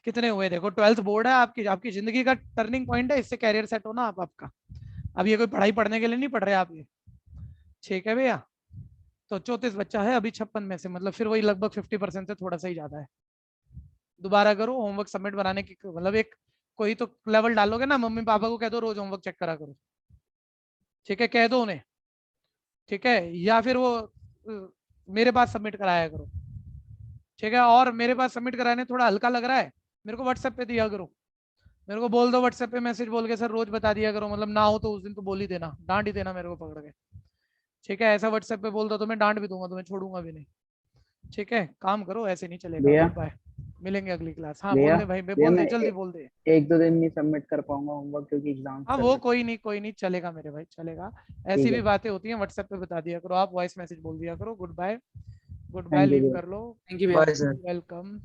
Speaker 2: कितने हुए देखो, 12th बोर्ड है आपकी, आपकी जिंदगी का टर्निंग पॉइंट है, इससे कैरियर सेट होना आप आपका। अब ये कोई पढ़ाई पढ़ने के लिए नहीं पढ़ रहे आप ये। ठीक है भैया, तो 34 बच्चा है अभी 56 में से, मतलब फिर वही लगभग 50% से थोड़ा सा ही ज्यादा है। दोबारा करो होमवर्क सबमिट बनाने की, मतलब एक कोई तो लेवल डालोगे ना, मम्मी पापा को कह दो रोज होमवर्क चेक करा करो। ठीक है, कह दो उन्हें। ठीक है, या फिर वो मेरे पास सबमिट कराया करो। ठीक है, और मेरे पास सबमिट कराने थोड़ा हल्का लग रहा है, मेरे को व्हाट्सएप पे दिया करो, मेरे को बोल दो व्हाट्सएप पे मैसेज बोल के सर रोज बता दिया करो, मतलब ना हो तो उस दिन तो बोल ही देना, डांट ही देना मेरे को पकड़ के। ठीक है, ऐसा व्हाट्सएप पे बोल दो तो मैं डांट भी दूंगा, तुम्हें छोड़ूंगा भी नहीं। ठीक है, काम करो, ऐसे नहीं चलेगा। गुड बाय, मिलेंगे अगली क्लास। हाँ बोल दे भाई, बोल दे जल्दी, बोल दे।
Speaker 3: 1-2 दिन नहीं सबमिट कर पाऊंगा होमवर्क क्योंकि एग्जाम।
Speaker 2: हाँ वो कोई नहीं चलेगा मेरे भाई, चलेगा। ऐसी भी बातें होती हैं, व्हाट्सएप पे बता दिया करो, आप वॉइस मैसेज बोल दिया करो। गुड बाय, लीव कर लो।
Speaker 1: Thank you,
Speaker 2: welcome.